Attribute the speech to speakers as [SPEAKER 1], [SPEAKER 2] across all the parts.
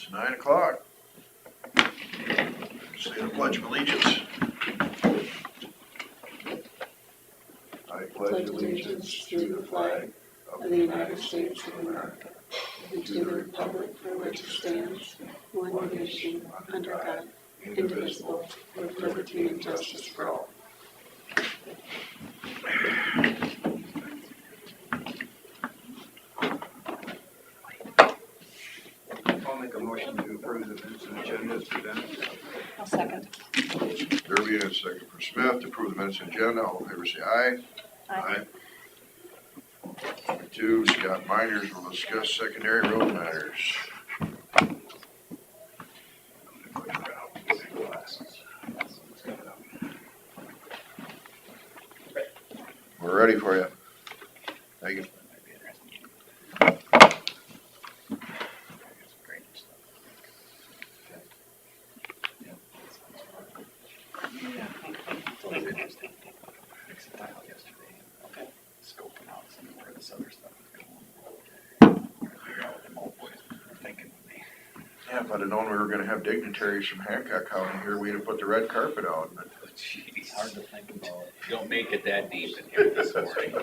[SPEAKER 1] It's 9 o'clock. Say the Pledge of Allegiance. I pledge allegiance to the flag of the United States of America and to the republic for which it stands, one nation, under God, indivisible, with liberty and justice for all.
[SPEAKER 2] I'll make a motion to approve the minutes and agenda as presented.
[SPEAKER 3] I'll second.
[SPEAKER 1] Derby and a second for Smith to approve the minutes agenda. All in favor say aye.
[SPEAKER 3] Aye.
[SPEAKER 1] Number 2, Scott Miners will discuss secondary road matters. We're ready for you. Thank you.
[SPEAKER 2] Scoping out some where this other stuff is going. Figure out what them old boys were thinking with me.
[SPEAKER 1] Yeah, if I'd have known we were gonna have dignitaries from Hancock County here, we'd have put the red carpet out, but.
[SPEAKER 4] It's hard to think about. Don't make it that deep in here this morning.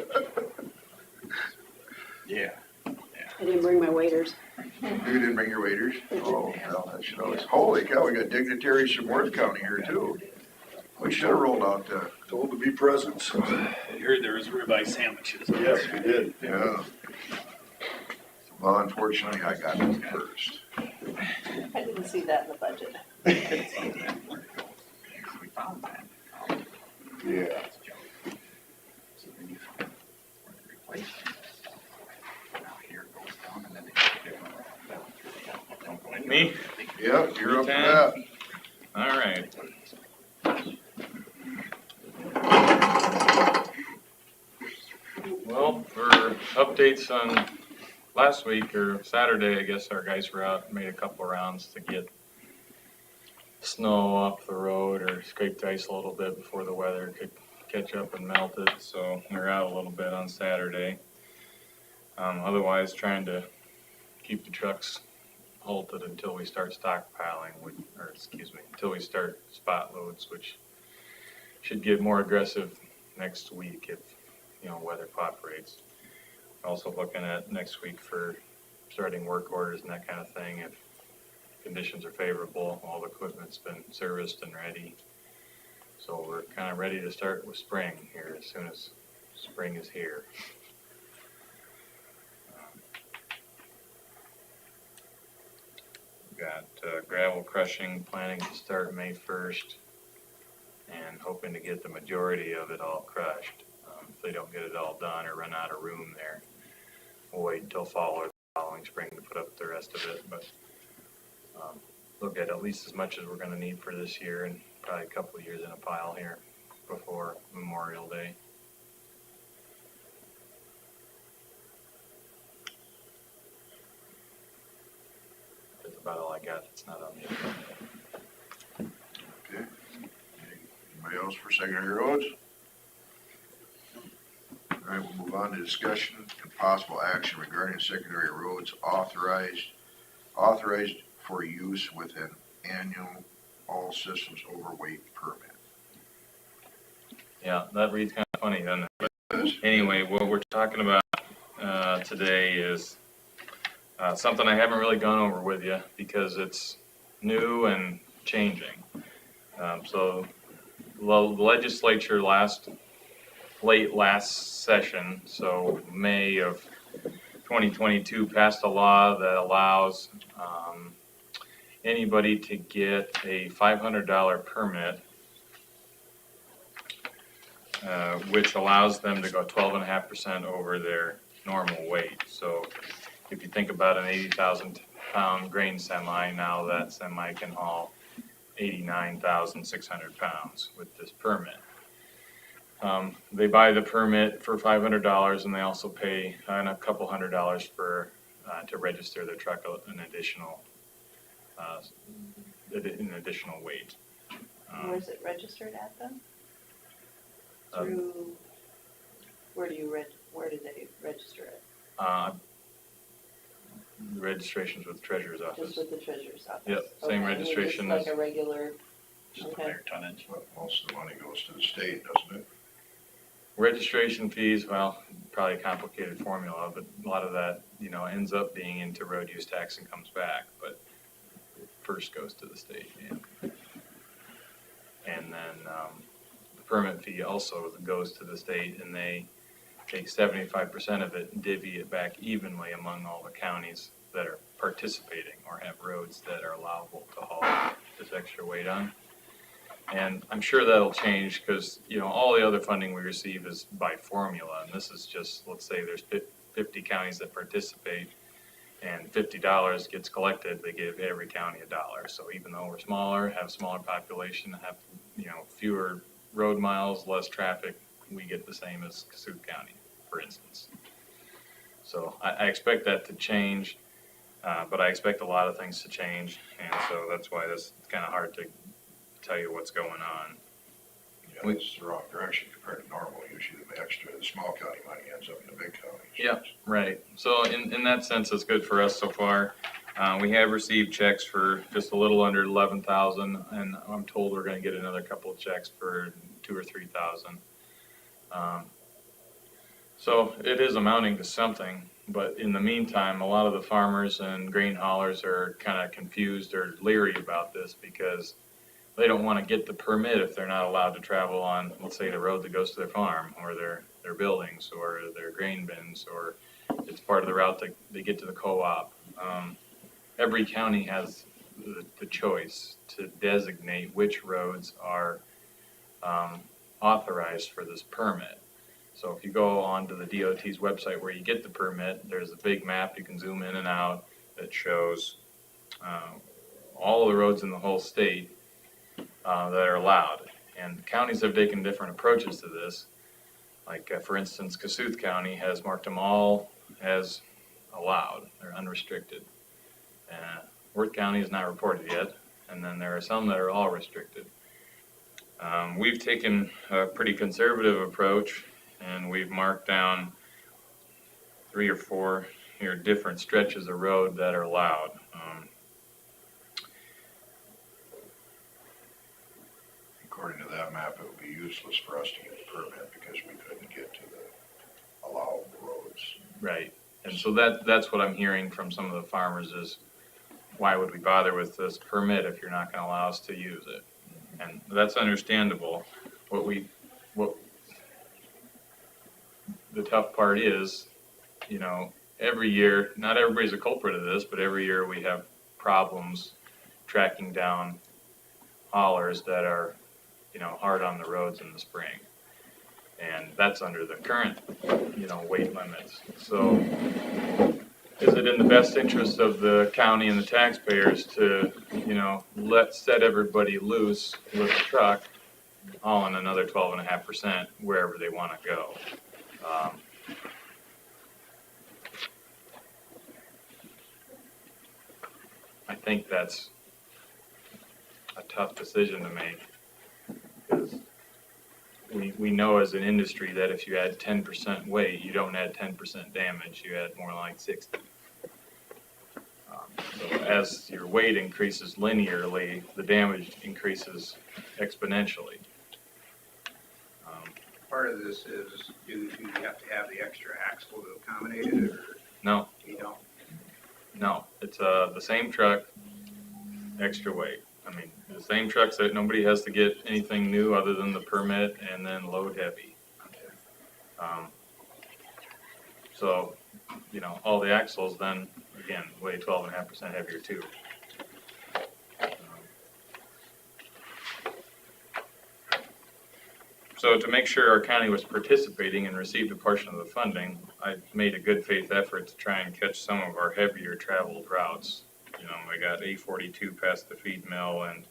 [SPEAKER 2] Yeah.
[SPEAKER 3] I didn't bring my waders.
[SPEAKER 1] You didn't bring your waders? Oh, well, that should always, holy cow, we got dignitaries from Worth County here too. We should have rolled out,
[SPEAKER 5] Told to be present, so.
[SPEAKER 4] I heard there was ribeye sandwiches.
[SPEAKER 5] Yes, we did.
[SPEAKER 1] yeah. Well, unfortunately, I got them first.
[SPEAKER 3] I didn't see that in the budget.
[SPEAKER 2] We found that.
[SPEAKER 1] Yeah.
[SPEAKER 2] So then you find where the replacement is. Now here it goes down and then they don't go anywhere.
[SPEAKER 4] Me?
[SPEAKER 1] Yep, you're up for
[SPEAKER 4] Ten.
[SPEAKER 1] that.
[SPEAKER 4] All right. Well, for updates on last week or Saturday, I guess our guys were out and made a couple rounds to get snow off the road or scrape the ice a little bit before the weather could catch up and melt it. So they're out a little bit on Saturday. Otherwise, trying to keep the trucks halted until we start stockpiling, until we start spot loads, which should get more aggressive next week if, weather cooperates. Also looking at next week for starting work orders and that kind of thing. If conditions are favorable, all the equipment's been serviced and ready. So we're kind of ready to start with spring here as soon as spring is here. Got gravel crushing planning to start May 1st and hoping to get the majority of it all crushed. If they don't get it all done or run out of room there, we'll wait until fall or the following spring to put up the rest of it. But they'll get at least as much as we're going to need for this year and probably a couple of years in a pile here before Memorial Day. That's about all I got. It's not on the agenda.
[SPEAKER 1] Okay. Anybody else for secondary roads? All right, we'll move on to discussion and possible action regarding secondary roads authorized for use with an annual all systems overweight permit.
[SPEAKER 4] Yeah, that reads kind of funny, doesn't it? But anyway, what we're talking about today is something I haven't really gone over with you because it's new and changing. So the legislature late last session, so May of 2022, passed a law that allows anybody to get a $500 permit, which allows them to go 12.5% over their normal weight. So if you think about an 80,000 pound grain semi, now that semi can haul 89,600 pounds with this permit. They buy the permit for $500 and they also pay a couple $100 for to register their truck an additional weight.
[SPEAKER 3] Where's it registered at then? Through, where do they register it?
[SPEAKER 4] The registration's with the treasurer's
[SPEAKER 3] Just
[SPEAKER 4] office.
[SPEAKER 3] with the treasurer's office?
[SPEAKER 4] Yep, same
[SPEAKER 3] Okay, and
[SPEAKER 4] registration
[SPEAKER 3] it's
[SPEAKER 4] as-
[SPEAKER 3] like a regular,
[SPEAKER 2] Just
[SPEAKER 3] Okay.
[SPEAKER 2] higher tonnage.
[SPEAKER 5] But most of the money goes to the state, doesn't it?
[SPEAKER 4] Registration fees, well, probably a complicated formula, but a lot of that, ends up being into road use tax and comes back, but it first goes to the state, yeah. And then, the permit fee also goes to the state, and they take 75% of it and divvy it back evenly among all the counties that are participating or have roads that are allowable to haul this extra weight on. And I'm sure that'll change because, all the other funding we receive is by formula. And this is just, let's say there's 50 counties that participate and $50 gets collected, they give every county $1. So even though we're smaller, have smaller population, have, fewer road miles, less traffic, we get the same as Cassuth County, for instance. So I expect that to change, but I expect a lot of things to change. And so that's why this is kind of hard to tell you what's going on.
[SPEAKER 5] Yeah, it's the wrong direction compared to normal. Usually the small county money ends up in the big counties.
[SPEAKER 4] Yeah, right. So in that sense, it's good for us so far. We have received checks for just a little under 11,000, and I'm told we're gonna get another couple of checks for 2,000 or 3,000. So it is amounting to something, but in the meantime, a lot of the farmers and grain haulers are kind of confused or leery about this because they don't want to get the permit if they're not allowed to travel on, let's say, the road that goes to their farm or their buildings or their grain bins, or it's part of the route that they get to the co-op. Every county has the choice to designate which roads are authorized for this permit. So if you go onto the DOT's website where you get the permit, there's a big map you can zoom in and out that shows all of the roads in the whole state that are allowed. And counties have taken different approaches to this. Like, for instance, Cassuth County has marked them all as allowed. They're unrestricted. Worth County is not reported yet. And then there are some that are all restricted. We've taken a pretty conservative approach, and we've marked down 3 or 4 different stretches of road that are allowed.
[SPEAKER 5] According to that map, it would be useless for us to get a permit because we couldn't get to the allowable roads.
[SPEAKER 4] Right, and so that's what I'm hearing from some of the farmers is, why would we bother with this permit if you're not gonna allow us to use it? And that's understandable. What the tough part is, every year, not everybody's a culprit of this, but every year we have problems tracking down haulers that are, hard on the roads in the spring. And that's under the current, weight limits. So is it in the best interest of the county and the taxpayers to, set everybody loose with a truck hauling another 12.5% wherever they want to go? I think that's a tough decision to make. Because we know as an industry that if you add 10% weight, you don't add 10% damage, you add more like 60. So as your weight increases linearly, the damage increases exponentially.
[SPEAKER 6] Part of this is, do you have to have the extra axle to accommodate it, or
[SPEAKER 4] No,
[SPEAKER 6] you don't?
[SPEAKER 4] no, it's the same truck, extra weight. I mean, the same trucks that nobody has to get anything new other than the permit and then load heavy. So, all the axles then, again, weigh 12.5% heavier too. So to make sure our county was participating and received a portion of the funding, I made a good faith effort to try and catch some of our heavier traveled routes. I got A42 past the feed mill and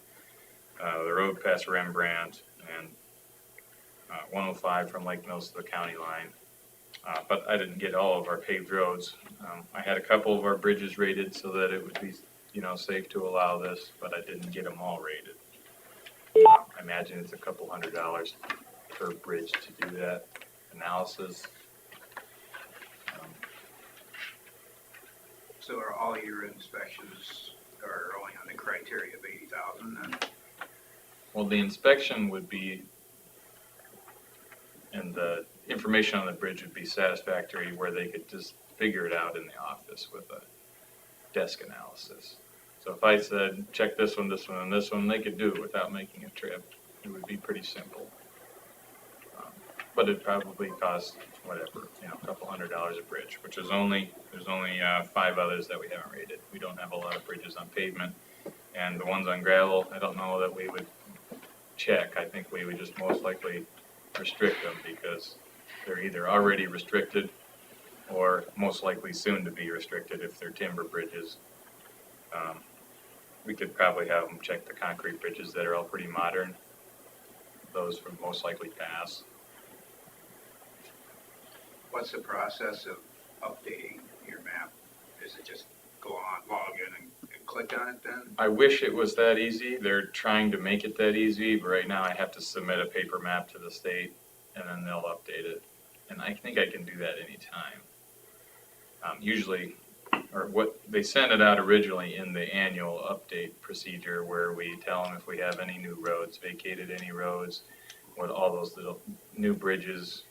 [SPEAKER 4] the road past Rembrandt and 105 from Lake Mills to the county line. But I didn't get all of our paved roads. I had a couple of our bridges rated so that it would be, safe to allow this, but I didn't get them all rated. I imagine it's a couple $100 per bridge to do that analysis.
[SPEAKER 6] So are all your inspections are only on the criteria of 80,000 then?
[SPEAKER 4] Well, the inspection would be, and the information on the bridge would be satisfactory where they could just figure it out in the office with a desk analysis. So if I said, check this one, and this one, they could do it without making a trip. It would be pretty simple. But it'd probably cost whatever, a couple $100 a bridge, which is there's only 5 others that we haven't rated. We don't have a lot of bridges on pavement. And the ones on gravel, I don't know that we would check. I think we would just most likely restrict them because they're either already restricted or most likely soon to be restricted if they're timber bridges. We could probably have them check the concrete bridges that are all pretty modern. Those would most likely pass.
[SPEAKER 6] What's the process of updating your map? Is it just go on, log in and click on it then?
[SPEAKER 4] I wish it was that easy. They're trying to make it that easy, but right now I have to submit a paper map to the state and then they'll update it. And I think I can do that anytime. Usually, or what they sent it out originally in the annual update procedure where we tell them if we have any new roads, vacated any roads, what all those little new bridges,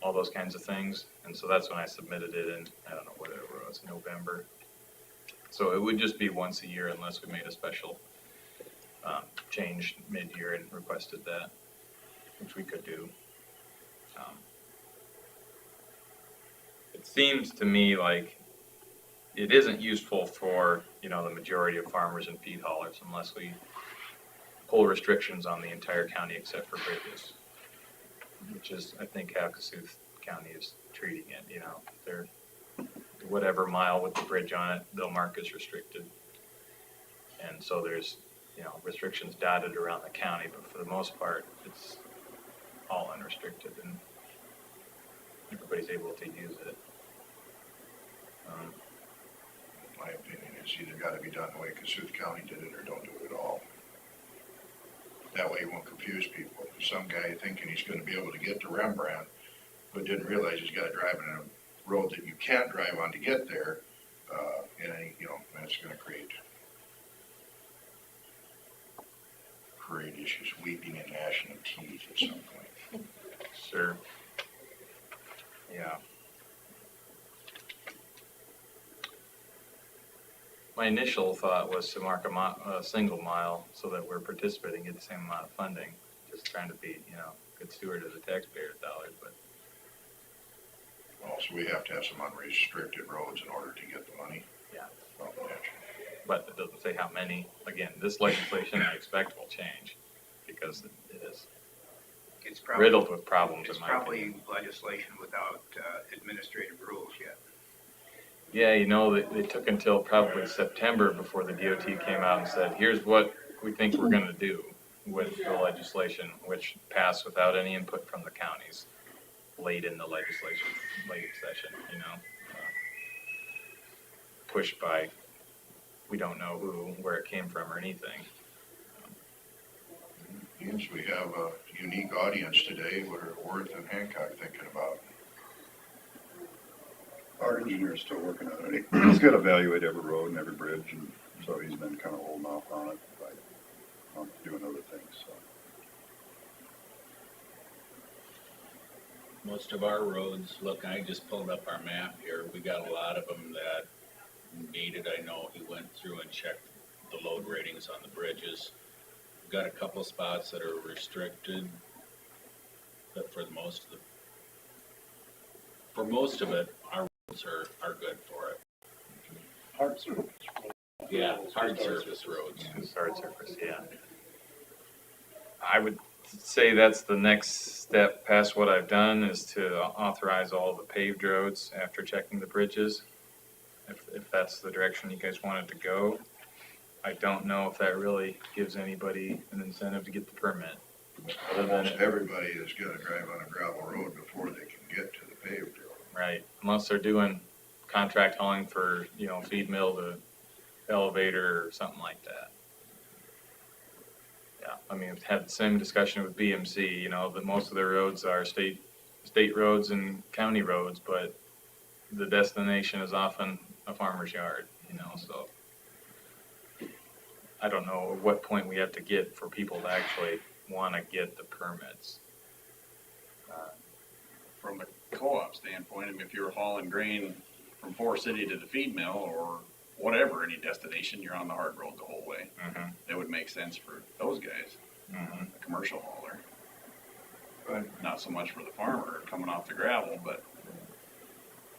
[SPEAKER 4] all those kinds of things. And so that's when I submitted it in, I don't know, whatever it was, November. So it would just be once a year unless we made a special change mid-year and requested that, which we could do. It seems to me like it isn't useful for, the majority of farmers and feed haulers unless we pull restrictions on the entire county except for bridges, which is, I think, how Cassuth County is treating it. They're whatever mile with the bridge on it, they'll mark as restricted. And so there's, restrictions dotted around the county, but for the most part, it's all unrestricted and everybody's able to use it.
[SPEAKER 5] My opinion is either gotta be done the way Cassuth County did it or don't do it at all. That way it won't confuse people. Some guy thinking he's gonna be able to get to Rembrandt, but didn't realize he's gotta drive in a road that you can't drive on to get there, and that's gonna create issues, weeping and gnashing of teeth at some point.
[SPEAKER 4] Sure. Yeah. My initial thought was to mark a single mile so that we're participating, get the same amount of funding, just trying to be, good steward of the taxpayers' dollars, but.
[SPEAKER 5] Also, we have to have some unrestricted roads in order to get the money.
[SPEAKER 4] Yeah.
[SPEAKER 5] Well, naturally.
[SPEAKER 4] But it doesn't say how many. Again, this legislation I expect will change because it is
[SPEAKER 6] It's probably,
[SPEAKER 4] riddled with problems
[SPEAKER 6] it's
[SPEAKER 4] in my
[SPEAKER 6] probably
[SPEAKER 4] opinion.
[SPEAKER 6] legislation without administrative rules yet.
[SPEAKER 4] Yeah, they took until probably September before the DOT came out and said, here's what we think we're gonna do with the legislation, which passed without any input from the counties late in the late session, pushed by, we don't know where it came from or anything.
[SPEAKER 5] Means we have a unique audience today. What are Worth and Hancock thinking about?
[SPEAKER 7] Our engineer's still working on it. He's got to evaluate every road and every bridge, and so he's been kind of holding off on it by doing other things, so.
[SPEAKER 8] Most of our roads, look, I just pulled up our map here, we got a lot of them that needed, I know he went through and checked the load ratings on the bridges. We've got a couple spots that are restricted, but for most of it, our roads are good for it.
[SPEAKER 7] Hard surface.
[SPEAKER 8] Yeah, hard surface roads.
[SPEAKER 4] Hard surface, yeah. I would say that's the next step past what I've done is to authorize all the paved roads after checking the bridges. If that's the direction you guys wanted to go. I don't know if that really gives anybody an incentive to get the permit. Other than,
[SPEAKER 5] Almost everybody is gonna drive on a gravel road before they can get to the paved road.
[SPEAKER 4] right, unless they're doing contract hauling for, feed mill to elevator or something like that. Yeah, I mean, I've had the same discussion with BMC, that most of their roads are state roads and county roads, but the destination is often a farmer's yard, you know, so. I don't know at what point we have to get for people to actually wanna get the permits.
[SPEAKER 2] From a co-op standpoint, I mean, if you're hauling grain from Forest City to the feed mill or whatever, any destination, you're on the hard road the whole way.
[SPEAKER 4] Mhm.
[SPEAKER 2] It would make sense for those guys,
[SPEAKER 4] Mhm.
[SPEAKER 2] a commercial hauler.
[SPEAKER 5] Right.
[SPEAKER 2] Not so much for the farmer coming off the gravel, but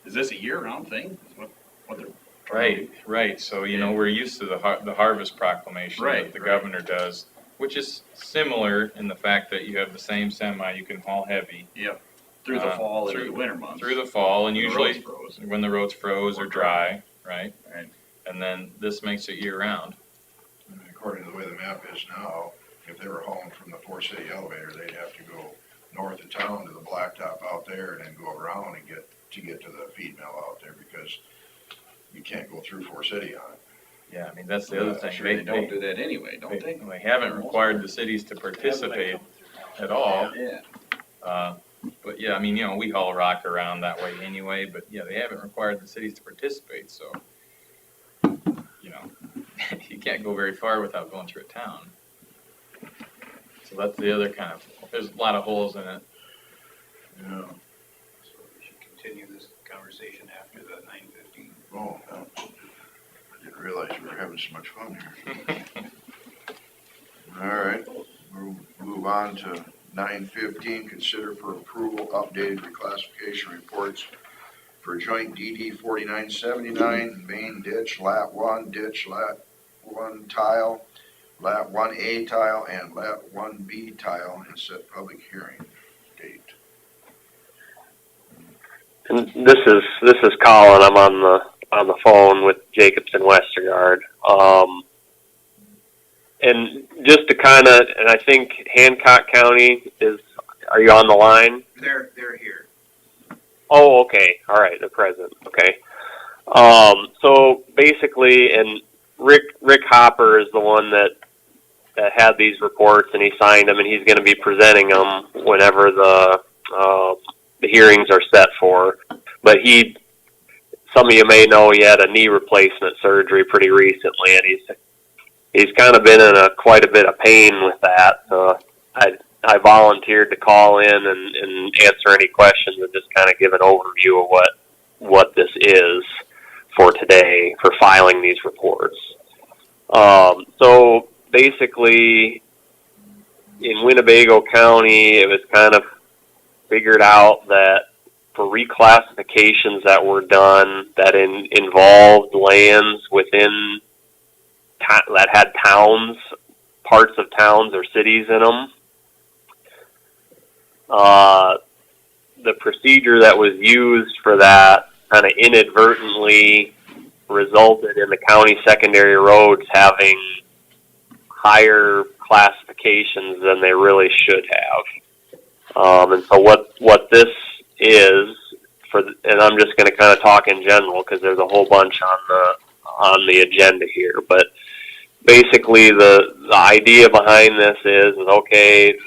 [SPEAKER 2] is this a year-round thing? Is what they're trying
[SPEAKER 4] Right, so, you know, we're used to the harvest proclamation that
[SPEAKER 2] Right,
[SPEAKER 4] the
[SPEAKER 2] right.
[SPEAKER 4] governor does, which is similar in the fact that you have the same semi, you can haul heavy.
[SPEAKER 2] to? Yep, through the fall and
[SPEAKER 4] through-
[SPEAKER 2] the winter months.
[SPEAKER 4] Through the fall, and
[SPEAKER 2] When the
[SPEAKER 4] usually
[SPEAKER 2] roads froze.
[SPEAKER 4] when the roads froze or
[SPEAKER 2] Or
[SPEAKER 4] dry, right?
[SPEAKER 2] Right.
[SPEAKER 4] And then this makes it year-round.
[SPEAKER 5] And according to the way the map is now, if they were hauling from the Forest City elevator, they'd have to go north of town to the blacktop out there and then go around and get to the feed mill out there because you can't go through Forest City on it.
[SPEAKER 4] Yeah, I mean, that's the other thing.
[SPEAKER 2] Sure, they don't do that anyway, don't they?
[SPEAKER 4] They haven't required the cities to participate at all.
[SPEAKER 2] Yeah.
[SPEAKER 4] But yeah, I mean, you know, we haul rock around that way anyway, but yeah, they haven't required the cities to participate, so, you know, you can't go very far without going through a town. So that's the other kind of, there's a lot of holes in it.
[SPEAKER 5] Yeah.
[SPEAKER 6] So we should continue this conversation after the 9:15.
[SPEAKER 5] Oh, I didn't realize we were having so much fun here. All right, we'll move on to 9:15, consider for approval updated reclassification reports for joint DD 4979, main ditch, lat 1, ditch, lat 1 tile, lat 1A tile, and lat 1B tile, and set public hearing date.
[SPEAKER 9] And this is Colin. I'm on the phone with Jacobson Westergaard. And just to kind of, and I think Hancock County is. Are you on the line?
[SPEAKER 6] They're here.
[SPEAKER 9] Oh, okay. All right, they're present. Okay. So basically, and Rick Hopper is the one that had these reports, and he signed them, and he's going to be presenting them whenever the hearings are set for. But some of you may know he had a knee replacement surgery pretty recently, and he's kind of been in quite a bit of pain with that. So I volunteered to call in and answer any questions and just kind of give an overview of what this is for today for filing these reports. So basically, in Winnebago County, it was kind of figured out that for reclassifications that were done that involved lands within that had towns, parts of towns or cities in them, the procedure that was used for that kind of inadvertently resulted in the county secondary roads having higher classifications than they really should have. And so what this is and I'm just going to kind of talk in general because there's a whole bunch on the agenda here, but basically the idea behind this is okay,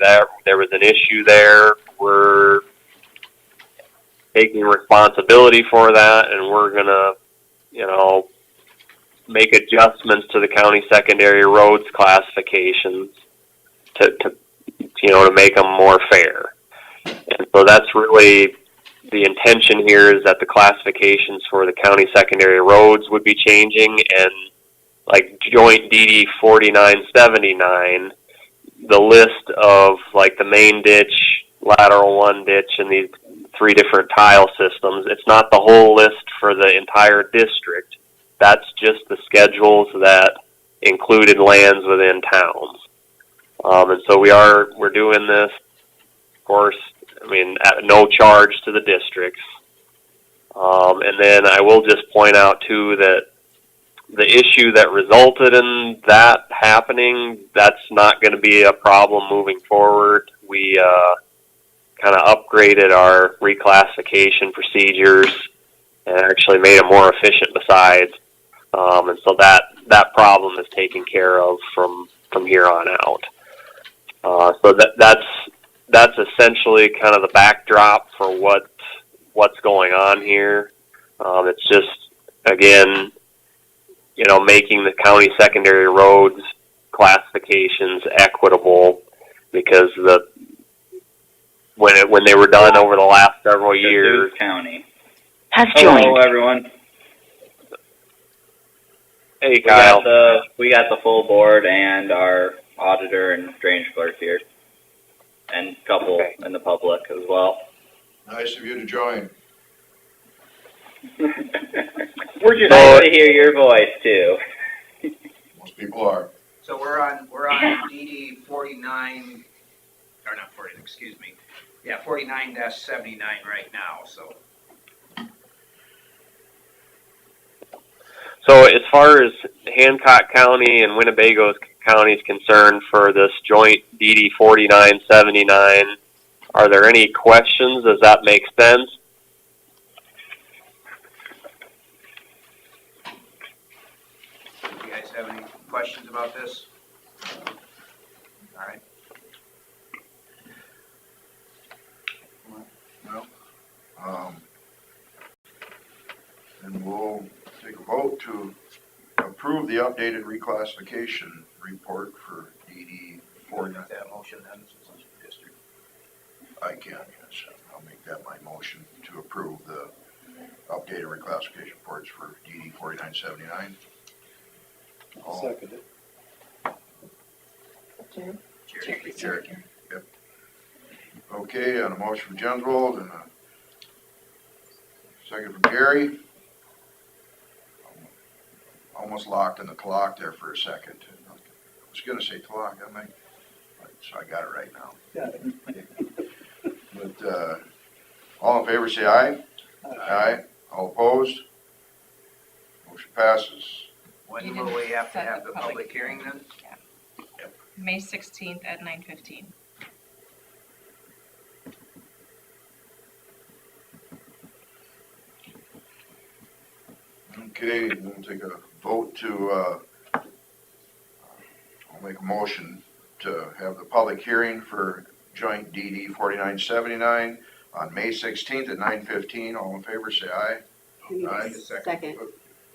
[SPEAKER 9] there was an issue there. We're taking responsibility for that, and we're going to, make adjustments to the county secondary roads classifications to make them more fair. And so that's really the intention here, is that the classifications for the county secondary roads would be changing, and like joint DD 4979, the list of like the main ditch, lateral 1 ditch, and these 3 different tile systems, it's not the whole list for the entire district. That's just the schedules that included lands within towns. And so we're doing this, of course, at no charge to the districts. And then I will just point out too that the issue that resulted in that happening, that's not going to be a problem moving forward. We kind of upgraded our reclassification procedures and actually made them more efficient besides. And so that problem is taken care of from here on out. So that's essentially kind of the backdrop for what's going on here. It's just again, you know, making the county secondary roads classifications equitable, because when they were done over the last several years.
[SPEAKER 10] Cassuth County.
[SPEAKER 11] Has
[SPEAKER 10] Hello,
[SPEAKER 11] joined.
[SPEAKER 10] everyone.
[SPEAKER 9] Hey, Kyle.
[SPEAKER 10] We got the full board and our auditor and drainage clerk here, and a couple in the public as well.
[SPEAKER 5] Nice of you to join.
[SPEAKER 10] We're just nice to hear your voice too.
[SPEAKER 5] Most people are.
[SPEAKER 6] So we're on DD 49, or not 40, excuse me. Yeah, 49-79 right now, so.
[SPEAKER 9] So as far as Hancock County and Winnebago County is concerned for this joint DD 4979, are there any questions? Does that make sense?
[SPEAKER 6] Do you guys have any questions about this? All right.
[SPEAKER 5] No? And we'll take a vote to approve the updated reclassification report for DD 49.
[SPEAKER 6] Make that motion then, since it's a district.
[SPEAKER 5] I can, yes. I'll make that my motion to approve the updated reclassification reports for DD 4979.
[SPEAKER 2] Second it.
[SPEAKER 5] Jerry. Yep. Okay, on a motion from Jensvold and a second from Gary. Almost locked in the clock there for a second. I was gonna say clock, so I got it right now.
[SPEAKER 2] Got it.
[SPEAKER 5] But, all in favor say aye. Aye. All opposed? Motion passes.
[SPEAKER 6] When will we have to have the public hearing then?
[SPEAKER 11] May 16th at 9:15.
[SPEAKER 5] Okay, we'll take a vote to, I'll make a motion to have the public hearing for joint DD 4979 on May 16th at 9:15. All in favor, say aye. Aye.
[SPEAKER 3] Second.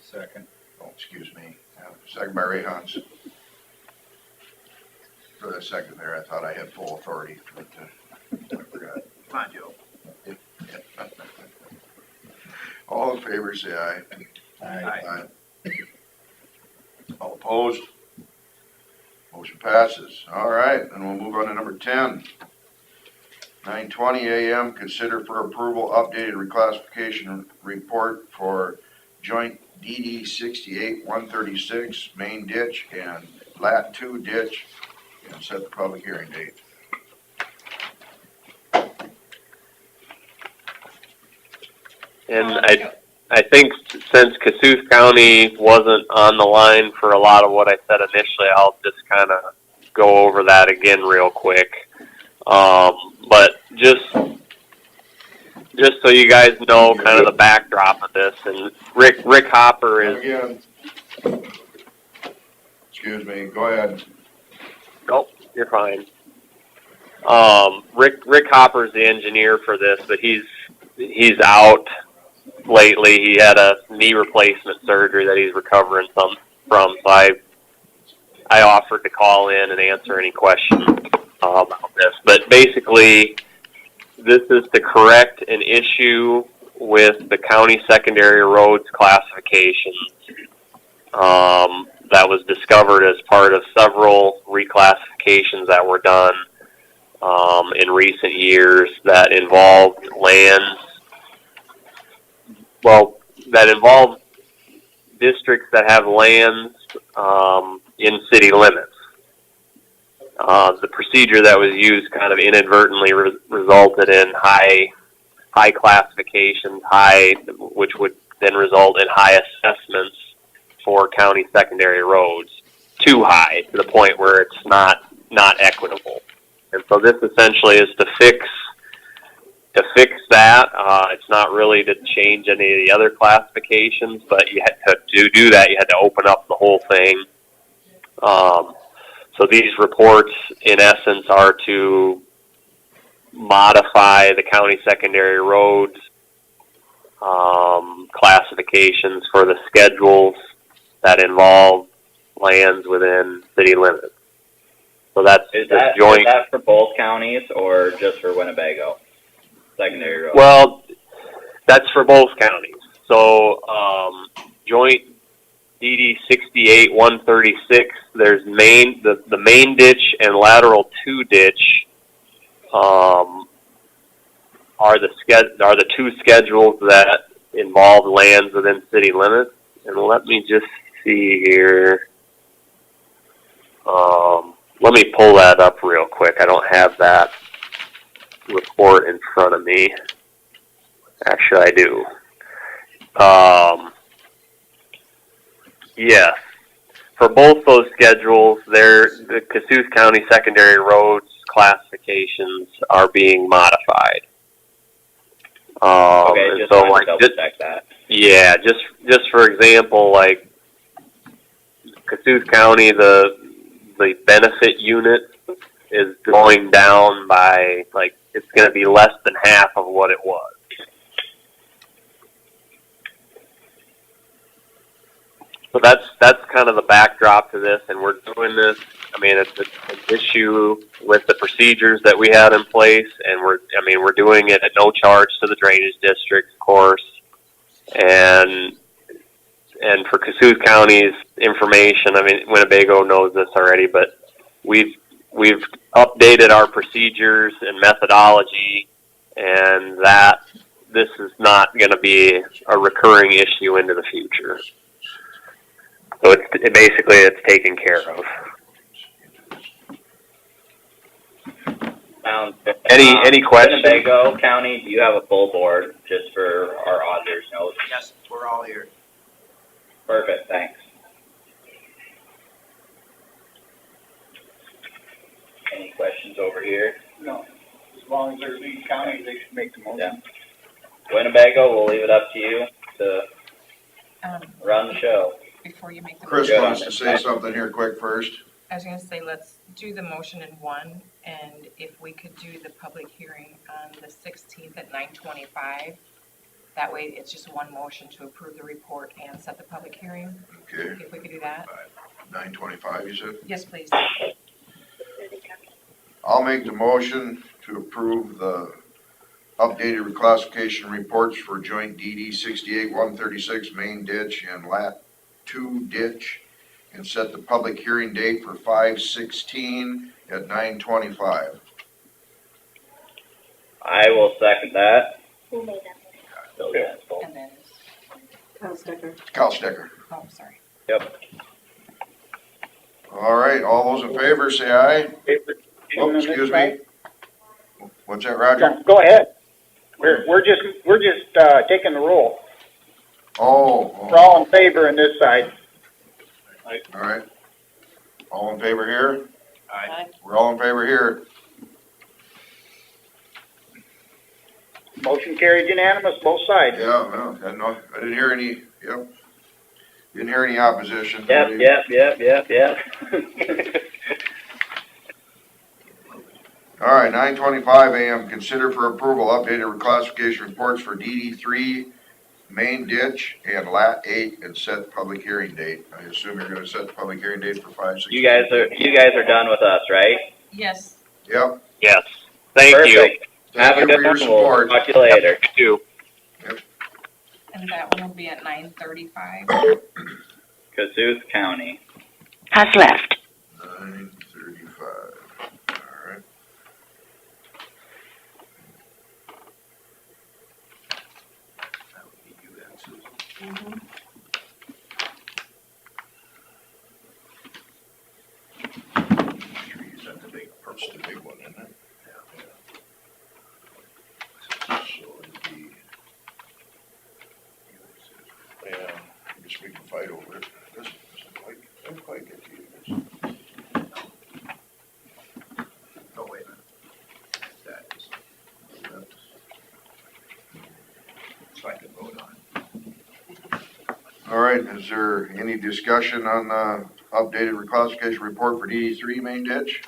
[SPEAKER 8] Second.
[SPEAKER 5] Oh, excuse me. Second by Ray Hans. For a second there, I thought I had full authority, but I forgot.
[SPEAKER 6] Come on, Joe.
[SPEAKER 5] All in favor, say aye.
[SPEAKER 6] Aye.
[SPEAKER 5] All opposed? Motion passes. All right, and we'll move on to number 10. 9:20 a.m., consider for approval updated reclassification report for joint DD 68-136 main ditch and Lat 2 ditch, and set the public hearing date.
[SPEAKER 9] And I think since Cassuth County wasn't on the line for a lot of what I said initially, I'll just kind of go over that again real quick. But just so you guys know kind of the backdrop of this, and Rick Hopper is...
[SPEAKER 5] Again. Excuse me, go ahead.
[SPEAKER 9] Oh, you're fine. Rick Hopper's the engineer for this, but he's out lately. He had a knee replacement surgery that he's recovering from, so I offered to call in and answer any questions about this. But basically, this is to correct an issue with the county secondary roads classifications that was discovered as part of several reclassifications that were done in recent years that involved lands. Well, that involve districts that have lands in city limits. The procedure that was used kind of inadvertently resulted in high classifications, which would then result in high assessments for county secondary roads, too high to the point where it's not equitable. And so this essentially is to fix that. It's not really to change any of the other classifications, but you had to do that. You had to open up the whole thing. So these reports, in essence, are to modify the county secondary roads classifications for the schedules that involve lands within city limits. So that's
[SPEAKER 10] Is
[SPEAKER 9] the
[SPEAKER 10] that,
[SPEAKER 9] joint.
[SPEAKER 10] is that for both counties or just for Winnebago? Secondary road?
[SPEAKER 9] Well, that's for both counties. So, joint DD 68-136, there's the main ditch and lateral 2 ditch, are the two schedules that involve lands within city limits. And let me just see here. Let me pull that up real quick. I don't have that report in front of me. Actually, I do. Yes. For both those schedules, the Cassuth County secondary roads classifications are being modified.
[SPEAKER 10] Okay,
[SPEAKER 9] and
[SPEAKER 10] just
[SPEAKER 9] so
[SPEAKER 10] wanted
[SPEAKER 9] like
[SPEAKER 10] to double check that.
[SPEAKER 9] yeah, just for example, like Cassuth County, the benefit unit is going down by like it's going to be less than half of what it was. So that's kind of the backdrop to this, and we're doing this. I mean, it's an issue with the procedures that we had in place, and we're doing it at no charge to the drainage district, of course, and for Cassuth County's information, I mean, Winnebago knows this already, but we've updated our procedures and methodology, and that this is not going to be a recurring issue into the future. So it's taken care of. Any questions?
[SPEAKER 10] Winnebago County, do you have a full board, just for our auditors' notes?
[SPEAKER 6] Yes, we're all here.
[SPEAKER 10] Perfect, thanks. Any questions over here?
[SPEAKER 2] No, as long as they're lead county, they should make the motion.
[SPEAKER 10] Yeah. Winnebago, we'll leave it up to you to run the show.
[SPEAKER 11] Before you make the
[SPEAKER 5] Chris
[SPEAKER 11] motion,
[SPEAKER 5] wants to say something here quick first.
[SPEAKER 11] I was gonna say, let's do the motion in one, and if we could do the public hearing on the 16th at 9:25, that way it's just one motion to approve the report and set the public hearing,
[SPEAKER 5] Okay,
[SPEAKER 11] if we could do that.
[SPEAKER 5] 9:25, you said?
[SPEAKER 11] Yes, please.
[SPEAKER 5] I'll make the motion to approve the updated reclassification reports for joint DD 68-136 main ditch and lat 2 ditch, and set the public hearing date for 5/16 at 9:25.
[SPEAKER 10] I will second that.
[SPEAKER 1] Who made that?
[SPEAKER 11] And then,
[SPEAKER 3] Kyle Stecker.
[SPEAKER 5] Cal Stecker.
[SPEAKER 11] oh, sorry.
[SPEAKER 10] Yep.
[SPEAKER 5] All right, all those in favor, say aye. Oh, excuse me. What's that, Roger?
[SPEAKER 2] Go ahead. We're just taking the roll.
[SPEAKER 5] Oh,
[SPEAKER 2] We're all in favor on this side.
[SPEAKER 5] all right. All in favor here?
[SPEAKER 3] Aye.
[SPEAKER 5] We're all in favor here.
[SPEAKER 2] Motion carried unanimous, both sides.
[SPEAKER 5] Yeah, no, I didn't hear any, yep. Didn't hear any opposition.
[SPEAKER 10] Yep.
[SPEAKER 5] All right, 9:25 a.m. Consider for approval updated reclassification reports for DD3 main ditch and lat 8 and set public hearing date. I assume you're gonna set the public hearing date for 5/16.
[SPEAKER 10] You guys are done with us, right?
[SPEAKER 11] Yes,
[SPEAKER 5] Yep.
[SPEAKER 9] Yes. Thank you.
[SPEAKER 10] Perfect. Have a
[SPEAKER 5] Thank you
[SPEAKER 10] good
[SPEAKER 5] for your
[SPEAKER 10] one. We'll
[SPEAKER 5] support.
[SPEAKER 10] talk to you later.
[SPEAKER 9] You too.
[SPEAKER 11] and that one will be at 9:35.
[SPEAKER 10] Cassuth County.
[SPEAKER 11] Has left.
[SPEAKER 5] 9:35. All right. That would be you then, Susan. Trees, that's the big, that's the big one, isn't it? Yeah. So it'd be. Yeah, I guess we can fight over it. It doesn't quite get to you. Oh, wait a minute. That is, so I can vote on it. All right, is there any discussion on the updated reclassification report for DD3 main ditch?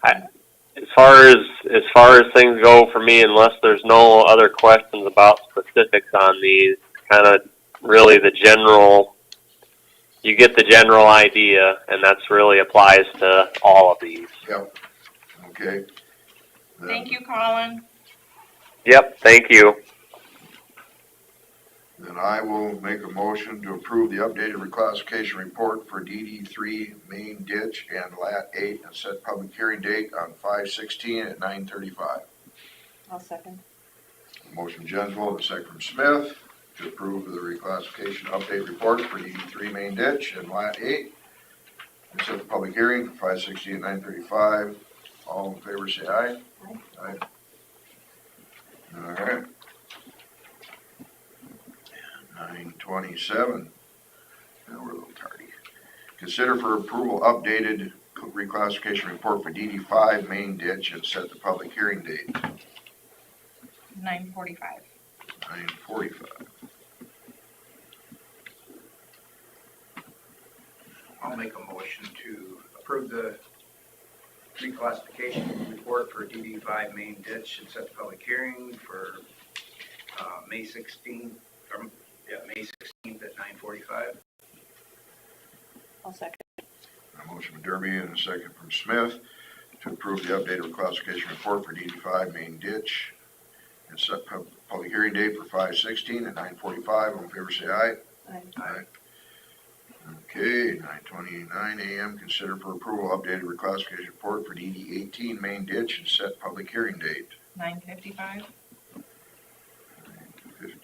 [SPEAKER 9] As far as as far as things go for me, unless there's no other questions about specifics on these, kind of really the general, you get the general idea, and that's really applies to all of these.
[SPEAKER 5] Yep. Okay.
[SPEAKER 11] Thank you, Colin.
[SPEAKER 9] Yep, thank you.
[SPEAKER 5] Then I will make a motion to approve the updated reclassification report for DD3 main ditch and lat 8 and set public hearing date on 5/16 at 9:35.
[SPEAKER 3] I'll second.
[SPEAKER 5] Motion Jensvold and a second from Smith to approve the reclassification update report for DD3 main ditch and lat 8 and set the public hearing for 5/16 at 9:35. All in favor say aye.
[SPEAKER 3] Aye.
[SPEAKER 5] Aye. All right. 9:27. Now we're a little tardy. Consider for approval updated reclassification report for DD5 main ditch and set the public hearing date.
[SPEAKER 11] 9:45.
[SPEAKER 5] 9:45.
[SPEAKER 6] I'll make a motion to approve the reclassification report for DD5 main ditch and set the public hearing for May 16th, May 16th at 9:45.
[SPEAKER 3] I'll second.
[SPEAKER 5] A motion from Derby and a second from Smith to approve the updated reclassification report for DD5 main ditch and set public hearing date for 5/16 at 9:45. All in favor say aye.
[SPEAKER 3] Aye.
[SPEAKER 5] Aye. Okay, 9:29 a.m. Consider for approval updated reclassification report for DD18 main ditch and set public hearing date.
[SPEAKER 11] 9:55.
[SPEAKER 5] 9:55.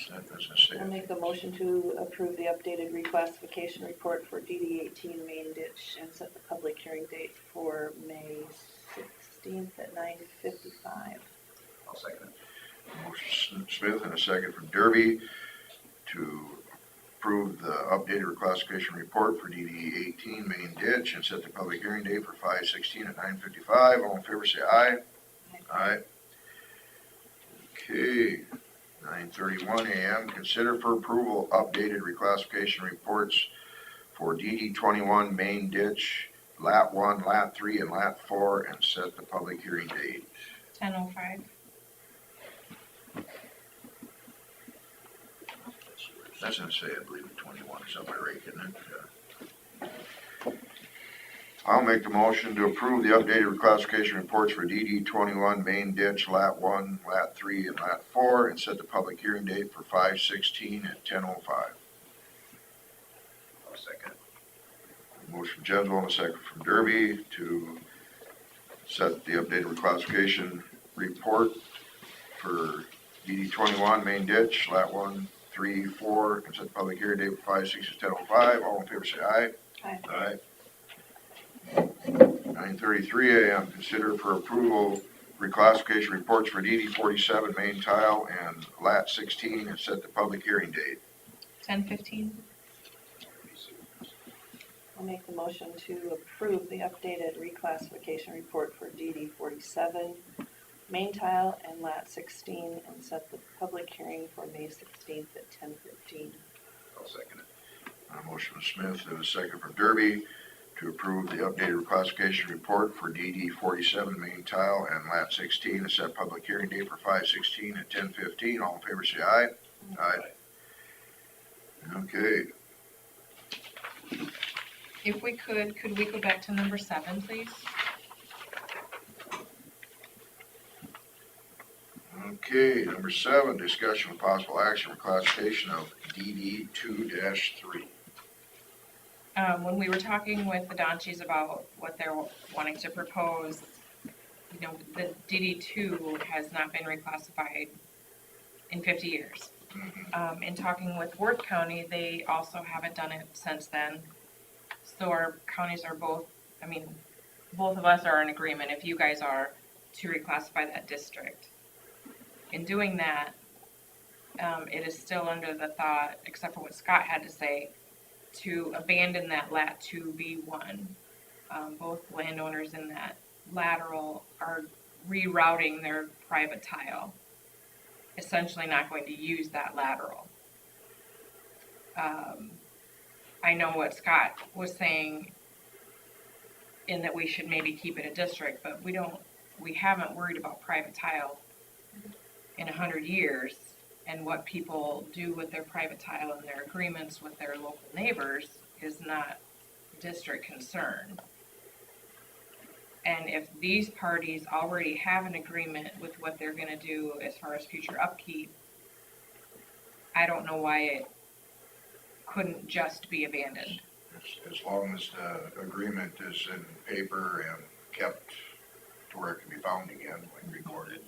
[SPEAKER 5] That doesn't say
[SPEAKER 3] I'll
[SPEAKER 5] it.
[SPEAKER 3] make the motion to approve the updated reclassification report for DD18 main ditch and set the public hearing date for May 16th at 9:55.
[SPEAKER 6] I'll second it.
[SPEAKER 5] Motion Smith and a second from Derby to approve the updated reclassification report for DD18 main ditch and set the public hearing date for 5/16 at 9:55. All in favor say aye. Aye. Okay, 9:31 a.m. Consider for approval updated reclassification reports for DD21 main ditch, lat 1, lat 3, and lat 4, and set the public hearing date.
[SPEAKER 11] 10:05.
[SPEAKER 5] That's gonna say, I believe, 21 somewhere, right, isn't it? I'll make the motion to approve the updated reclassification reports for DD21 main ditch, lat 1, lat 3, and lat 4, and set the public hearing date for 5/16 at 10:05.
[SPEAKER 6] I'll second it.
[SPEAKER 5] Motion from Jensvold and a second from Derby to set the updated reclassification report for DD21 main ditch, lat 1, 3, 4, and set the public hearing date for 5/16 at 10:05. All in favor say aye.
[SPEAKER 3] Aye.
[SPEAKER 5] Aye. 9:33 a.m. Consider for approval reclassification reports for DD47 main tile and lat 16 and set the public hearing date.
[SPEAKER 11] 10:15.
[SPEAKER 3] I'll make the motion to approve the updated reclassification report for DD47 main tile and lat 16 and set the public hearing for May 16th at 10:15.
[SPEAKER 6] I'll second it.
[SPEAKER 5] A motion from Smith and a second from Derby to approve the updated reclassification report for DD47 main tile and lat 16 and set public hearing date for 5/16 at 10:15. All in favor say aye. Aye. Okay.
[SPEAKER 11] If we could we go back to number 7, please?
[SPEAKER 5] Okay, number 7, discussion with possible action for classification of DD2-3.
[SPEAKER 11] When we were talking with the Donchis about what they're wanting to propose, you know, the DD2 has not been reclassified in 50 years. In talking with Worth County, they also haven't done it since then. So our counties are both, I mean, both of us are in agreement, if you guys are, to reclassify that district. In doing that, it is still under the thought, except for what Scott had to say, to abandon that lat 2B1. Both landowners in that lateral are rerouting their private tile, essentially not going to use that lateral. I know what Scott was saying in that we should maybe keep it a district, but we haven't worried about private tile in 100 years, and what people do with their private tile and their agreements with their local neighbors is not district concern. And if these parties already have an agreement with what they're gonna do as far as future upkeep, I don't know why it couldn't just be abandoned.
[SPEAKER 5] As long as the agreement is in paper and kept to where it can be found again, like recorded.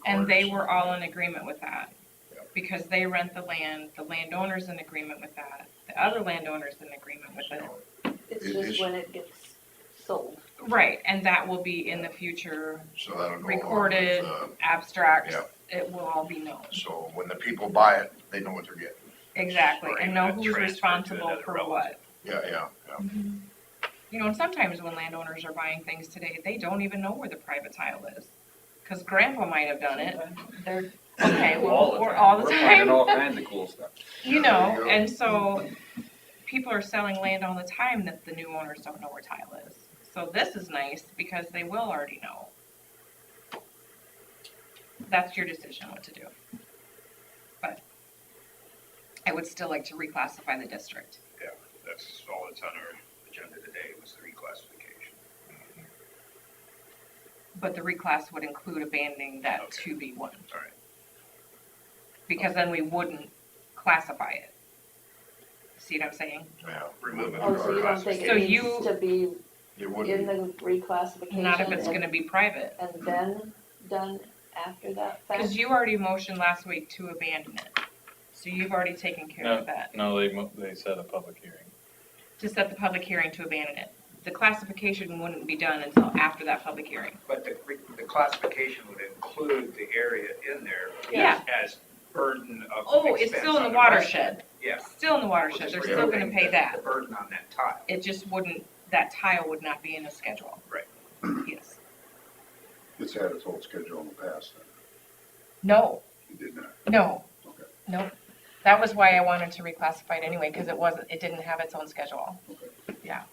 [SPEAKER 11] And they were all in agreement with that.
[SPEAKER 5] Yeah.
[SPEAKER 11] Because they rent the land, the landowner's in agreement with that, the other landowner's in agreement with it.
[SPEAKER 3] It's
[SPEAKER 5] It
[SPEAKER 3] just
[SPEAKER 5] is-
[SPEAKER 3] when it gets sold.
[SPEAKER 11] Right, and that will be in the future,
[SPEAKER 5] So that'll go along
[SPEAKER 11] recorded,
[SPEAKER 5] with,
[SPEAKER 11] abstracts,
[SPEAKER 5] yeah.
[SPEAKER 11] it will all be known.
[SPEAKER 5] so when the people buy it, they know what they're getting.
[SPEAKER 11] Exactly,
[SPEAKER 6] Or
[SPEAKER 11] and
[SPEAKER 6] even
[SPEAKER 11] know
[SPEAKER 6] a
[SPEAKER 11] who's
[SPEAKER 6] transfer to
[SPEAKER 11] responsible
[SPEAKER 6] another
[SPEAKER 11] for
[SPEAKER 6] relative.
[SPEAKER 11] what.
[SPEAKER 5] Yeah.
[SPEAKER 11] You know, and sometimes when landowners are buying things today, they don't even know where the private tile is. Cause grandpa might have done it, they're, okay, well, or all the
[SPEAKER 2] We're finding
[SPEAKER 11] time,
[SPEAKER 2] all kinds of cool stuff.
[SPEAKER 11] you
[SPEAKER 5] Yeah, there
[SPEAKER 11] know,
[SPEAKER 5] you go.
[SPEAKER 11] and so people are selling land all the time that the new owners don't know where tile is. So this is nice because they will already know. That's your decision what to do. But I would still like to reclassify the district.
[SPEAKER 6] Yeah, that's all that's on our agenda today was the reclassification.
[SPEAKER 11] But the reclass would include abandoning that
[SPEAKER 6] Okay.
[SPEAKER 11] 2B1.
[SPEAKER 6] All right.
[SPEAKER 11] Because then we wouldn't classify it. See what I'm saying?
[SPEAKER 5] Yeah.
[SPEAKER 6] Remove it.
[SPEAKER 3] Oh, so you don't think
[SPEAKER 11] So
[SPEAKER 3] it
[SPEAKER 11] you-
[SPEAKER 3] needs to be
[SPEAKER 5] It
[SPEAKER 3] in
[SPEAKER 5] wouldn't,
[SPEAKER 3] the reclassification?
[SPEAKER 11] Not if it's
[SPEAKER 3] and-
[SPEAKER 11] gonna be private.
[SPEAKER 3] And then done after that fact?
[SPEAKER 11] Because you already motioned last week to abandon it. So you've already taken care of that.
[SPEAKER 4] No, they set a public hearing.
[SPEAKER 11] To set the public hearing to abandon it. The classification wouldn't be done until after that public hearing.
[SPEAKER 6] But the classification would include the area in there
[SPEAKER 11] Yeah.
[SPEAKER 6] as burden of
[SPEAKER 11] Oh, it's
[SPEAKER 6] expense
[SPEAKER 11] still in
[SPEAKER 6] on
[SPEAKER 11] the
[SPEAKER 6] rest.
[SPEAKER 11] watershed.
[SPEAKER 6] Yeah.
[SPEAKER 11] Still in the watershed. They're still gonna pay that.
[SPEAKER 6] The burden on that tile.
[SPEAKER 11] It just wouldn't, that tile would not be in the schedule.
[SPEAKER 6] Right.
[SPEAKER 11] Yes.
[SPEAKER 7] It's had its whole schedule in the past, then.
[SPEAKER 11] No,
[SPEAKER 7] It did not.
[SPEAKER 11] no,
[SPEAKER 7] Okay.
[SPEAKER 11] nope. That was why I wanted to reclassify it anyway, because it didn't have its own schedule. Yeah.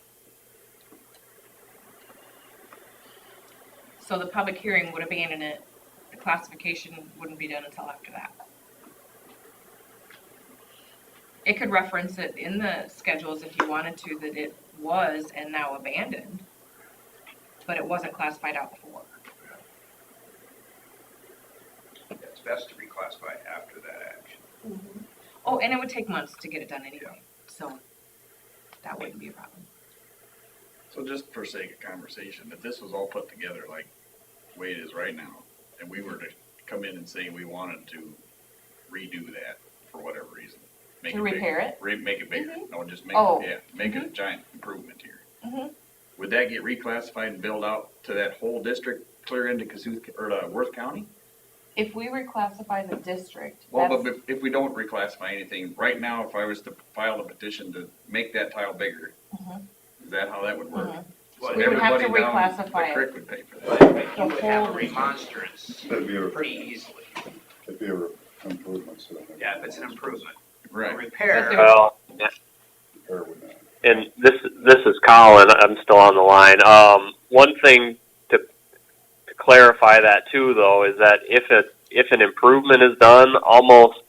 [SPEAKER 11] So the public hearing would abandon it. The classification wouldn't be done until after that. It could reference it in the schedules if you wanted to, that it was and now abandoned, but it wasn't classified out before.
[SPEAKER 6] It's best to reclassify after that action.
[SPEAKER 3] Mhm.
[SPEAKER 11] Oh, and it would take months to get it done anyway, so that wouldn't be a problem.
[SPEAKER 2] So just for sake of conversation, if this was all put together like the way it is right now, and we were to come in and say we wanted to redo that for whatever reason. make
[SPEAKER 11] To
[SPEAKER 2] it bigger,
[SPEAKER 11] repair it?
[SPEAKER 2] Make it bigger,
[SPEAKER 11] Mhm.
[SPEAKER 2] no, just make
[SPEAKER 11] Oh.
[SPEAKER 2] it, yeah, make it a giant improvement here.
[SPEAKER 11] Mhm.
[SPEAKER 2] Would that get reclassified and billed out to that whole district, clear into Cassuth, or Worth County?
[SPEAKER 11] If we reclassify the district,
[SPEAKER 2] Well,
[SPEAKER 11] that's,
[SPEAKER 2] but if we don't reclassify anything, right now, if I was to file a petition to make that tile bigger,
[SPEAKER 11] Mhm.
[SPEAKER 2] is that how that would work?
[SPEAKER 11] Mhm.
[SPEAKER 6] Well,
[SPEAKER 11] We would have to
[SPEAKER 2] Everybody down
[SPEAKER 11] reclassify
[SPEAKER 2] the
[SPEAKER 11] it.
[SPEAKER 2] creek would pay for that.
[SPEAKER 6] But you
[SPEAKER 11] The
[SPEAKER 6] would have a
[SPEAKER 11] whole-
[SPEAKER 6] remonstrance
[SPEAKER 7] That'd be a,
[SPEAKER 6] pretty easily.
[SPEAKER 7] it'd be a improvement, so.
[SPEAKER 6] Yeah, if it's an improvement. A
[SPEAKER 2] Right.
[SPEAKER 6] repair,
[SPEAKER 11] But
[SPEAKER 9] Well,
[SPEAKER 7] Repair would not.
[SPEAKER 9] and this is Colin. I'm still on the line. One thing to clarify that too, though, is that if an improvement is done, almost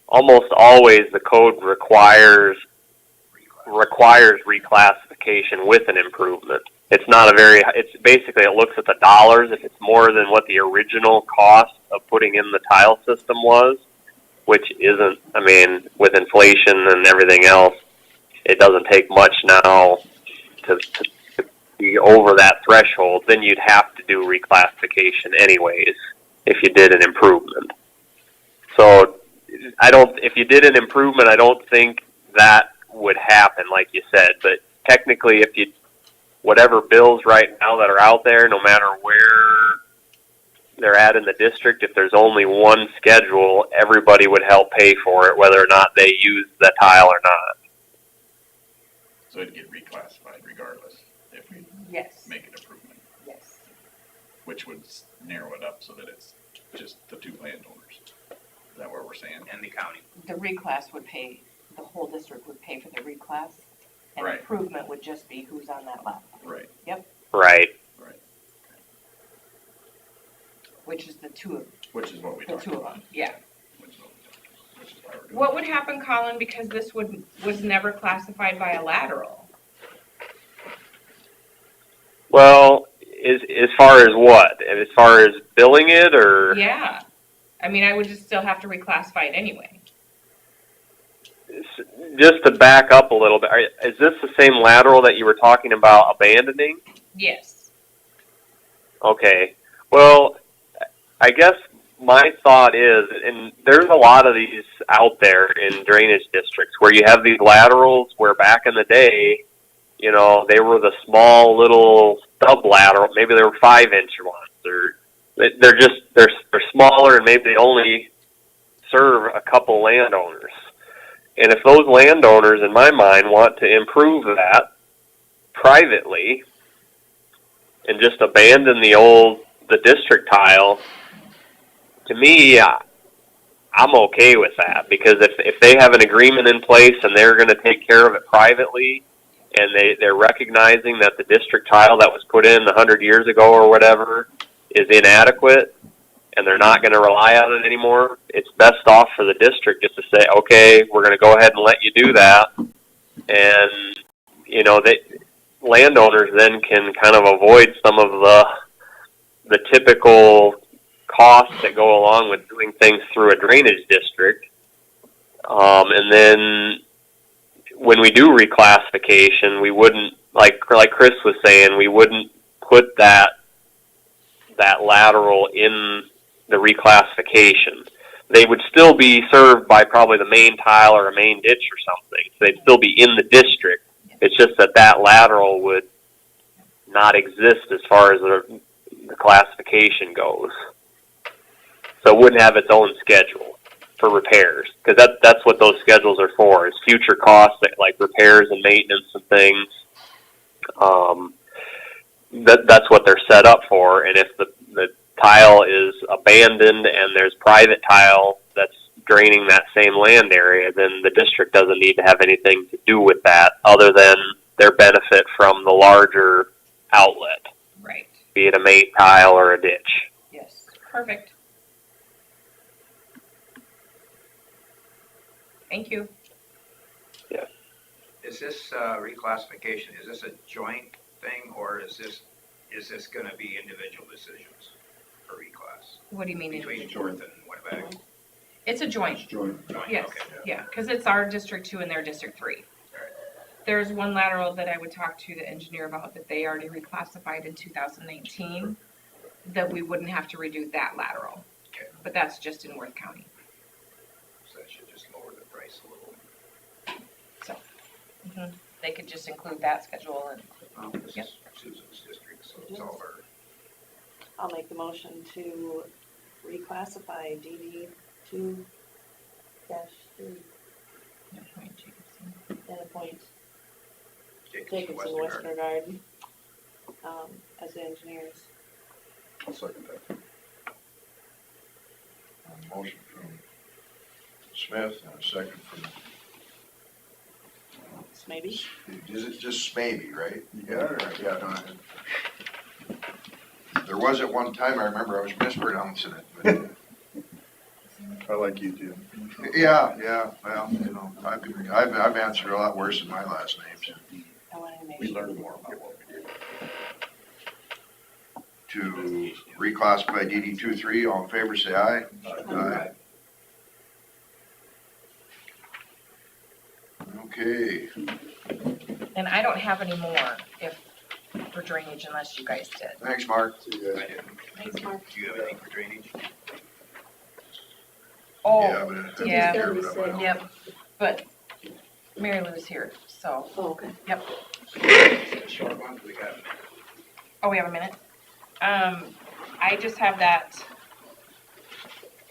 [SPEAKER 9] always the code requires reclassification with an improvement. It's not it's basically, it looks at the dollars. If it's more than what the original cost of putting in the tile system was, which isn't, I mean, with inflation and everything else, it doesn't take much now to be over that threshold, then you'd have to do reclassification anyways if you did an improvement. So if you did an improvement, I don't think that would happen, like you said, but technically whatever bills right now that are out there, no matter where they're at in the district, if there's only one schedule, everybody would help pay for it, whether or not they use the tile or not.
[SPEAKER 2] So it'd get reclassified regardless if we
[SPEAKER 11] yes,
[SPEAKER 2] make an improvement,
[SPEAKER 11] yes.
[SPEAKER 2] which would narrow it up so that it's just the two landowners. Is that what we're saying?
[SPEAKER 6] and the county.
[SPEAKER 11] The reclass would pay the whole district would pay for the reclass. And
[SPEAKER 2] Right.
[SPEAKER 11] improvement would just be who's on that lot,
[SPEAKER 2] Right.
[SPEAKER 9] Right.
[SPEAKER 11] which is the two of,
[SPEAKER 2] Which is what we
[SPEAKER 11] the
[SPEAKER 2] talked
[SPEAKER 11] two of
[SPEAKER 2] about.
[SPEAKER 11] them, yeah.
[SPEAKER 2] Which is why we're doing
[SPEAKER 11] What would happen, Colin, because this was never classified by a lateral?
[SPEAKER 9] Well, as far as what? As far as billing it, or
[SPEAKER 11] Yeah, I mean, I would just still have to reclassify it anyway.
[SPEAKER 9] just to back up a little bit, is this the same lateral that you were talking about abandoning?
[SPEAKER 11] Yes.
[SPEAKER 9] Okay. Well, I guess my thought is, and there's a lot of these out there in drainage districts where you have these laterals where back in the day, you know, they were the small little stub lateral. Maybe they were 5-inch ones, or they're smaller, and maybe they only serve a couple landowners. And if those landowners, in my mind, want to improve that privately and just abandon the district tile, to me, I'm okay with that, because if they have an agreement in place and they're going to take care of it privately, and they're recognizing that the district tile that was put in 100 years ago or whatever is inadequate, and they're not going to rely on it anymore, it's best off for the district just to say, okay, we're going to go ahead and let you do that. And, you know, landowners then can kind of avoid some of the typical costs that go along with doing things through a drainage district. And then when we do reclassification, we wouldn't, like Chris was saying, we wouldn't put that lateral in the reclassification. They would still be served by probably the main tile or a main ditch or something. So they'd still be in the district. It's just that lateral would not exist as far as the classification goes. So it wouldn't have its own schedule for repairs, because that's what those schedules are for, is future costs like repairs and maintenance and things. That's what they're set up for. And if the tile is abandoned and there's private tile that's draining that same land area, then the district doesn't need to have anything to do with that other than their benefit from the larger outlet,
[SPEAKER 11] Right.
[SPEAKER 9] be it a main tile or a ditch.
[SPEAKER 11] Yes. Perfect. Thank you.
[SPEAKER 6] Is this reclassification, is this a joint thing, or is this gonna be individual decisions for reclass?
[SPEAKER 11] What do you mean?
[SPEAKER 6] Between
[SPEAKER 11] individual?
[SPEAKER 6] North and Winnebago?
[SPEAKER 11] It's a joint.
[SPEAKER 7] Joint.
[SPEAKER 6] Joint,
[SPEAKER 11] Yes,
[SPEAKER 6] okay.
[SPEAKER 11] yeah, because it's our District 2 and their District 3. There's one lateral that I would talk to the engineer about that they already reclassified in 2019, that we wouldn't have to redo that lateral.
[SPEAKER 6] Okay.
[SPEAKER 11] But that's just in Worth County.
[SPEAKER 6] So that should just lower the price a little.
[SPEAKER 11] They could just include that schedule and,
[SPEAKER 6] This
[SPEAKER 11] Yep.
[SPEAKER 6] is Susan's district, so it's all her.
[SPEAKER 3] I'll make the motion to reclassify DD 2-3 and appoint Jacobson Westergaard as the engineers.
[SPEAKER 7] I'll second that.
[SPEAKER 5] Motion from Smith and a second from,
[SPEAKER 3] Maybe.
[SPEAKER 5] is it just maybe, right? Yeah, yeah, no, there was at one time, I remember I was mispronouncing it, but,
[SPEAKER 7] I like you too.
[SPEAKER 5] yeah, well, you know, I've answered a lot worse than my last names.
[SPEAKER 3] I wanted to make
[SPEAKER 2] We
[SPEAKER 3] sure.
[SPEAKER 2] learned more about what we did.
[SPEAKER 5] To reclassify DD 2-3, all in favor, say aye. Aye. Okay,
[SPEAKER 11] and I don't have any more for drainage unless you guys did.
[SPEAKER 5] thanks, Mark.
[SPEAKER 7] See you
[SPEAKER 6] I
[SPEAKER 7] guys.
[SPEAKER 6] didn't.
[SPEAKER 3] Thanks, Mark.
[SPEAKER 6] Do you have anything for drainage?
[SPEAKER 5] Yeah,
[SPEAKER 11] Oh,
[SPEAKER 5] but it-
[SPEAKER 11] yeah.
[SPEAKER 5] here, but I'm-
[SPEAKER 11] yep, but Mary Lou's here, so,
[SPEAKER 1] Oh, okay.
[SPEAKER 6] Short one, we got a minute.
[SPEAKER 11] oh, we have a minute? I just have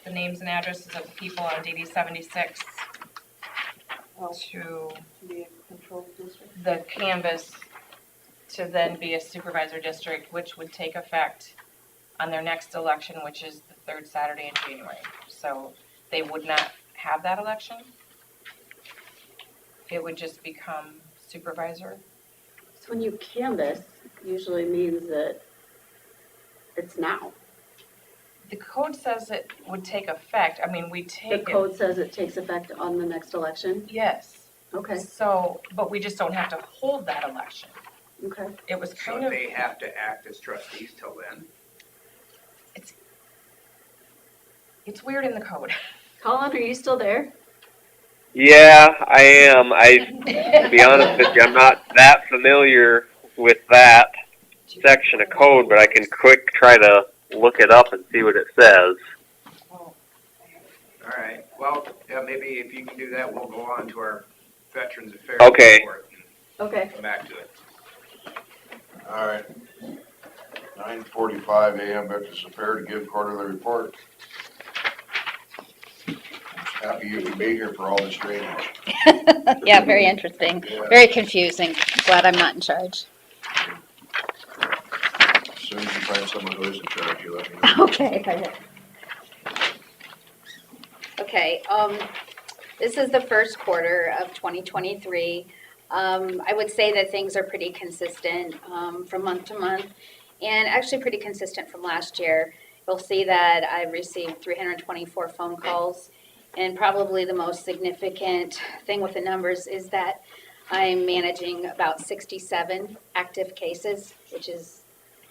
[SPEAKER 11] the names and addresses of the people on DD 76
[SPEAKER 3] Oh,
[SPEAKER 11] to
[SPEAKER 3] be a controlled district.
[SPEAKER 11] the canvas to then be a supervisor district, which would take effect on their next election, which is the third Saturday in January. So they would not have that election. it would just become supervisor.
[SPEAKER 1] So when you canvass, usually means that it's now.
[SPEAKER 11] The code says it would take effect, I mean, we
[SPEAKER 1] The
[SPEAKER 11] take it,
[SPEAKER 1] code says it takes effect on the next election.
[SPEAKER 11] yes.
[SPEAKER 1] Okay,
[SPEAKER 11] So, but we just don't have to hold that election.
[SPEAKER 1] okay.
[SPEAKER 11] It was
[SPEAKER 6] So
[SPEAKER 11] kind of,
[SPEAKER 6] they have to act as trustees till then?
[SPEAKER 11] it's weird in the code.
[SPEAKER 1] Colin, are you still there?
[SPEAKER 9] Yeah, I am. To be honest with you, I'm not that familiar with that section of code, but I can quick try to look it up and see what it says.
[SPEAKER 6] All right, well, yeah, maybe if you can do that, we'll go on to our Veterans Affairs
[SPEAKER 9] Okay.
[SPEAKER 6] report
[SPEAKER 1] Okay.
[SPEAKER 6] and come back to it.
[SPEAKER 5] All right. 9:45 AM, Veterans Affairs to give quarterly report. Happy you could be here for all this drainage.
[SPEAKER 12] Yeah, very interesting,
[SPEAKER 5] Yeah.
[SPEAKER 12] very confusing. Glad I'm not in charge.
[SPEAKER 5] As soon as you find someone who is in charge, you let me know.
[SPEAKER 12] Okay. Okay, this is the first quarter of 2023. I would say that things are pretty consistent from month to month, and actually pretty consistent from last year. You'll see that I've received 324 phone calls, and probably the most significant thing with the numbers is that I'm managing about 67 active cases, which is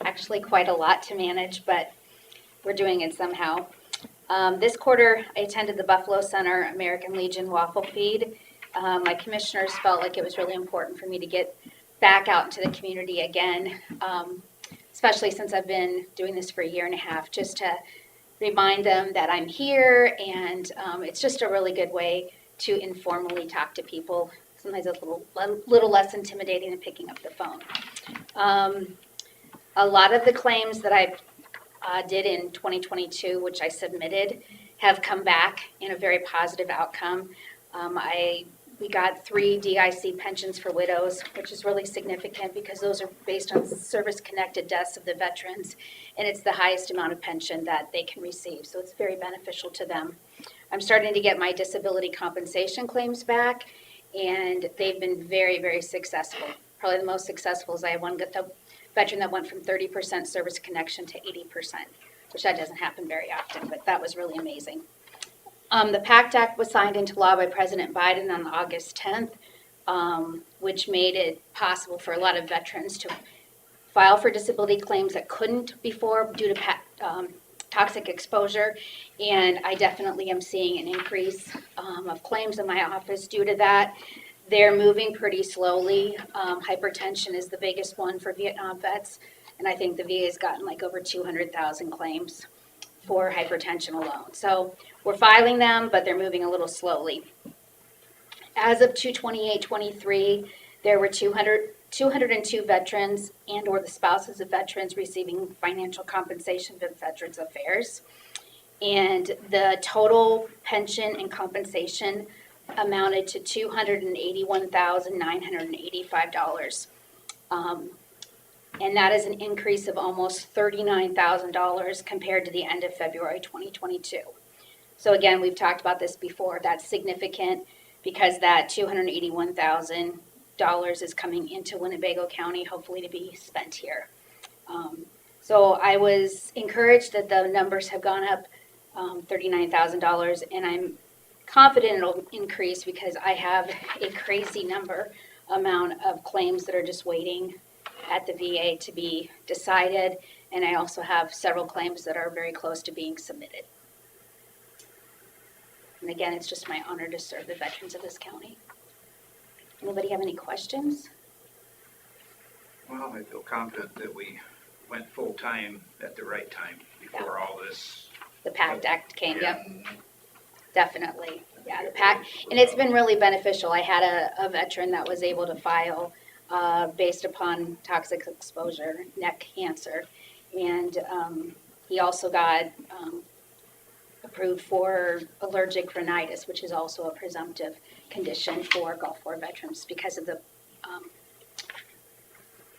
[SPEAKER 12] actually quite a lot to manage, but we're doing it somehow. This quarter, I attended the Buffalo Center American Legion Waffle Feed. My commissioners felt like it was really important for me to get back out into the community again, especially since I've been doing this for a year and a half, just to remind them that I'm here, and it's just a really good way to informally talk to people. Sometimes it's a little less intimidating than picking up the phone. A lot of the claims that I did in 2022, which I submitted, have come back in a very positive outcome. We got 3 DIC pensions for widows, which is really significant because those are based on service-connected deaths of the veterans, and it's the highest amount of pension that they can receive, so it's very beneficial to them. I'm starting to get my disability compensation claims back, and they've been very, very successful. Probably the most successful is I had one veteran that went from 30% service connection to 80%, which that doesn't happen very often, but that was really amazing. The PACT Act was signed into law by President Biden on August 10th, which made it possible for a lot of veterans to file for disability claims that couldn't before due to toxic exposure. And I definitely am seeing an increase of claims in my office due to that. They're moving pretty slowly. Hypertension is the biggest one for Vietnam vets, and I think the VA has gotten like over 200,000 claims for hypertension alone. So we're filing them, but they're moving a little slowly. As of 2/28/23, there were 202 veterans and or the spouses of veterans receiving financial compensation from Veterans Affairs. And the total pension and compensation amounted to $281,985. And that is an increase of almost $39,000 compared to the end of February 2022. So again, we've talked about this before. That's significant because that $281,000 is coming into Winnebago County, hopefully to be spent here. So I was encouraged that the numbers have gone up $39,000, and I'm confident it'll increase because I have a crazy amount of claims that are just waiting at the VA to be decided, and I also have several claims that are very close to being submitted. And again, it's just my honor to serve the veterans of this county. Anybody have any questions?
[SPEAKER 6] Well, I feel confident that we went full-time at the right time before all this.
[SPEAKER 12] The PACT Act came,
[SPEAKER 6] Yeah.
[SPEAKER 12] yep, definitely. Yeah, the PACT, and it's been really beneficial. I had a veteran that was able to file based upon toxic exposure, neck cancer, and he also got approved for allergic rhinitis, which is also a presumptive condition for Gulf War veterans because of the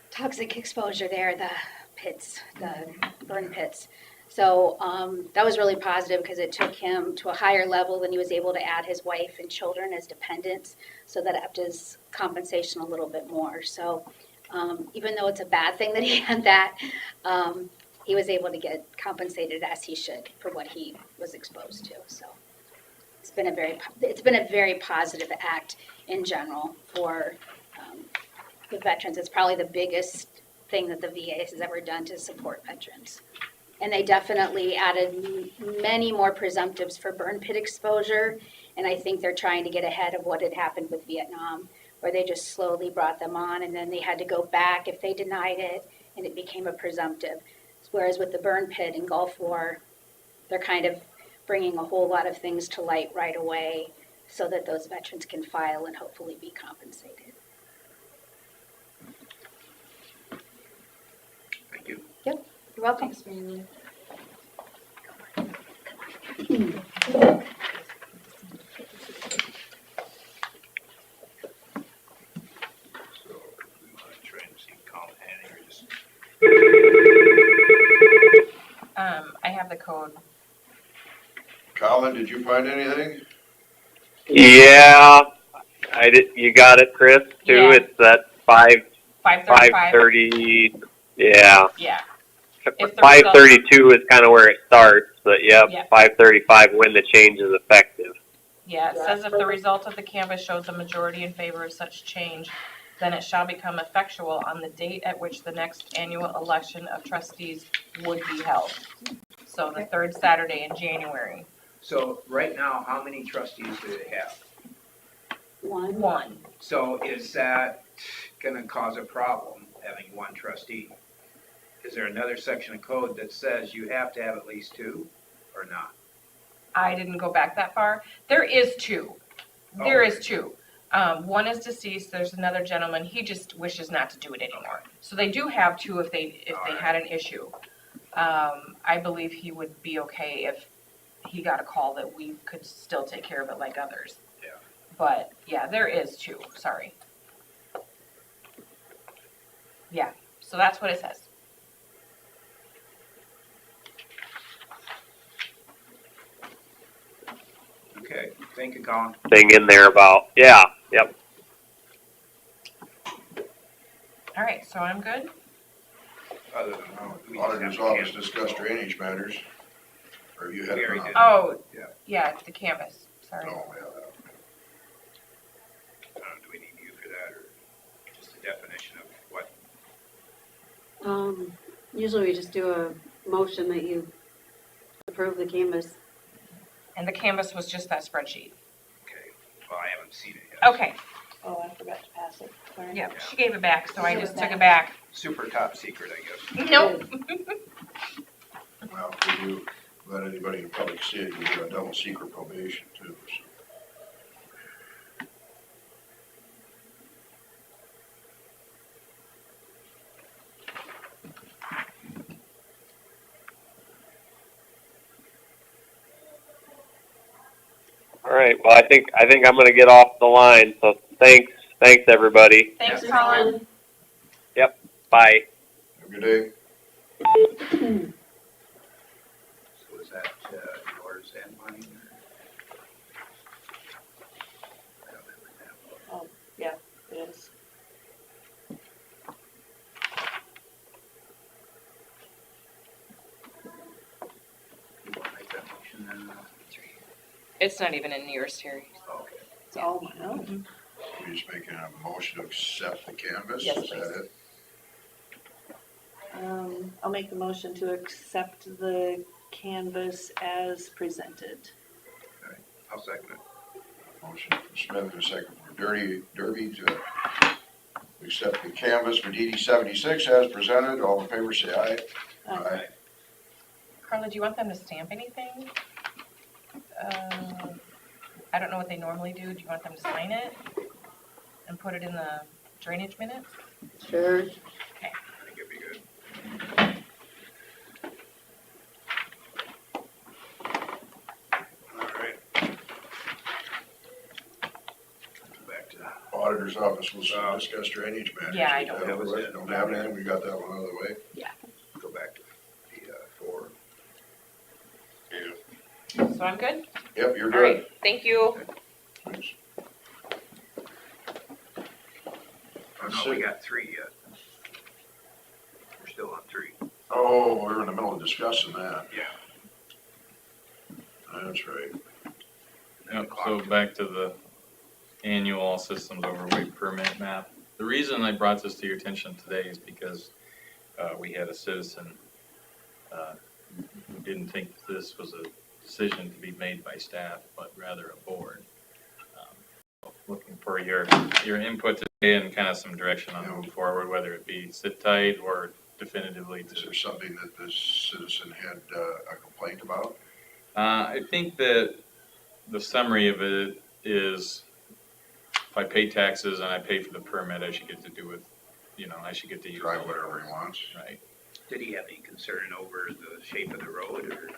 [SPEAKER 12] toxic exposure there, the pits, the burn pits. So that was really positive because it took him to a higher level and he was able to add his wife and children as dependents. So that upped his compensation a little bit more. So even though it's a bad thing that he had that, he was able to get compensated as he should for what he was exposed to. So it's been a very positive act in general for the veterans. It's probably the biggest thing that the VA has ever done to support veterans. And they definitely added many more presumptives for burn pit exposure. And I think they're trying to get ahead of what had happened with Vietnam, where they just slowly brought them on and then they had to go back if they denied it and it became a presumptive. Whereas with the burn pit and Gulf War, they're kind of bringing a whole lot of things to light right away so that those veterans can file and hopefully be compensated.
[SPEAKER 6] Thank you.
[SPEAKER 12] Yep, you're welcome.
[SPEAKER 1] Thanks, Mary Lou.
[SPEAKER 6] So we want to try and see Colin Hanning or just.
[SPEAKER 11] I have the code.
[SPEAKER 5] Colin, did you find anything?
[SPEAKER 9] Yeah, I did. You got it, Chris. Too.
[SPEAKER 11] Yeah.
[SPEAKER 9] It's at 5:30.
[SPEAKER 11] 5:35.
[SPEAKER 9] Yeah.
[SPEAKER 11] Yeah. If the
[SPEAKER 9] 5:32 is kind of where it starts, but yep,
[SPEAKER 11] Yeah.
[SPEAKER 9] 5:35 when the change is effective.
[SPEAKER 11] Yeah, it says if the result of the canvass shows a majority in favor of such change, then it shall become effectual on the date at which the next annual election of trustees would be held. So the third Saturday in January.
[SPEAKER 6] So right now, how many trustees do they have?
[SPEAKER 11] One.
[SPEAKER 6] So is that gonna cause a problem, having one trustee? Is there another section of code that says you have to have at least two, or not?
[SPEAKER 11] I didn't go back that far. There is two. There is two. One is deceased, there's another gentleman, he just wishes not to do it anymore. So they do have two if they had an issue. I believe he would be okay if he got a call that we could still take care of it like others.
[SPEAKER 6] Yeah.
[SPEAKER 11] But, yeah, there is two, sorry. Yeah, so that's what it says.
[SPEAKER 6] Okay, thank you, Colin.
[SPEAKER 9] Thing in there about yep.
[SPEAKER 11] All right, so I'm good?
[SPEAKER 6] Other than, we just have
[SPEAKER 5] Auditor's
[SPEAKER 6] to
[SPEAKER 5] office
[SPEAKER 6] cancel.
[SPEAKER 5] discussed drainage matters. Or you had
[SPEAKER 6] We
[SPEAKER 5] it
[SPEAKER 6] already
[SPEAKER 5] on?
[SPEAKER 6] did.
[SPEAKER 11] Oh,
[SPEAKER 5] Yeah.
[SPEAKER 11] yeah, the canvas, sorry.
[SPEAKER 5] No, yeah,
[SPEAKER 6] Do we need you for that, or just a definition of what?
[SPEAKER 1] Usually we just do a motion that you approve the canvas.
[SPEAKER 11] And the canvas was just that spreadsheet.
[SPEAKER 6] Okay, well, I haven't seen it yet.
[SPEAKER 11] Okay,
[SPEAKER 3] Oh, I forgot to pass it. Sorry.
[SPEAKER 11] yeah, she gave it back, so I
[SPEAKER 1] Give
[SPEAKER 11] just
[SPEAKER 1] it
[SPEAKER 11] took it
[SPEAKER 1] back.
[SPEAKER 11] back.
[SPEAKER 6] Super top secret, I guess.
[SPEAKER 11] Nope.
[SPEAKER 5] well, if you let anybody in public see it, you get a double secret probation too, so.
[SPEAKER 9] All right. Well, I think I'm going to get off the line. So thanks everybody.
[SPEAKER 11] Thanks,
[SPEAKER 6] Yeah.
[SPEAKER 11] Colin.
[SPEAKER 9] Bye.
[SPEAKER 5] Have a good day.
[SPEAKER 6] So is that yours and mine? I don't have that.
[SPEAKER 3] It is.
[SPEAKER 6] You want to make that motion then?
[SPEAKER 11] It's not even in yours, Terry.
[SPEAKER 6] Okay.
[SPEAKER 3] It's all my own.
[SPEAKER 5] We're just making a motion to accept the canvas,
[SPEAKER 11] Yes,
[SPEAKER 5] is that it?
[SPEAKER 3] I'll make the motion to accept the canvas as presented.
[SPEAKER 6] I'll second it.
[SPEAKER 5] Motion from Smith and a second from Derby to accept the canvas for DD 76 as presented. All in favor, say aye. Aye.
[SPEAKER 11] Carla, do you want them to stamp anything? I don't know what they normally do. Do you want them to sign it and put it in the drainage minutes?
[SPEAKER 1] Sure.
[SPEAKER 6] I think it'd be good. All right. Back to
[SPEAKER 5] Auditor's office will discuss drainage matters.
[SPEAKER 11] Yeah, I
[SPEAKER 5] Get
[SPEAKER 11] don't
[SPEAKER 5] that
[SPEAKER 6] know.
[SPEAKER 5] over with. Don't have anything, we got that one out of the way.
[SPEAKER 6] go back to the 4.
[SPEAKER 11] So I'm good?
[SPEAKER 5] Yep, you're
[SPEAKER 11] All
[SPEAKER 5] good.
[SPEAKER 11] right, thank you.
[SPEAKER 5] Thanks.
[SPEAKER 6] Oh, no, we got 3 yet. We're still on 3.
[SPEAKER 5] Oh, we're in the middle of discussing that.
[SPEAKER 6] Yeah.
[SPEAKER 5] That's right.
[SPEAKER 4] Yep, so back to the annual all systems overweight permit map. The reason I brought this to your attention today is because we had a citizen who didn't think this was a decision to be made by staff, but rather a board. Looking for your input today and kind of some direction on moving forward, whether it be sit tight or definitively
[SPEAKER 5] Is
[SPEAKER 4] to.
[SPEAKER 5] there something that this citizen had a complaint about?
[SPEAKER 4] I think that the summary of it is, if I pay taxes and I pay for the permit, I should get to do with, I should get to use
[SPEAKER 5] Drive
[SPEAKER 4] all
[SPEAKER 5] whatever
[SPEAKER 4] the
[SPEAKER 5] he wants?
[SPEAKER 4] right.
[SPEAKER 6] Did he have any concern over the shape of the road, or?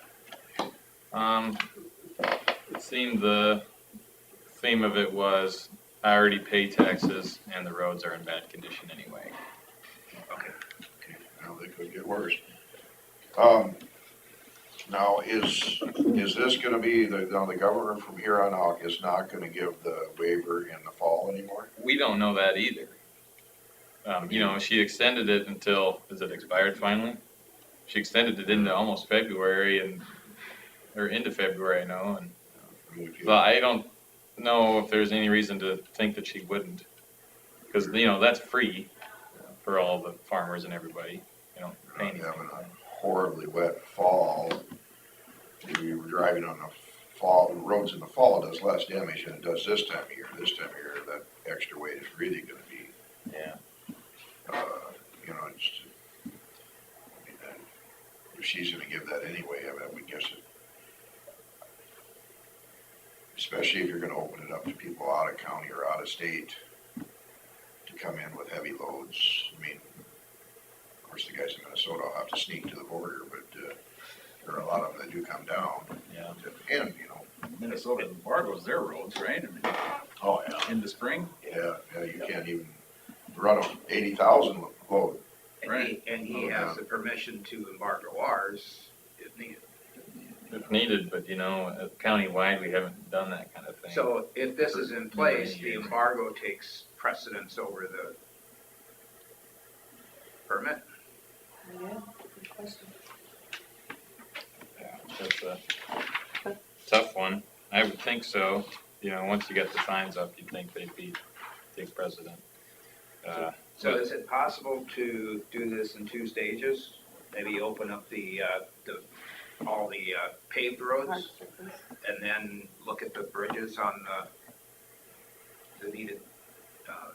[SPEAKER 4] It seemed the theme of it was, I already pay taxes and the roads are in bad condition anyway.
[SPEAKER 6] Okay.
[SPEAKER 5] Now, they could get worse. Now, is this gonna be, the governor from here on out is not gonna give the waiver in the fall anymore?
[SPEAKER 4] We don't know that either. She extended it until, is it expired finally? She extended it into almost February or into February, I know, and, but I don't know if there's any reason to think that she wouldn't. Cause, that's free for all the farmers and everybody, pay anything.
[SPEAKER 5] Having a horribly wet fall, if you were driving on the fall, roads in the fall does less damage than it does this time of year. This time of year, that extra weight is really gonna be,
[SPEAKER 4] Yeah.
[SPEAKER 5] if she's gonna give that anyway, I would guess it. Especially if you're gonna open it up to people out of county or out of state to come in with heavy loads. I mean, of course, the guys in Minnesota will have to sneak to the border, but, there are a lot of them that do come down.
[SPEAKER 4] Yeah.
[SPEAKER 5] And,
[SPEAKER 2] Minnesota embargoes their roads, right? I mean,
[SPEAKER 5] oh, yeah.
[SPEAKER 2] in the spring.
[SPEAKER 5] Yeah, you can't even run a 80,000 load.
[SPEAKER 6] And he has the permission to embargo ours if needed.
[SPEAKER 4] If needed, but countywide, we haven't done that kind of thing.
[SPEAKER 6] So if this is in place, the embargo takes precedence over the permit?
[SPEAKER 3] Yeah, good question.
[SPEAKER 4] Yeah, that's a tough one. I would think so. Once you get the signs up, you'd think they'd take precedent.
[SPEAKER 6] So is it possible to do this in 2 stages? Maybe open up all the paved roads and then look at the bridges on the needed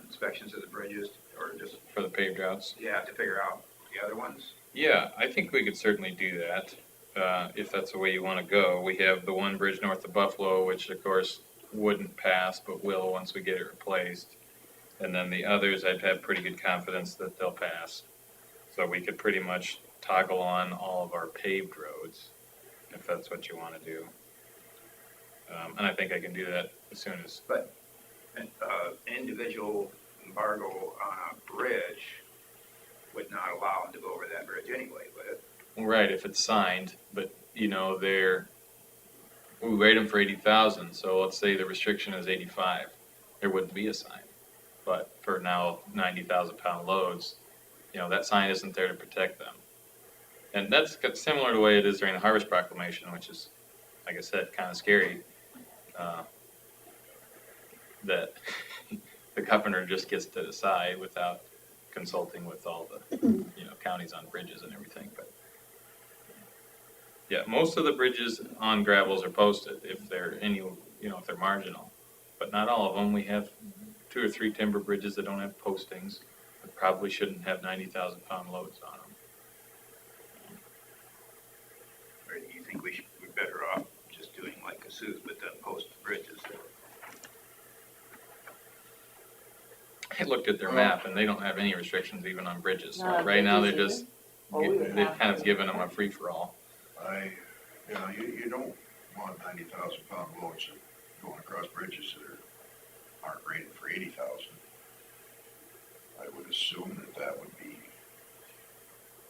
[SPEAKER 6] inspections of the bridges, or just,
[SPEAKER 4] For the paved routes?
[SPEAKER 6] yeah, to figure out the other ones?
[SPEAKER 4] Yeah, I think we could certainly do that, if that's the way you want to go. We have the one bridge north of Buffalo, which of course wouldn't pass, but will once we get it replaced. And then the others, I'd have pretty good confidence that they'll pass. So we could pretty much toggle on all of our paved roads, if that's what you want to do. And I think I can do that as soon as.
[SPEAKER 6] But an individual embargo on a bridge would not allow them to go over that bridge anyway, would it?
[SPEAKER 4] Right, if it's signed, but we rate them for 80,000, so let's say the restriction is 85, there wouldn't be a sign. But for now 90,000 pound loads, that sign isn't there to protect them. And that's similar to the way it is during the Harvest Proclamation, which is, like I said, kind of scary. That the governor just gets to decide without consulting with all the, counties on bridges and everything. But yeah, most of the bridges on gravels are posted if they're if they're marginal, but not all of them. We have 2 or 3 timber bridges that don't have postings, but probably shouldn't have 90,000 pound loads on them.
[SPEAKER 6] Or do you think we're better off just doing like Cassuth, but then post the bridges?
[SPEAKER 4] I looked at their map and they don't have any restrictions even on bridges. So
[SPEAKER 3] Not on
[SPEAKER 4] right now they're
[SPEAKER 3] bridges,
[SPEAKER 4] just,
[SPEAKER 3] either?
[SPEAKER 4] they've kind of given them a free for all.
[SPEAKER 5] You don't want 90,000 pound loads going across bridges that aren't rated for 80,000. I would assume that would be,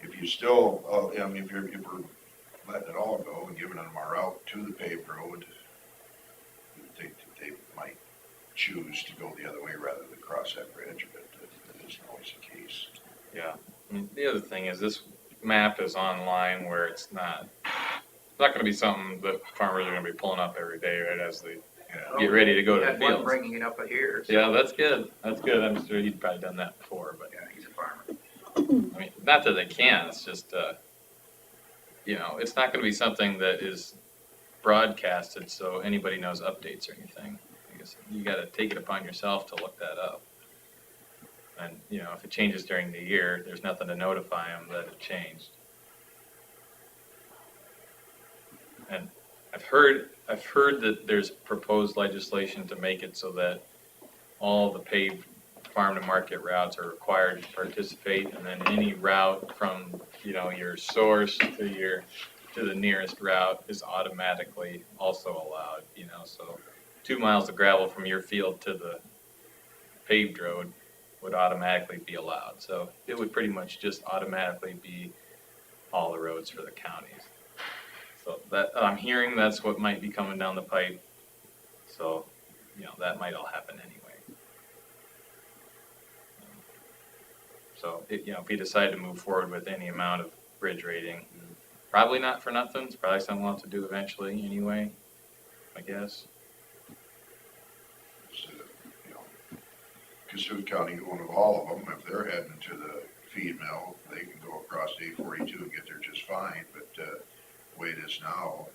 [SPEAKER 5] if you still, if we're letting it all go and giving them our route to the paved road, you would think that they might choose to go the other way rather than cross that bridge, but that isn't always the case.
[SPEAKER 4] Yeah, I mean, the other thing is this map is online where it's not gonna be something that farmers are gonna be pulling up every day, right, as they
[SPEAKER 5] Yeah.
[SPEAKER 4] get ready to go to the
[SPEAKER 6] Had one
[SPEAKER 4] fields.
[SPEAKER 6] bringing it up here. so-
[SPEAKER 4] Yeah, that's good, that's good, I'm sure he'd probably done that before, but,
[SPEAKER 6] Yeah, he's a farmer.
[SPEAKER 4] I mean, not that they can, it's just, you know, it's not gonna be something that is broadcasted so anybody knows updates or anything. I guess you gotta take it upon yourself to look that up. And, you know, if it changes during the year, there's nothing to notify them that it changed. And I've heard that there's proposed legislation to make it so that all the paved farm to market routes are required to participate, and then any route from, you know, your source to the nearest route is automatically also allowed, you know, so 2 miles of gravel from your field to the paved road would automatically be allowed. So it would pretty much just automatically be all the roads for the counties. So that, I'm hearing that's what might be coming down the pipe. So, you know, that might all happen anyway. So, you know, if we decide to move forward with any amount of bridge rating, probably not for nothing. It's probably something we'll have to do eventually anyway, I guess.
[SPEAKER 5] So, you know, Cassuth County, one of all of them, if they're heading to the feed mill, they can go across A42 and get there just fine, but, the way it is now,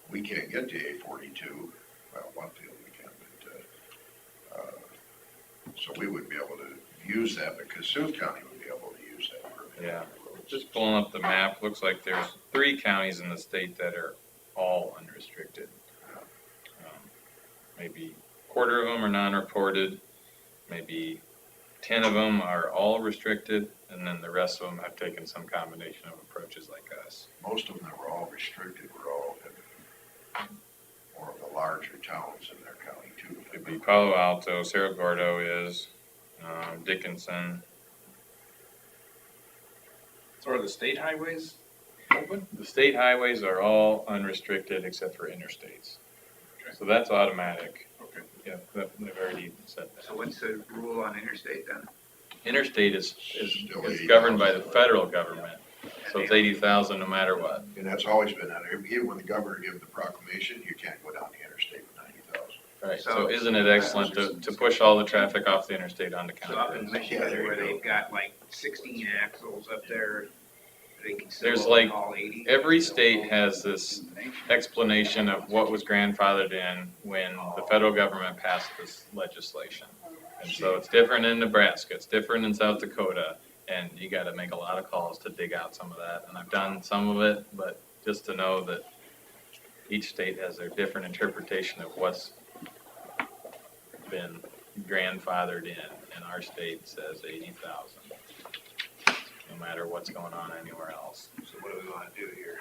[SPEAKER 5] we can't get to A42, well, one field we can, but, so we wouldn't be able to use that, but Cassuth County would be able to use that. for
[SPEAKER 4] Yeah. Just pulling up the map, looks like there's 3 counties in the state that are all unrestricted. Maybe a quarter of them are non-reported, maybe 10 of them are all restricted, and then the rest of them have taken some combination of approaches like us.
[SPEAKER 5] Most of them that were all restricted were all in more of the larger towns in their county too.
[SPEAKER 4] It'd be Palo Alto, Cerro Gordo is, Dickinson.
[SPEAKER 2] So are the state highways open?
[SPEAKER 4] The state highways are all unrestricted except for interstates.
[SPEAKER 2] Okay.
[SPEAKER 4] So that's automatic.
[SPEAKER 2] Okay.
[SPEAKER 4] Yeah, they've already said that.
[SPEAKER 6] So what's the rule on interstate then?
[SPEAKER 4] Interstate is
[SPEAKER 5] Still
[SPEAKER 4] governed by the
[SPEAKER 5] 80,000.
[SPEAKER 4] federal government, so it's 80,000 no matter what.
[SPEAKER 5] And that's always been that, even when the governor gave the proclamation, you can't go down the interstate with 90,000.
[SPEAKER 4] Right,
[SPEAKER 6] So-
[SPEAKER 4] so isn't it excellent to push all the traffic off the interstate onto
[SPEAKER 6] So up
[SPEAKER 4] county
[SPEAKER 6] in
[SPEAKER 4] roads?
[SPEAKER 6] Michigan
[SPEAKER 5] there you
[SPEAKER 6] where
[SPEAKER 5] go.
[SPEAKER 6] they've got like 16 axles up there, they can
[SPEAKER 4] There's
[SPEAKER 6] still
[SPEAKER 4] like-
[SPEAKER 6] all 80?
[SPEAKER 4] Every state has this explanation of what was grandfathered in when the federal government passed this legislation. And so it's different in Nebraska, it's different in South Dakota, and you gotta make a lot of calls to dig out some of that. And I've done some of it, but just to know that each state has their different interpretation of what's been grandfathered in, and our state says 80,000, no matter what's going on anywhere else.
[SPEAKER 6] So what do we want to do here?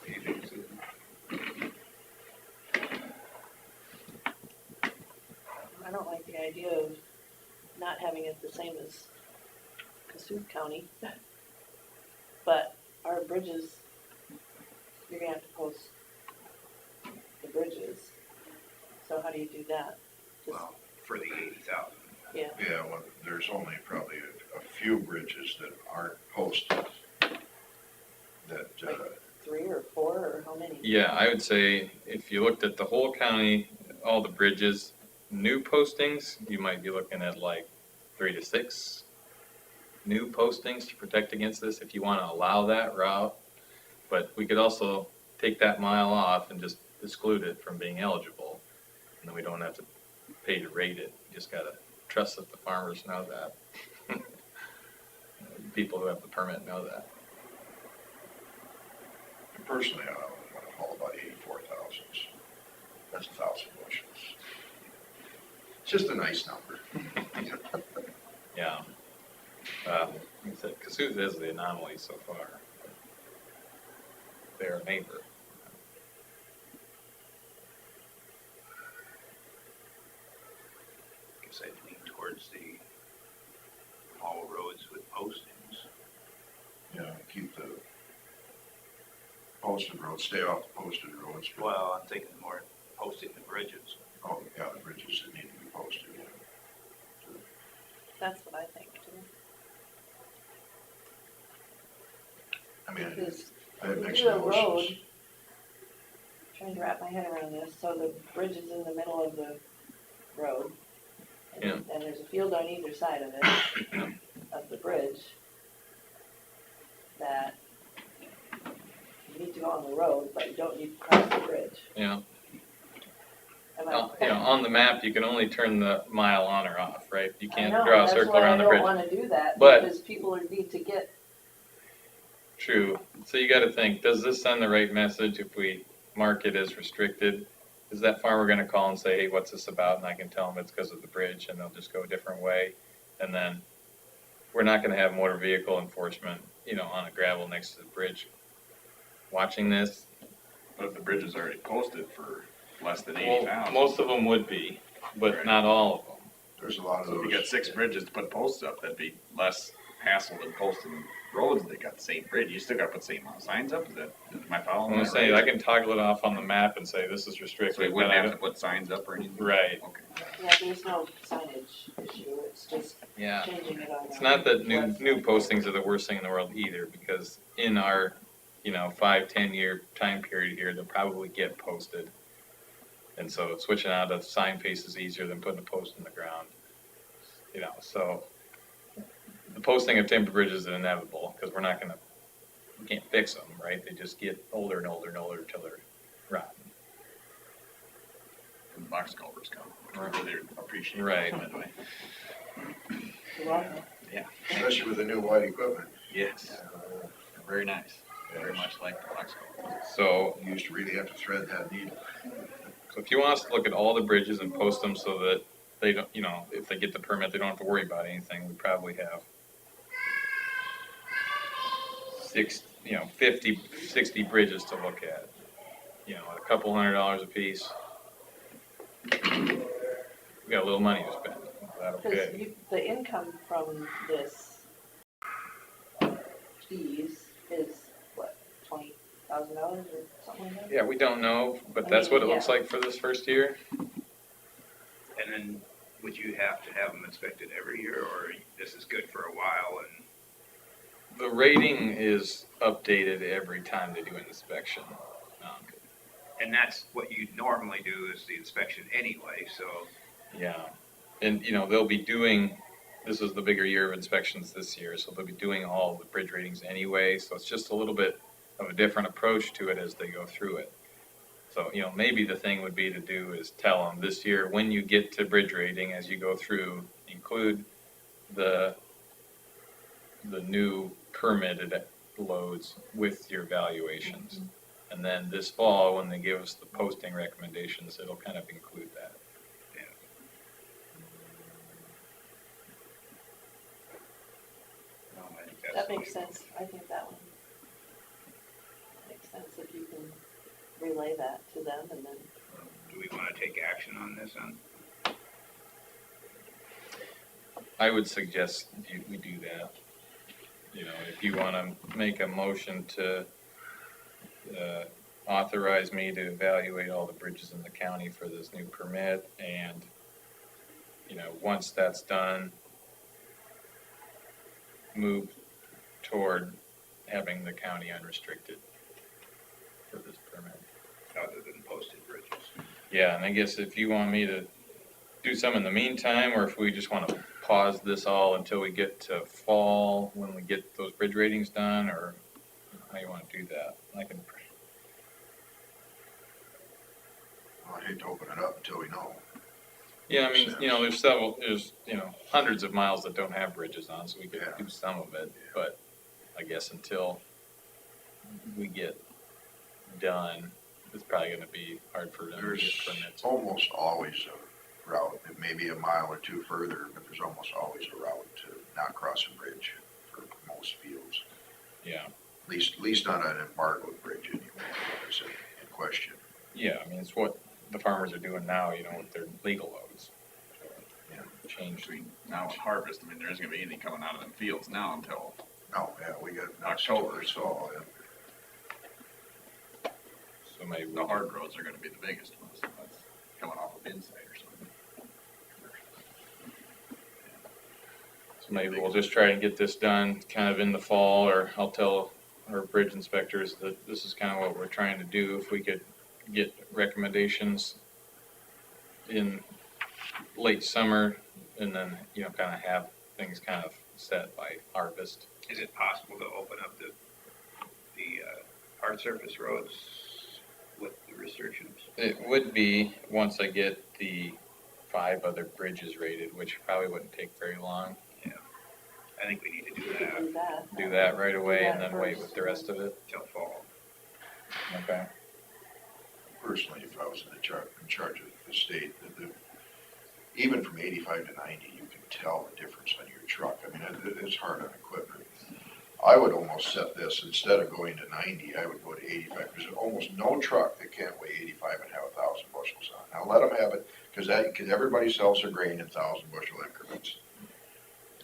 [SPEAKER 6] What do you think, Susan?
[SPEAKER 3] I don't like the idea of not having it the same as Cassuth County. But our bridges, you're gonna have to post the bridges. So how do you do that? Just,
[SPEAKER 6] Well, for the 80,000.
[SPEAKER 3] yeah,
[SPEAKER 5] Yeah, well, there's only probably a few bridges that aren't posted. That,
[SPEAKER 3] 3 or 4 or how many?
[SPEAKER 4] Yeah, I would say if you looked at the whole county, all the bridges, new postings, you might be looking at like 3 to 6 new postings to protect against this if you want to allow that route. But we could also take that mile off and just exclude it from being eligible. And then we don't have to pay to rate it. You just gotta trust that the farmers know that. People who have the permit know that.
[SPEAKER 5] personally, I don't want to haul about 84,000. That's 1,000 bushels. It's just a nice number.
[SPEAKER 4] Yeah. Like I said, Cassuth is the anomaly so far. They're a neighbor.
[SPEAKER 6] I guess I'd lean towards the all roads with postings.
[SPEAKER 5] Yeah, keep the posted roads, stay off the posted roads. but-
[SPEAKER 6] Well, I'm thinking more posting the bridges.
[SPEAKER 5] Oh, yeah, the bridges that need to be posted, yeah.
[SPEAKER 3] That's what I think too.
[SPEAKER 5] I mean,
[SPEAKER 3] Because
[SPEAKER 5] that
[SPEAKER 3] if
[SPEAKER 5] makes
[SPEAKER 3] you do a
[SPEAKER 5] no
[SPEAKER 3] road,
[SPEAKER 5] sense.
[SPEAKER 3] trying to wrap my head around this, so the bridge is in the middle of the road. And there's a field on either side of it, of the bridge, that you need to go on the road, but you don't need to cross the bridge.
[SPEAKER 4] Yeah.
[SPEAKER 3] Am I-
[SPEAKER 4] You know, on the map, you can only turn the mile on or off, right? You
[SPEAKER 3] I
[SPEAKER 4] can't
[SPEAKER 3] know,
[SPEAKER 4] draw a circle around the bridge.
[SPEAKER 3] That's why I don't wanna do that,
[SPEAKER 4] But-
[SPEAKER 3] because people need to get,
[SPEAKER 4] True. So you gotta think, does this send the right message if we mark it as restricted? Is that farmer gonna call and say, hey, what's this about? And I can tell them it's because of the bridge, and they'll just go a different way. And then we're not gonna have motor vehicle enforcement, you know, on a gravel next to the bridge watching this.
[SPEAKER 2] But if the bridge is already posted for less than 80,000.
[SPEAKER 4] Most of them would be, but
[SPEAKER 2] Right.
[SPEAKER 4] not all of them.
[SPEAKER 5] There's a lot of
[SPEAKER 2] So if you
[SPEAKER 5] those.
[SPEAKER 2] got 6 bridges to put posts up, that'd be less hassle than posting roads that got the same bridge. You still gotta put the same amount of signs up, am I following
[SPEAKER 4] I'm
[SPEAKER 2] that
[SPEAKER 4] saying,
[SPEAKER 2] right?
[SPEAKER 4] I can toggle it off on the map and say, this is restricted.
[SPEAKER 2] So you
[SPEAKER 4] but
[SPEAKER 2] wouldn't
[SPEAKER 4] I
[SPEAKER 2] have to
[SPEAKER 4] don't-
[SPEAKER 2] put signs up or anything?
[SPEAKER 4] Right,
[SPEAKER 2] Okay.
[SPEAKER 3] yeah, there's no signage issue, it's just
[SPEAKER 4] yeah.
[SPEAKER 3] changing it on.
[SPEAKER 4] It's
[SPEAKER 3] the
[SPEAKER 4] not that new
[SPEAKER 3] website.
[SPEAKER 4] postings are the worst thing in the world either, because in our, 5-10 year time period here, they'll probably get posted. And so switching out a sign face is easier than putting a post in the ground. So the posting of timber bridges is inevitable, because we can't fix them, right? They just get older and older and older until they're rotten.
[SPEAKER 2] And the box culverts come, which we really appreciate.
[SPEAKER 4] Right.
[SPEAKER 2] Anyway.
[SPEAKER 3] You're welcome.
[SPEAKER 5] Especially with the new white equipment.
[SPEAKER 2] Yes, very nice. Very much like the box culvert.
[SPEAKER 4] So
[SPEAKER 5] You used to really have to thread that needle.
[SPEAKER 4] So if you want us to look at all the bridges and post them so that they don't, if they get the permit, they don't have to worry about anything, we probably have 50, 60 bridges to look at. A couple $100 a piece. We got a little money to spend. Is that
[SPEAKER 3] Because
[SPEAKER 4] okay?
[SPEAKER 3] the income from this fees is what, $20,000 or something like that?
[SPEAKER 4] Yeah, we don't know, but that's what it looks like for this first year.
[SPEAKER 6] And then, would you have to have them inspected every year, or this is good for a while and?
[SPEAKER 4] The rating is updated every time they do an inspection.
[SPEAKER 6] And that's what you normally do is the inspection anyway, so.
[SPEAKER 4] Yeah, and they'll be doing, this is the bigger year of inspections this year, so they'll be doing all the bridge ratings anyway, so it's just a little bit of a different approach to it as they go through it. So, maybe the thing would be to do is tell them this year, when you get to bridge rating, as you go through, include the new permitted loads with your valuations.
[SPEAKER 3] Mm-hmm.
[SPEAKER 4] And then this fall, when they give us the posting recommendations, it'll kind of include that.
[SPEAKER 6] No, I think that's
[SPEAKER 3] That
[SPEAKER 6] the
[SPEAKER 3] makes
[SPEAKER 6] way-
[SPEAKER 3] sense, I think that one makes sense if you can relay that to them and then.
[SPEAKER 6] Do we wanna take action on this then?
[SPEAKER 4] I would suggest we do that. If you want to make a motion to authorize me to evaluate all the bridges in the county for this new permit, and, once that's done, move toward having the county unrestricted for this permit.
[SPEAKER 6] Other than posted bridges?
[SPEAKER 4] Yeah, and I guess if you want me to do some in the meantime, or if we just want to pause this all until we get to fall, when we get those bridge ratings done, or how you want to do that,
[SPEAKER 5] I'd hate to open it up until we know.
[SPEAKER 4] Yeah, I mean, there's hundreds of miles that don't have bridges on, so we could do some of it, but I guess until we get done, it's probably gonna be hard for them to get
[SPEAKER 5] There's
[SPEAKER 4] permits.
[SPEAKER 5] almost always a route, it may be a mile or two further, but there's almost always a route to not cross a bridge for most fields.
[SPEAKER 4] Yeah,
[SPEAKER 5] At least on an embargoed bridge anyway, that is in question.
[SPEAKER 4] yeah, I mean, it's what the farmers are doing now, with their legal loads.
[SPEAKER 5] Yeah.
[SPEAKER 4] Change.
[SPEAKER 2] Between now and harvest, there isn't gonna be anything coming out of them fields now until
[SPEAKER 5] Oh, yeah, we got
[SPEAKER 2] October,
[SPEAKER 5] October, so, yeah.
[SPEAKER 4] maybe
[SPEAKER 2] The hard roads are gonna be the biggest ones, that's coming off of inside or something.
[SPEAKER 4] So maybe we'll just try and get this done kind of in the fall, or I'll tell our bridge inspectors that this is kind of what we're trying to do. If we could get recommendations in late summer and then, you know, kind of have things kind of set by harvest.
[SPEAKER 6] Is it possible to open up the hard surface roads with the restrictions?
[SPEAKER 4] It would be, once I get the 5 other bridges rated, which probably wouldn't take very long.
[SPEAKER 6] I think we need to do
[SPEAKER 3] We could
[SPEAKER 6] that
[SPEAKER 4] Do that right away and
[SPEAKER 3] that
[SPEAKER 4] then wait
[SPEAKER 3] first,
[SPEAKER 4] with the rest of it.
[SPEAKER 6] till fall.
[SPEAKER 4] Okay.
[SPEAKER 5] Personally, if I was in charge of the state, even from 85 to 90, you can tell the difference on your truck. I mean, it's hard on equipment. I would almost set this, instead of going to 90, I would go to 85. There's almost no truck that can't weigh 85 and have 1,000 bushels on. Now let them have it, because everybody sells their grain in 1,000 bushel increments.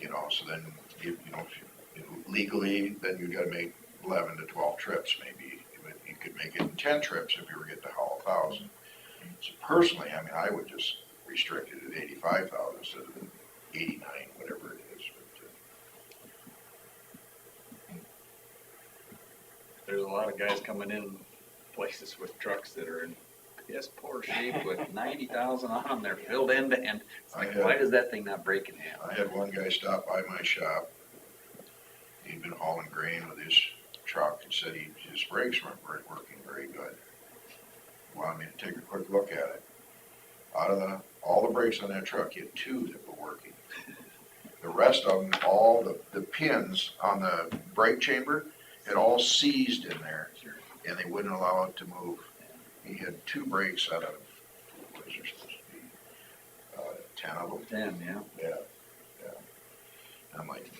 [SPEAKER 5] You know, so then, you know, legally, then you gotta make 11 to 12 trips maybe. You could make it in 10 trips if you were getting to haul 1,000. So personally, I mean, I would just restrict it at 85,000 instead of 89, whatever it is.
[SPEAKER 2] There's a lot of guys coming in places with trucks that are in piss poor shape with 90,000 on them, they're filled end to end. It's like, why does that thing not break in half?
[SPEAKER 5] I had one guy stop by my shop. He'd been hauling grain with his truck and said his brakes weren't working very good. Wanted me to take a quick look at it. Out of all the brakes on that truck, he had 2 that were working. The rest of them, all the pins on the brake chamber had all seized in there, and they wouldn't allow it to move. He had 2 brakes out of, what is there supposed to be, 10 of them?
[SPEAKER 2] 10, yeah.
[SPEAKER 5] Yeah. I'm like,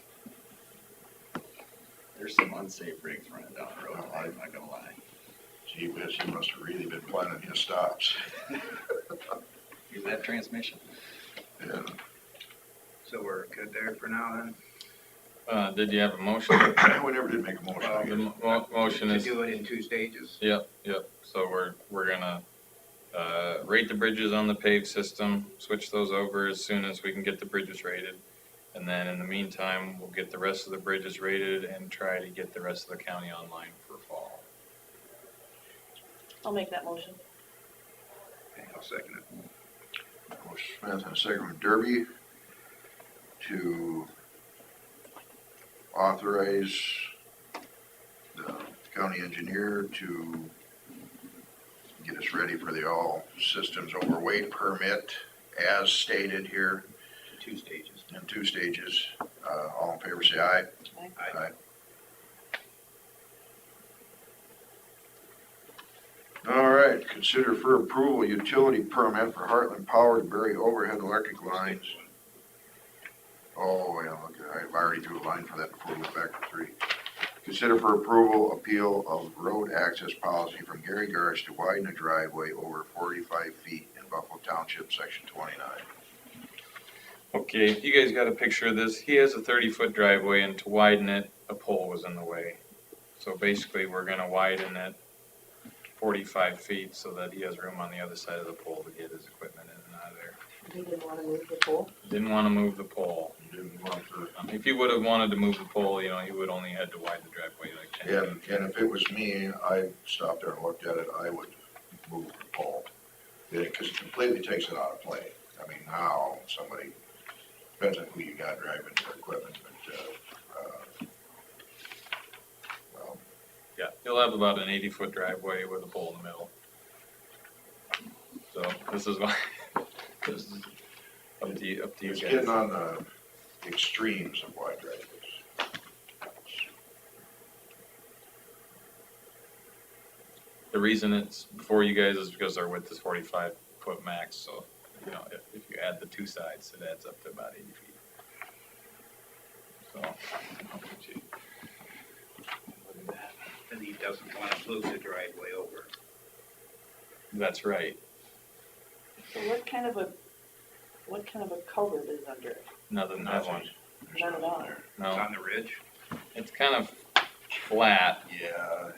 [SPEAKER 2] There's some unsafe rigs running down the road, I'm not gonna lie.
[SPEAKER 5] gee whiz, he must have really been planning his stops.
[SPEAKER 2] Use that transmission.
[SPEAKER 5] Yeah.
[SPEAKER 6] So we're good there for now then?
[SPEAKER 4] Did you have a motion?
[SPEAKER 5] We never did make a motion.
[SPEAKER 4] The motion
[SPEAKER 6] To
[SPEAKER 4] is,
[SPEAKER 6] do it in 2 stages?
[SPEAKER 4] yep. So we're gonna, rate the bridges on the paved system, switch those over as soon as we can get the bridges rated. And then in the meantime, we'll get the rest of the bridges rated and try to get the rest of the county online for fall.
[SPEAKER 3] I'll make that motion.
[SPEAKER 6] Okay, I'll second it.
[SPEAKER 5] Motion Smith and a second from Derby to authorize the county engineer to get us ready for the all systems overweight permit as stated here
[SPEAKER 6] 2 stages.
[SPEAKER 5] in 2 stages. All in favor say aye.
[SPEAKER 6] Aye.
[SPEAKER 5] All right, consider for approval utility permit for Heartland Power to bury overhead electric lines. Oh, yeah, look, I've already drew a line for that before we went back to 3. Consider for approval appeal of road access policy from Gary Garsh to widen a driveway over 45 feet in Buffalo Township, section 29.
[SPEAKER 4] Okay, you guys got a picture of this. He has a 30-foot driveway, and to widen it, a pole was in the way. So basically, we're gonna widen it 45 feet so that he has room on the other side of the pole to get his equipment in and out of there.
[SPEAKER 3] He didn't want to move the pole.
[SPEAKER 4] Didn't wanna move the pole.
[SPEAKER 5] You didn't want to.
[SPEAKER 4] If he would've wanted to move the pole, you know, he would only had to widen the driveway like 10 feet.
[SPEAKER 5] And if it was me, I stopped there and looked at it, I would move the pole. Because it completely takes it out of play. I mean, now, somebody, depends on who you got driving your equipment, but, well,
[SPEAKER 4] Yeah, he'll have about an 80-foot driveway with a pole in the middle. So this is why, this is up to you
[SPEAKER 5] it's
[SPEAKER 4] guys.
[SPEAKER 5] getting on the extremes of wide driveways.
[SPEAKER 4] The reason it's before you guys is because our width is 45-foot max, so, you know, if you add the 2 sides, it adds up to about 80 feet. So, I'll put you.
[SPEAKER 6] And he doesn't want to move the driveway over.
[SPEAKER 4] That's right.
[SPEAKER 3] So what kind of a culvert is under it?
[SPEAKER 4] Nothing, that one.
[SPEAKER 5] There's
[SPEAKER 3] None at
[SPEAKER 5] nothing
[SPEAKER 3] all.
[SPEAKER 5] there.
[SPEAKER 6] It's
[SPEAKER 4] No,
[SPEAKER 6] on the ridge.
[SPEAKER 4] it's kind of flat.
[SPEAKER 5] Yeah,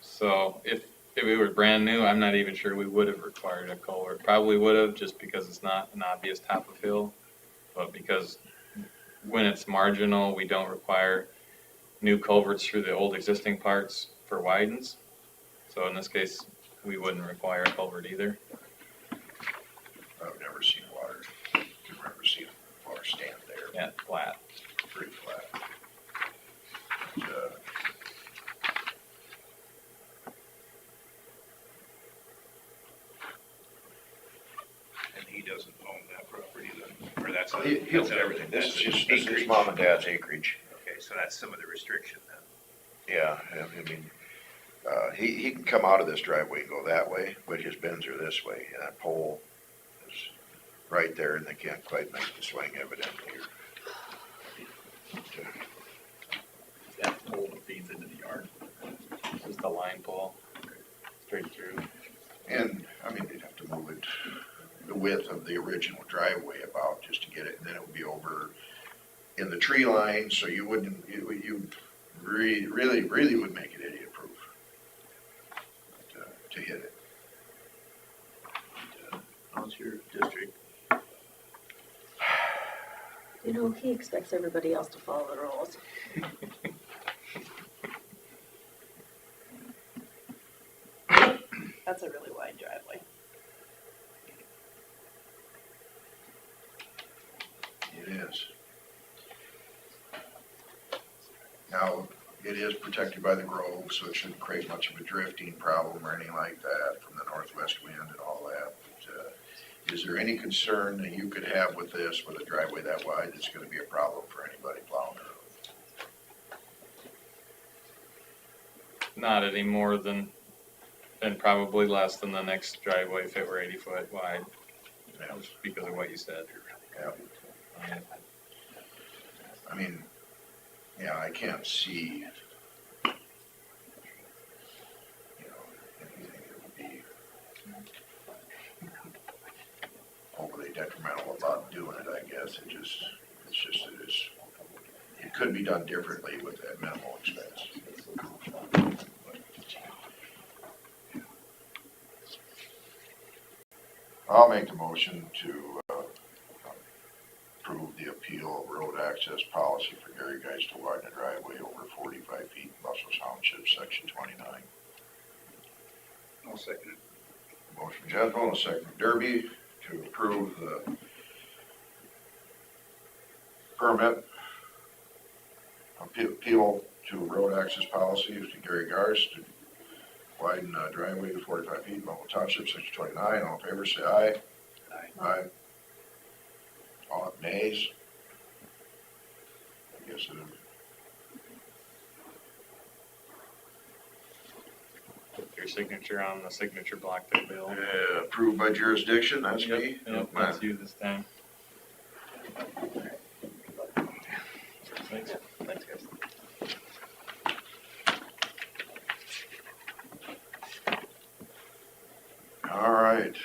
[SPEAKER 4] So if if it were brand new, I'm not even sure we would have required a culvert. Probably would have, just because it's not an obvious top of hill. But because when it's marginal, we don't require new culverts through the old existing parts for widens. So in this case, we wouldn't require a culvert either.
[SPEAKER 5] I've never seen water, I've never seen water stand there,
[SPEAKER 4] Yeah, flat.
[SPEAKER 5] pretty flat. But,
[SPEAKER 6] And he doesn't own that property then, or that's.
[SPEAKER 5] he owns everything, this is his mom and dad's acreage.
[SPEAKER 6] Okay, so that's some of the restriction then.
[SPEAKER 5] Yeah, I mean, he can come out of this driveway and go that way, but his bins are this way, and that pole is right there, and they can't quite make the swing evidently.
[SPEAKER 4] That pole that feeds into the yard. Just the line pole, straight through.
[SPEAKER 5] And, I mean, they'd have to move it the width of the original driveway about just to get it, and then it would be over in the tree line, so you wouldn't, you really would make it idiot proof to hit it.
[SPEAKER 2] How's your district?
[SPEAKER 1] You know, he expects everybody else to follow the rules.
[SPEAKER 3] That's a really wide driveway.
[SPEAKER 5] It is. Now, it is protected by the grove, so it shouldn't create much of a drifting problem or anything like that from the northwest wind and all that. But, is there any concern that you could have with this, with a driveway that wide, that's gonna be a problem for anybody plowing it?
[SPEAKER 4] Not any more than, and probably less than the next driveway if it were 80 foot wide, just because of what you said.
[SPEAKER 5] Yeah. I mean, yeah, I can't see, anything that would be overly detrimental about doing it, I guess. It could be done differently with that minimal expense. I'll make the motion to approve the appeal of road access policy for Gary Geis to widen a driveway over 45 feet in Russell Township, section 29.
[SPEAKER 6] I'll second it.
[SPEAKER 5] Motion Jesmo, and a second Derby to approve the permit appeal to road access policy to Gary Geis to widen driveway to 45 feet in Russell Township, section 29. All in favor, say aye.
[SPEAKER 6] Aye.
[SPEAKER 5] Aye. All nays? I guess it is.
[SPEAKER 4] Your signature on the signature block there, Bill.
[SPEAKER 5] Approved by jurisdiction, that's me.
[SPEAKER 4] Yep, that's you this time. Thanks.
[SPEAKER 3] Thanks, Chris.
[SPEAKER 5] All right,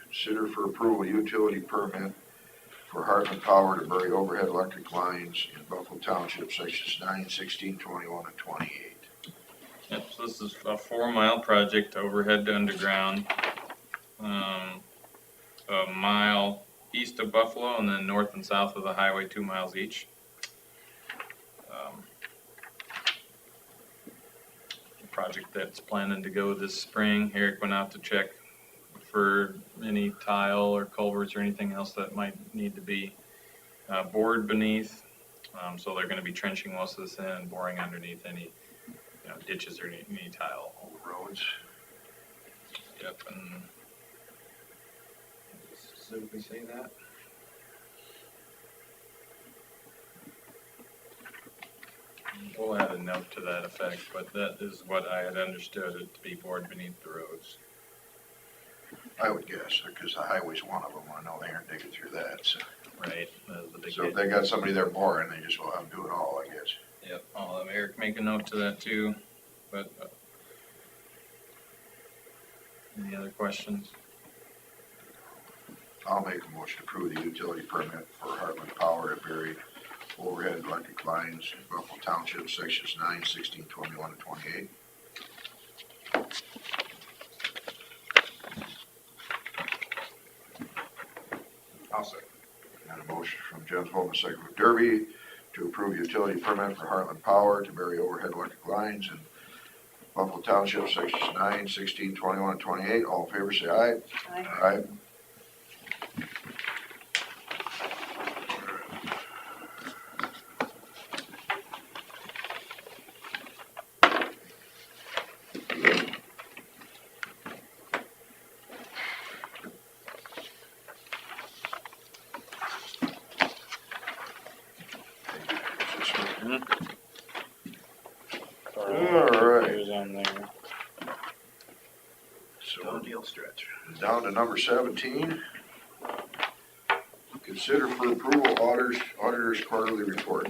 [SPEAKER 5] consider for approval utility permit for Hartman Power to bury overhead electric lines in Buffalo Township, sections 9, 16, 21, and 28.
[SPEAKER 4] Yep, so this is a 4-mile project, overhead to underground. A mile east of Buffalo and then north and south of the highway, 2 miles each. A project that's planning to go this spring. Eric went out to check for any tile or culverts or anything else that might need to be bored beneath. So they're gonna be trenching most of this in and boring underneath any ditches or any tile.
[SPEAKER 5] All the roads.
[SPEAKER 4] Yep, and specifically say that. We'll add a note to that effect, but that is what I had understood it to be bored beneath the roads.
[SPEAKER 5] I would guess, because the highway's one of them. I know they aren't digging through that, so.
[SPEAKER 4] Right, the big
[SPEAKER 5] So if they got somebody there boring, they just will have to do it all, I guess.
[SPEAKER 4] Yep, I'll have Eric make a note to that too, but any other questions?
[SPEAKER 5] I'll make a motion to approve the utility permit for Hartman Power to bury overhead electric lines in Buffalo Township, sections 9, 16, 21, and 28.
[SPEAKER 6] I'll second.
[SPEAKER 5] Got a motion from Jens Holman, second from Derby, to approve utility permit for Heartland Power to bury overhead electric lines in Buffalo Township, sections 9, 16, 21, and 28. All in favor, say aye.
[SPEAKER 3] Aye.
[SPEAKER 5] Aye. Alright.
[SPEAKER 4] He was on there.
[SPEAKER 5] So
[SPEAKER 6] Deal stretch.
[SPEAKER 5] down to number 17. Consider for approval auditor's quarterly report.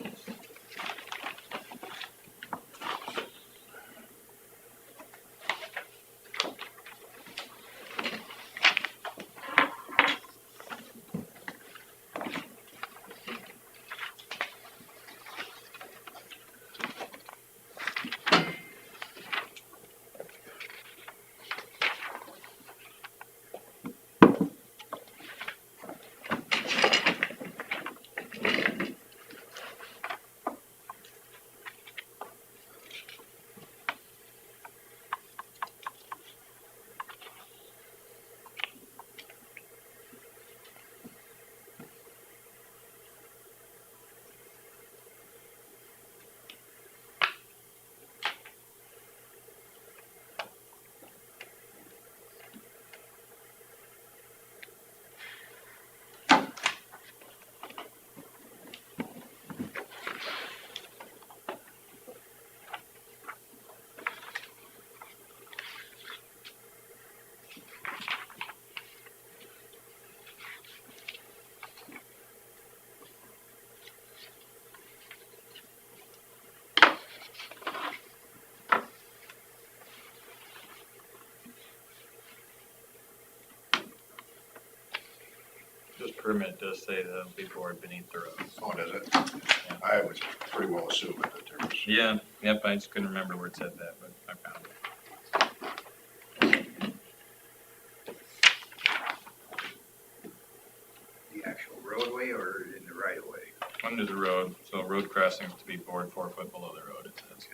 [SPEAKER 4] This permit does say that it'll be bored beneath the road.
[SPEAKER 5] Oh, does it? I was pretty well assuming that there was.
[SPEAKER 4] Yeah, yep, I just couldn't remember where it said that, but I found it.
[SPEAKER 6] The actual roadway or in the right of way?
[SPEAKER 4] Under the road, so road crossings to be bored 4 foot below the road, it says.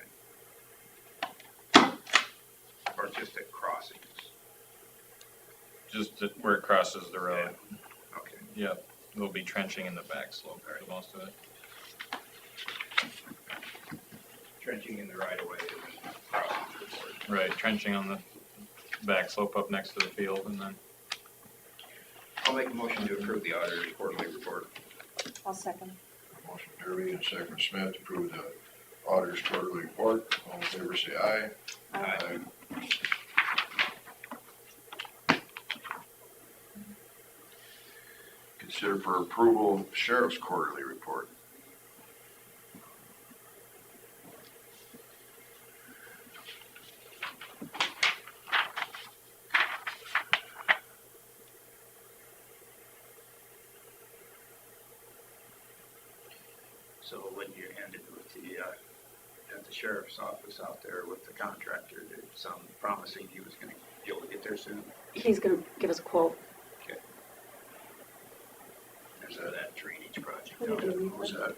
[SPEAKER 6] Or just at crossings?
[SPEAKER 4] Just where it crosses the road.
[SPEAKER 6] Okay.
[SPEAKER 4] Yep, there'll be trenching in the back slope for most of it.
[SPEAKER 6] Trenching in the right of way and then crossings report.
[SPEAKER 4] Right, trenching on the back slope up next to the field and then
[SPEAKER 6] I'll make a motion to approve the auditor's quarterly report.
[SPEAKER 3] I'll second.
[SPEAKER 5] Motion Derby and second from Smith to approve the auditor's quarterly report. All in favor, say aye.
[SPEAKER 3] Aye.
[SPEAKER 5] Consider for approval sheriff's quarterly report.
[SPEAKER 6] So when you ended with at the sheriff's office out there with the contractor, did some promising he was gonna be able to get there soon?
[SPEAKER 1] He's gonna give us a quote.
[SPEAKER 6] There's that drainage project.
[SPEAKER 1] Who did you meet
[SPEAKER 5] What was
[SPEAKER 1] with?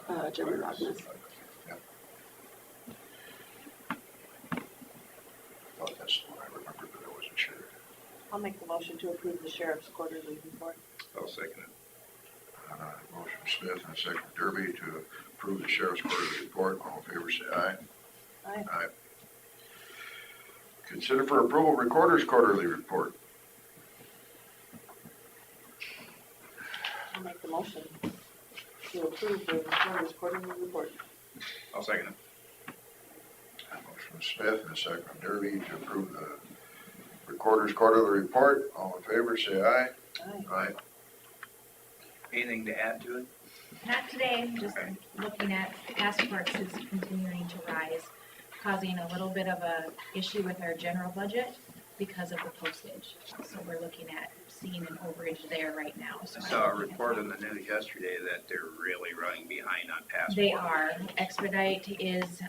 [SPEAKER 5] that?
[SPEAKER 1] Jeremy Rognus.
[SPEAKER 5] Yeah. Thought that's the one I remembered, but I wasn't sure.
[SPEAKER 3] I'll make the motion to approve the sheriff's quarterly report.
[SPEAKER 6] I'll second it.
[SPEAKER 5] Motion Smith and second Derby to approve the sheriff's quarterly report. All in favor, say aye.
[SPEAKER 3] Aye.
[SPEAKER 5] Aye. Consider for approval recorder's quarterly report.
[SPEAKER 3] I'll make the motion to approve the recorder's quarterly report.
[SPEAKER 6] I'll second it.
[SPEAKER 5] Motion from Smith and second from Derby to approve the recorder's quarterly report. All in favor, say aye.
[SPEAKER 3] Aye.
[SPEAKER 5] Aye.
[SPEAKER 6] Anything to add to it?
[SPEAKER 13] Not today, just looking at gas prices continuing to rise, causing a little bit of a issue with our general budget because of the postage. So we're looking at seeing an overage there right now. So
[SPEAKER 6] I saw a report in the news yesterday that they're really running behind on passport.
[SPEAKER 13] They are. Expedite is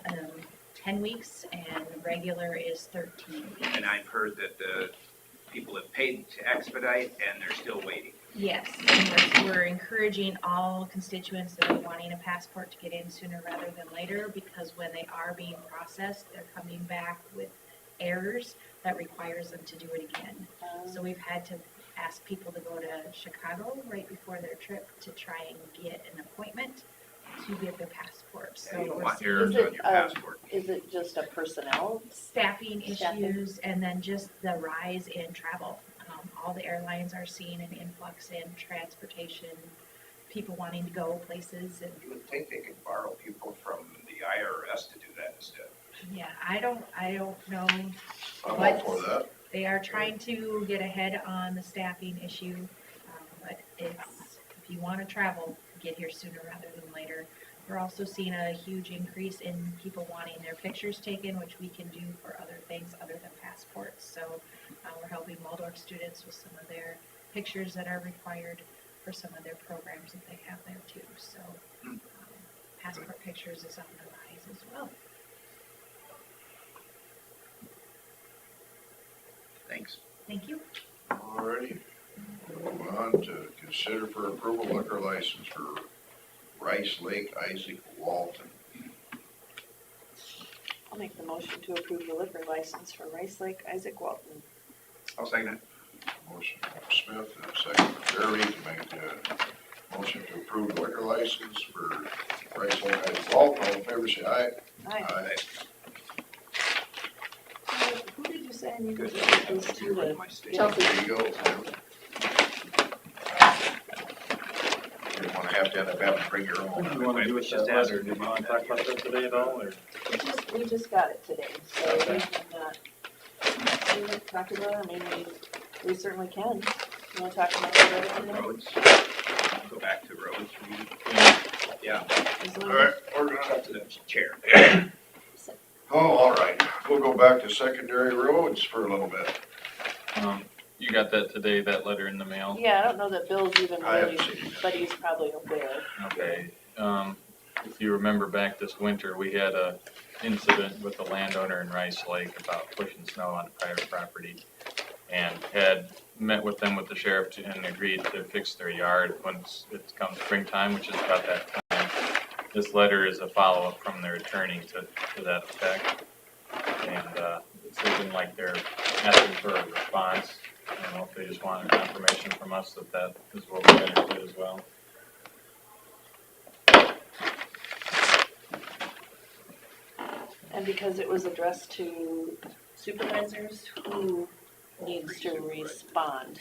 [SPEAKER 13] 10 weeks and regular is 13 weeks.
[SPEAKER 6] And I've heard that the people have paid to expedite and they're still waiting.
[SPEAKER 13] Yes, and we're encouraging all constituents that are wanting a passport to get in sooner rather than later, because when they are being processed, they're coming back with errors that requires them to do it again. So we've had to ask people to go to Chicago right before their trip to try and get an appointment to get their passport.
[SPEAKER 6] Yeah,
[SPEAKER 13] So
[SPEAKER 6] you don't
[SPEAKER 13] we're
[SPEAKER 6] want
[SPEAKER 13] seeing
[SPEAKER 6] errors on your passport.
[SPEAKER 3] Is it just a personnel?
[SPEAKER 13] staffing
[SPEAKER 3] Staffing.
[SPEAKER 13] issues and then just the rise in travel. All the airlines are seeing an influx in transportation, people wanting to go places and,
[SPEAKER 6] You would think they could borrow people from the IRS to do that instead.
[SPEAKER 13] yeah, I don't know.
[SPEAKER 5] I'm all
[SPEAKER 13] But
[SPEAKER 5] for that.
[SPEAKER 13] they are trying to get ahead on the staffing issue, but it's, if you wanna travel, get here sooner rather than later. We're also seeing a huge increase in people wanting their pictures taken, which we can do for other things other than passports. So we're helping Waldorf students with some of their pictures that are required for some of their programs that they have there too. So passport pictures is on the rise as well.
[SPEAKER 6] Thanks.
[SPEAKER 13] Thank you.
[SPEAKER 5] Alrighty. Move on to consider for approval liquor license for Rice Lake Isaac Walton.
[SPEAKER 3] I'll make the motion to approve the liquor license for Rice Lake Isaac Walton.
[SPEAKER 6] I'll second it.
[SPEAKER 5] Motion from Smith and a second from Barry to make the motion to approve liquor license for Rice Lake Isaac Walton. All in favor, say aye.
[SPEAKER 3] Aye. Who did you say I need to
[SPEAKER 6] Good.
[SPEAKER 3] give this to?
[SPEAKER 6] Right, my state.
[SPEAKER 3] Chelsea.
[SPEAKER 5] There you go. You don't wanna have to end up having to bring your own.
[SPEAKER 4] What do you wanna do with
[SPEAKER 6] Just
[SPEAKER 4] that
[SPEAKER 6] ask
[SPEAKER 4] letter?
[SPEAKER 6] them
[SPEAKER 4] Did you wanna
[SPEAKER 6] about
[SPEAKER 4] talk about that today at all, or?
[SPEAKER 3] We just got it today, so we
[SPEAKER 4] Okay.
[SPEAKER 3] can, we can talk about it, I mean, we certainly can. You wanna talk about the road today?
[SPEAKER 6] Roads. Go back to roads. Yeah,
[SPEAKER 3] Is there-
[SPEAKER 5] Alright, we're
[SPEAKER 6] it's
[SPEAKER 5] gonna,
[SPEAKER 6] up to the chair.
[SPEAKER 5] oh, alright, we'll go back to secondary roads for a little bit.
[SPEAKER 4] You got that today, that letter in the mail?
[SPEAKER 3] Yeah, I don't know that Bill's even
[SPEAKER 5] I
[SPEAKER 3] really,
[SPEAKER 5] haven't seen it.
[SPEAKER 3] but he's probably aware.
[SPEAKER 4] Okay, if you remember back this winter, we had a incident with a landowner in Rice Lake about pushing snow on private property. And had met with them with the sheriff and agreed to fix their yard once it comes springtime, which is about that time. This letter is a follow-up from their attorney to that effect. And, it's looking like they're asking for a response. I don't know if they just want a confirmation from us that that is what we're gonna do as well.
[SPEAKER 3] And because it was addressed to supervisors, who needs to respond?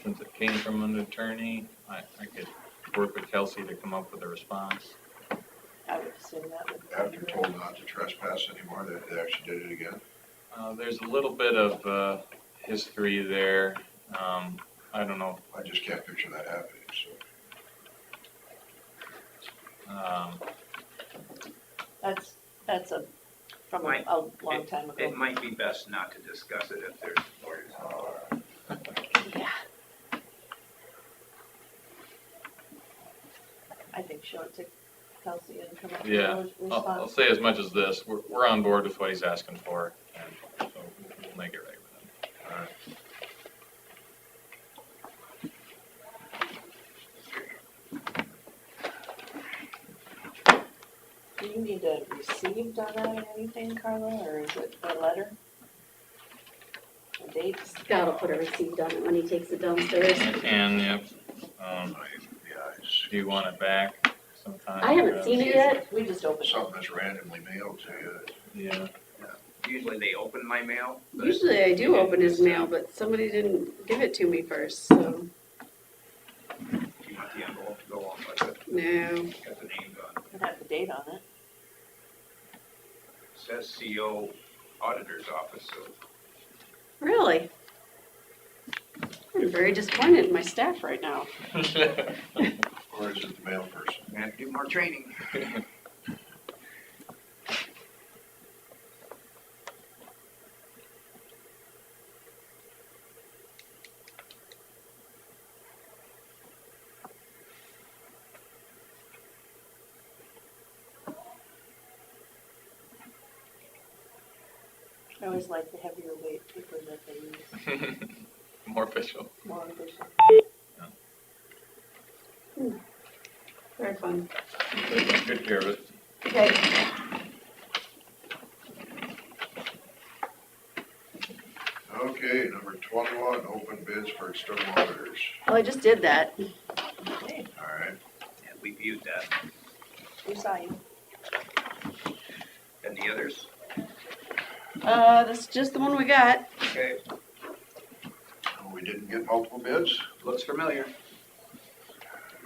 [SPEAKER 4] Since it came from an attorney, I could work with Kelsey to come up with a response.
[SPEAKER 3] I would assume that would.
[SPEAKER 5] After told not to trespass anymore, they actually did it again.
[SPEAKER 4] There's a little bit of history there. I don't know.
[SPEAKER 5] I just can't picture that happening, so.
[SPEAKER 3] That's from
[SPEAKER 6] Might-
[SPEAKER 3] a long time
[SPEAKER 6] It
[SPEAKER 3] ago.
[SPEAKER 6] might be best not to discuss it if there's lawyers.
[SPEAKER 3] Yeah. I think show it to Kelsey and come up with
[SPEAKER 4] Yeah,
[SPEAKER 3] a
[SPEAKER 4] I'll
[SPEAKER 3] response.
[SPEAKER 4] say as much as this. We're on board with what he's asking for, and so we'll make it right with him.
[SPEAKER 5] Alright.
[SPEAKER 3] Do you need a received on that or anything, Carla, or is it a letter? A date?
[SPEAKER 1] Scott will put a receipt on it when he takes it downstairs.
[SPEAKER 4] And, yep,
[SPEAKER 5] Yeah,
[SPEAKER 4] do you want it back sometime?
[SPEAKER 1] I haven't seen it yet.
[SPEAKER 3] We just opened it.
[SPEAKER 5] something that's randomly mailed to you.
[SPEAKER 4] Yeah,
[SPEAKER 6] Usually they open my mail. but
[SPEAKER 1] Usually I do open his mail, but somebody didn't give it to me first, so,
[SPEAKER 6] Do you want the envelope to go along with it?
[SPEAKER 1] no.
[SPEAKER 6] Got the names on it.
[SPEAKER 3] It had the date on it.
[SPEAKER 6] Says CO Auditor's Office, so
[SPEAKER 1] Really? I'm very disappointed in my staff right now.
[SPEAKER 5] Or is it the mail person?
[SPEAKER 6] we have to do more training.
[SPEAKER 3] I always like the heavier weight paper that they use.
[SPEAKER 4] More official.
[SPEAKER 3] more official.
[SPEAKER 1] Very fun.
[SPEAKER 4] Good care of it.
[SPEAKER 1] Okay.
[SPEAKER 5] Okay, number 21, open bids for external auditors.
[SPEAKER 1] Well, I just did that.
[SPEAKER 3] Okay,
[SPEAKER 5] All right,
[SPEAKER 6] And we viewed that.
[SPEAKER 3] we saw you.
[SPEAKER 6] And the others?
[SPEAKER 1] That's just the one we got.
[SPEAKER 6] Okay,
[SPEAKER 5] we didn't get multiple bids.
[SPEAKER 6] looks familiar.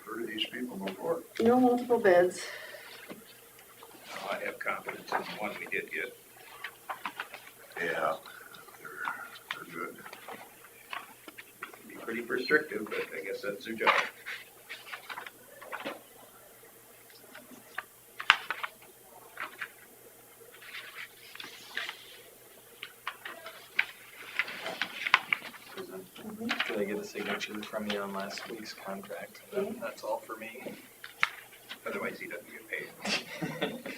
[SPEAKER 5] Heard of these people before.
[SPEAKER 1] No multiple bids.
[SPEAKER 6] Oh, I have confidence in the one we did get.
[SPEAKER 5] Yeah, they're good.
[SPEAKER 6] Can be pretty restrictive, but I guess that's their job.
[SPEAKER 4] Did I get a signature from you on last week's contract? That's all for me.
[SPEAKER 6] Otherwise, he doesn't get paid.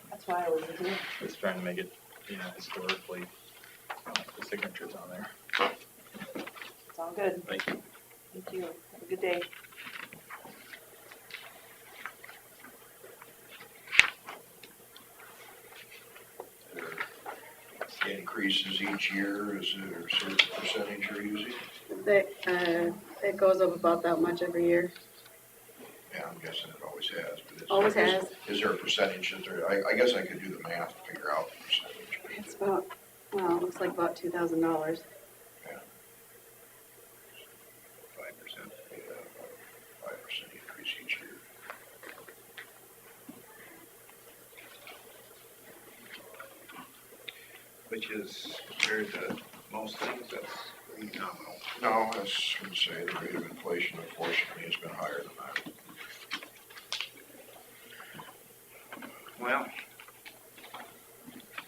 [SPEAKER 3] That's why I was here.
[SPEAKER 4] Just trying to make it, historically, the signatures on there.
[SPEAKER 3] It's all good.
[SPEAKER 4] Thank you.
[SPEAKER 3] Thank you. Have a good day.
[SPEAKER 5] There increases each year, is there a certain percentage you're using?
[SPEAKER 1] It goes up about that much every year.
[SPEAKER 5] Yeah, I'm guessing it always has, but it's.
[SPEAKER 1] Always has.
[SPEAKER 5] Is there a percentage, I guess I could do the math to figure out the percentage.
[SPEAKER 1] It's about, well, it looks like about $2,000.
[SPEAKER 6] 5%.
[SPEAKER 5] Yeah, 5% increase each year.
[SPEAKER 6] Which is, compared to most things, that's pretty nominal.
[SPEAKER 5] No, I was gonna say the rate of inflation unfortunately has been higher than that.
[SPEAKER 6] Well,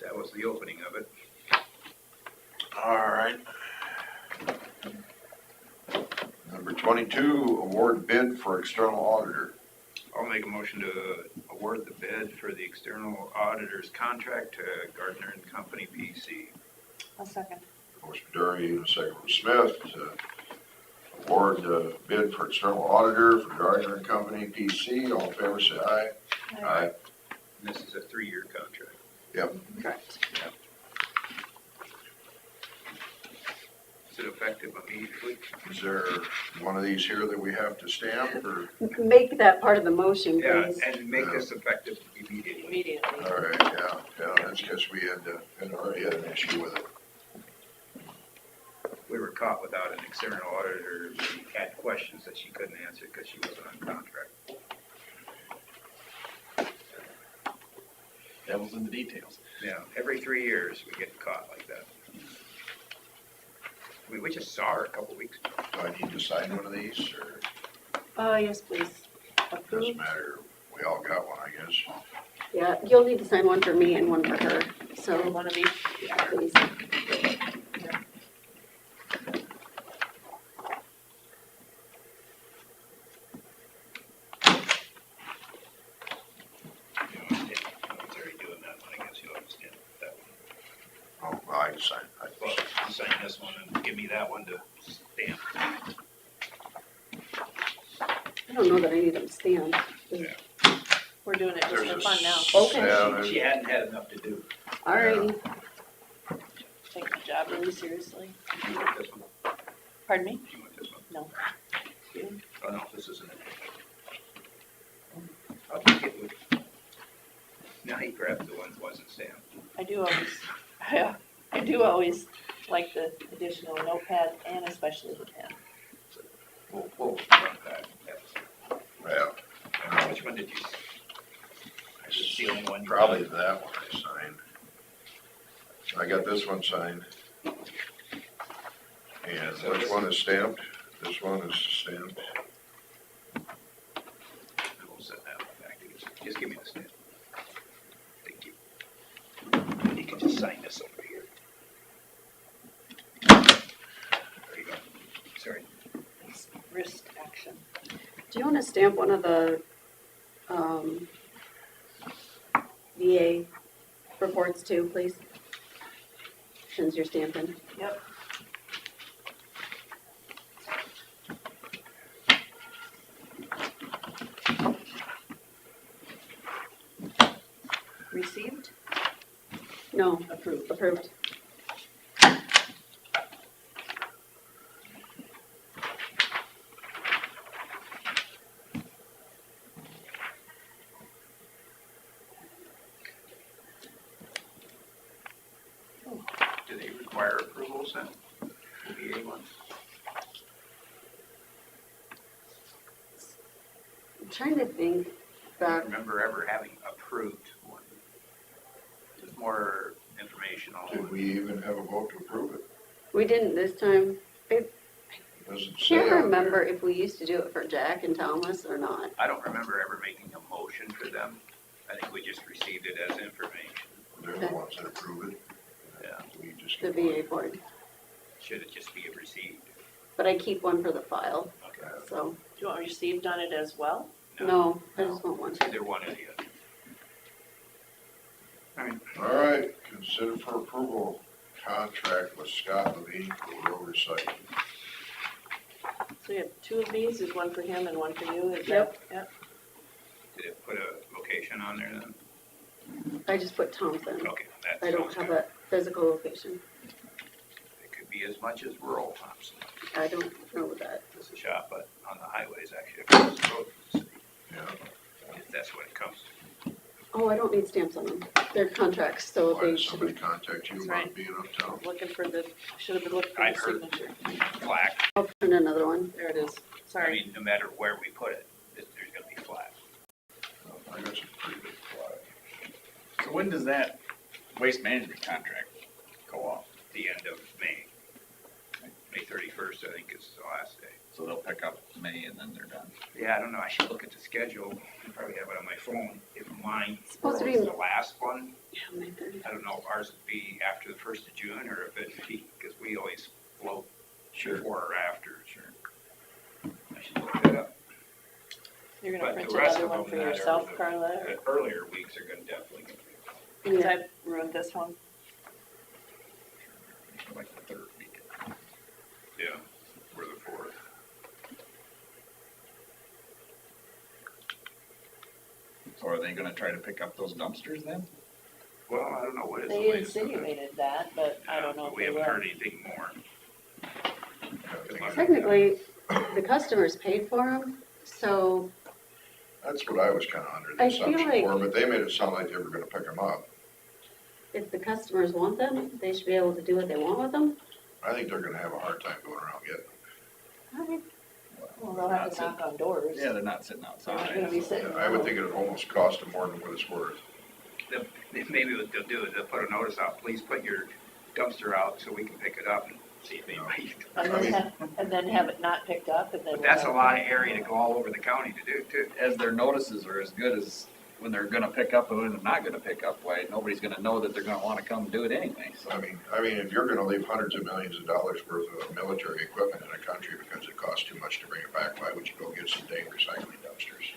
[SPEAKER 6] that was the opening of it.
[SPEAKER 5] All right. Number 22, award bid for external auditor.
[SPEAKER 6] I'll make a motion to award the bid for the external auditor's contract to Gardner and Company, PC.
[SPEAKER 3] A second.
[SPEAKER 5] Motion Dury and a second from Smith to award the bid for external auditor for Gardner and Company, PC. All in favor, say aye. Aye.
[SPEAKER 6] And this is a 3-year contract.
[SPEAKER 5] Yep.
[SPEAKER 1] Correct.
[SPEAKER 6] Is it effective immediately?
[SPEAKER 5] Is there one of these here that we have to stamp or?
[SPEAKER 1] Make that part of the motion,
[SPEAKER 6] Yeah,
[SPEAKER 1] please.
[SPEAKER 6] and make this effective immediately.
[SPEAKER 3] Immediately.
[SPEAKER 5] All right, yeah, that's because we had already had an issue with it.
[SPEAKER 6] We were caught without an external auditor. She had questions that she couldn't answer because she wasn't on contract.
[SPEAKER 2] Devil's in the details.
[SPEAKER 6] Yeah, every 3 years we get caught like that. We just saw her a couple weeks ago.
[SPEAKER 5] Do I need to sign one of these or
[SPEAKER 1] Yes, please.
[SPEAKER 5] doesn't
[SPEAKER 1] Approved.
[SPEAKER 5] matter? We all got one, I guess.
[SPEAKER 1] Yeah, you'll need to sign one for me and one for her. So,
[SPEAKER 3] One of each.
[SPEAKER 1] yeah, please.
[SPEAKER 6] It's already doing that one, I guess you'll understand that one.
[SPEAKER 5] Oh, well, I can sign.
[SPEAKER 6] Well, you sign this one and give me that one to stamp.
[SPEAKER 1] I don't know that I need them stamped.
[SPEAKER 3] We're doing it just
[SPEAKER 5] There's
[SPEAKER 3] for
[SPEAKER 5] a
[SPEAKER 3] fun now.
[SPEAKER 1] Okay.
[SPEAKER 5] Yeah, there's-
[SPEAKER 6] She hadn't had enough to do.
[SPEAKER 1] Alrighty.
[SPEAKER 3] Take the job really seriously.
[SPEAKER 6] You want this one?
[SPEAKER 3] Pardon me?
[SPEAKER 6] You want this one?
[SPEAKER 3] No. You?
[SPEAKER 6] Oh, no, this isn't it. I'll take it with. Now he grabbed the one that wasn't stamped.
[SPEAKER 3] I do always like the additional notepad and especially the pen.
[SPEAKER 6] We'll run that.
[SPEAKER 5] Yeah,
[SPEAKER 6] Which one did you? Is this the only one you
[SPEAKER 5] probably
[SPEAKER 6] got?
[SPEAKER 5] that one I signed. I got this one signed. And
[SPEAKER 6] So
[SPEAKER 5] which
[SPEAKER 6] this
[SPEAKER 5] one is stamped? This one is stamped.
[SPEAKER 6] We'll set that one back. Just give me the stamp. Thank you. You can just sign this over here. There you go. Sorry.
[SPEAKER 3] It's wrist action.
[SPEAKER 1] Do you want to stamp one of the VA reports too, please? Since you're stamping.
[SPEAKER 3] Yep. received?
[SPEAKER 1] No,
[SPEAKER 3] Approved.
[SPEAKER 1] approved.
[SPEAKER 6] Do they require approvals then? The VA ones?
[SPEAKER 1] I'm trying to think
[SPEAKER 6] I
[SPEAKER 1] back.
[SPEAKER 6] don't remember ever having approved one. Just more informational.
[SPEAKER 5] Did we even have a vote to approve it?
[SPEAKER 1] We didn't this time. I
[SPEAKER 5] It doesn't say
[SPEAKER 1] can't
[SPEAKER 5] on
[SPEAKER 1] remember
[SPEAKER 5] there.
[SPEAKER 1] if we used to do it for Jack and Thomas or not.
[SPEAKER 6] I don't remember ever making a motion for them. I think we just received it as information.
[SPEAKER 5] They're the ones that approve it.
[SPEAKER 6] Yeah.
[SPEAKER 5] We just
[SPEAKER 1] The
[SPEAKER 5] get one.
[SPEAKER 1] VA board.
[SPEAKER 6] Should it just be received?
[SPEAKER 1] But I keep one for the file,
[SPEAKER 6] Okay.
[SPEAKER 1] so,
[SPEAKER 3] Do you want received on it as well?
[SPEAKER 1] no, I just want one.
[SPEAKER 6] Either one of you.
[SPEAKER 5] All right, consider for approval contract with Scott Levine for road recycling.
[SPEAKER 3] So you have two of these, is one for him and one for you, is that?
[SPEAKER 1] Yep.
[SPEAKER 3] Yep.
[SPEAKER 6] Did it put a location on there then?
[SPEAKER 1] I just put Thompson.
[SPEAKER 6] Okay, that
[SPEAKER 1] I don't
[SPEAKER 6] sounds
[SPEAKER 1] have
[SPEAKER 6] good.
[SPEAKER 1] a physical location.
[SPEAKER 6] It could be as much as rural Thompson.
[SPEAKER 1] I don't know that.
[SPEAKER 6] It's a shop, but on the highways actually across the road from the city,
[SPEAKER 5] Yeah.
[SPEAKER 6] if that's what it comes to.
[SPEAKER 1] Oh, I don't need stamps on them. They're contracts, so
[SPEAKER 5] Why
[SPEAKER 1] they
[SPEAKER 5] did
[SPEAKER 1] should
[SPEAKER 5] somebody
[SPEAKER 1] be.
[SPEAKER 5] contact you
[SPEAKER 3] That's
[SPEAKER 5] about
[SPEAKER 3] right.
[SPEAKER 5] being uptown?
[SPEAKER 3] Looking for the, should have been looking for
[SPEAKER 6] I've
[SPEAKER 3] the
[SPEAKER 6] heard.
[SPEAKER 3] signature.
[SPEAKER 6] Flat.
[SPEAKER 1] I'll print another one.
[SPEAKER 3] There it is,
[SPEAKER 6] I
[SPEAKER 3] sorry.
[SPEAKER 6] mean, no matter where we put it, there's gonna be flat.
[SPEAKER 5] I got some pretty big flag.
[SPEAKER 2] So when does that waste management contract go off?
[SPEAKER 6] The end of May. May 31st, I think is the last day.
[SPEAKER 2] So they'll pick up May and then they're done.
[SPEAKER 6] Yeah, I don't know, I should look at the schedule, I probably have it on my phone, if mine
[SPEAKER 1] Supposed to be-
[SPEAKER 6] was the last one.
[SPEAKER 1] Yeah, May 30th.
[SPEAKER 6] I don't know if ours would be after the 1st of June, or if it'd be, because we always float before or after.
[SPEAKER 2] Sure.
[SPEAKER 6] I should look that up.
[SPEAKER 3] You're
[SPEAKER 6] But
[SPEAKER 3] gonna print
[SPEAKER 6] the rest
[SPEAKER 3] another
[SPEAKER 6] of
[SPEAKER 3] one
[SPEAKER 6] them
[SPEAKER 3] for
[SPEAKER 6] that are
[SPEAKER 3] yourself,
[SPEAKER 6] the-
[SPEAKER 3] Carla?
[SPEAKER 6] The earlier weeks are gonna definitely,
[SPEAKER 3] Because
[SPEAKER 1] Yeah.
[SPEAKER 3] I ruined this one.
[SPEAKER 2] Like the third week.
[SPEAKER 6] yeah, we're the 4th.
[SPEAKER 2] So are they gonna try to pick up those dumpsters then?
[SPEAKER 6] Well, I don't know what is the
[SPEAKER 3] They
[SPEAKER 6] latest of it.
[SPEAKER 3] insinuated that, but I don't know if
[SPEAKER 6] We
[SPEAKER 3] they
[SPEAKER 6] haven't
[SPEAKER 3] will.
[SPEAKER 6] heard anything more.
[SPEAKER 1] Technically, the customers paid for them, so
[SPEAKER 5] That's what I was kinda under the
[SPEAKER 1] I feel
[SPEAKER 5] assumption
[SPEAKER 1] like-
[SPEAKER 5] for, but they made it sound like they were gonna pick them up.
[SPEAKER 1] if the customers want them, they should be able to do what they want with them.
[SPEAKER 5] I think they're gonna have a hard time going around getting them.
[SPEAKER 3] Well, they'll have to knock on doors.
[SPEAKER 2] Yeah, they're not sitting
[SPEAKER 3] They're not
[SPEAKER 2] outside.
[SPEAKER 3] gonna be sitting.
[SPEAKER 5] I would think it would almost cost them more than what it's worth.
[SPEAKER 6] Maybe what they'll do is they'll put a notice out, please put your dumpster out so we can pick it up and see if anybody.
[SPEAKER 3] And then have it not picked up and then.
[SPEAKER 6] But that's a lot of area to go all over the county to do too.
[SPEAKER 2] As their notices are as good as when they're gonna pick up and when they're not gonna pick up, why, nobody's gonna know that they're gonna wanna come do it anyway, so.
[SPEAKER 5] I mean, if you're gonna leave hundreds of millions of dollars worth of military equipment in a country because it costs too much to bring it back, why would you go get some dang recycling dumpsters?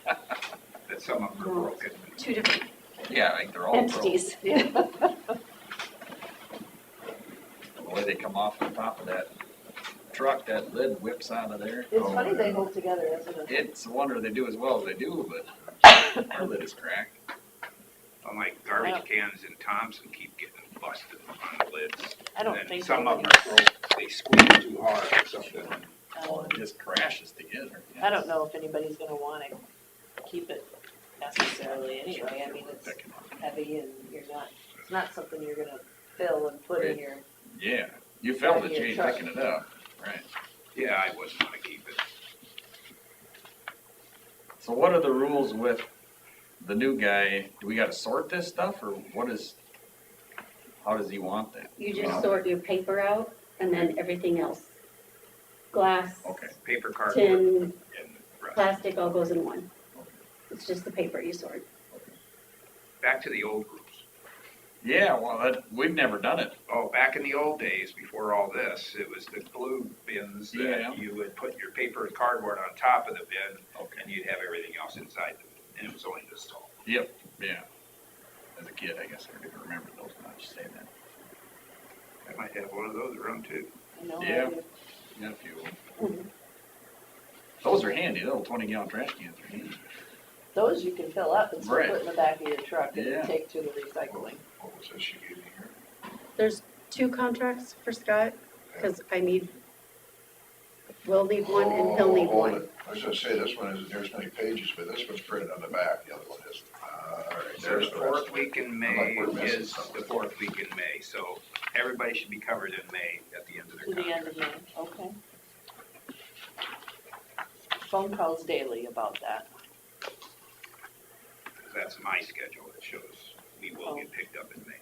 [SPEAKER 6] That some of them are broken.
[SPEAKER 12] Two different
[SPEAKER 2] Yeah, I think they're all broke.
[SPEAKER 12] entities.
[SPEAKER 2] The way they come off the top of that truck, that lid whips out of there.
[SPEAKER 3] It's funny they hold together, isn't it?
[SPEAKER 2] It's a wonder they do as well as they do, but our lid is cracked.
[SPEAKER 6] Well, my garbage cans in Thompson keep getting busted on the lids.
[SPEAKER 3] I don't
[SPEAKER 6] And
[SPEAKER 3] think.
[SPEAKER 6] some
[SPEAKER 3] they
[SPEAKER 6] of them are broke, they squeeze too hard or something.
[SPEAKER 2] Well, it just crashes together.
[SPEAKER 3] I don't know if anybody's gonna wanna keep it necessarily anyway. I mean, it's heavy and it's not something you're gonna fill and put in your.
[SPEAKER 2] Yeah, you felt it,
[SPEAKER 3] Your
[SPEAKER 2] you ain't
[SPEAKER 3] truck.
[SPEAKER 2] picking it up, right.
[SPEAKER 6] Yeah, I wouldn't wanna keep it.
[SPEAKER 2] So what are the rules with the new guy? Do we gotta sort this stuff, or what is, how does he want that?
[SPEAKER 1] You
[SPEAKER 2] know?
[SPEAKER 1] just sort your paper out and then everything else. Glass,
[SPEAKER 2] Okay,
[SPEAKER 6] Paper, cardboard,
[SPEAKER 1] tin,
[SPEAKER 6] and the rest.
[SPEAKER 1] plastic, all goes in one. It's just the paper you sort.
[SPEAKER 6] Back to the old rules.
[SPEAKER 2] yeah, well, we've never done it.
[SPEAKER 6] Oh, back in the old days, before all this, it was the blue bins
[SPEAKER 2] Yeah.
[SPEAKER 6] that you would put your paper and cardboard on top of the bin,
[SPEAKER 2] Okay.
[SPEAKER 6] and you'd have everything else inside the bin, and it was only this tall.
[SPEAKER 2] Yep, yeah. As a kid, I guess I didn't remember those much, say that.
[SPEAKER 6] I might have one of those around too.
[SPEAKER 3] You know,
[SPEAKER 2] Yeah. Got a few of them. Those are handy, little 20-gallon trash cans are handy.
[SPEAKER 3] Those you can fill up and still
[SPEAKER 2] Right.
[SPEAKER 3] put in the back of your truck and
[SPEAKER 2] Yeah.
[SPEAKER 3] take to the recycling.
[SPEAKER 5] What was this you gave me here?
[SPEAKER 1] There's 2 contracts for Scott, because we'll need one and he'll need
[SPEAKER 5] Hold
[SPEAKER 1] one.
[SPEAKER 5] it. I was gonna say, this one isn't near as many pages, but this one's printed on the back, the other one isn't. All right,
[SPEAKER 6] The
[SPEAKER 5] there's the rest
[SPEAKER 6] fourth
[SPEAKER 5] of
[SPEAKER 6] week
[SPEAKER 5] it.
[SPEAKER 6] in
[SPEAKER 5] I'm
[SPEAKER 6] May
[SPEAKER 5] like, we're missing
[SPEAKER 6] is
[SPEAKER 5] something.
[SPEAKER 6] the fourth week in May, so everybody should be covered in May at the end of
[SPEAKER 3] To
[SPEAKER 6] their
[SPEAKER 3] the end
[SPEAKER 6] contract.
[SPEAKER 3] of May, okay. Phone calls daily about that.
[SPEAKER 6] That's my schedule, it shows we will get picked up in May.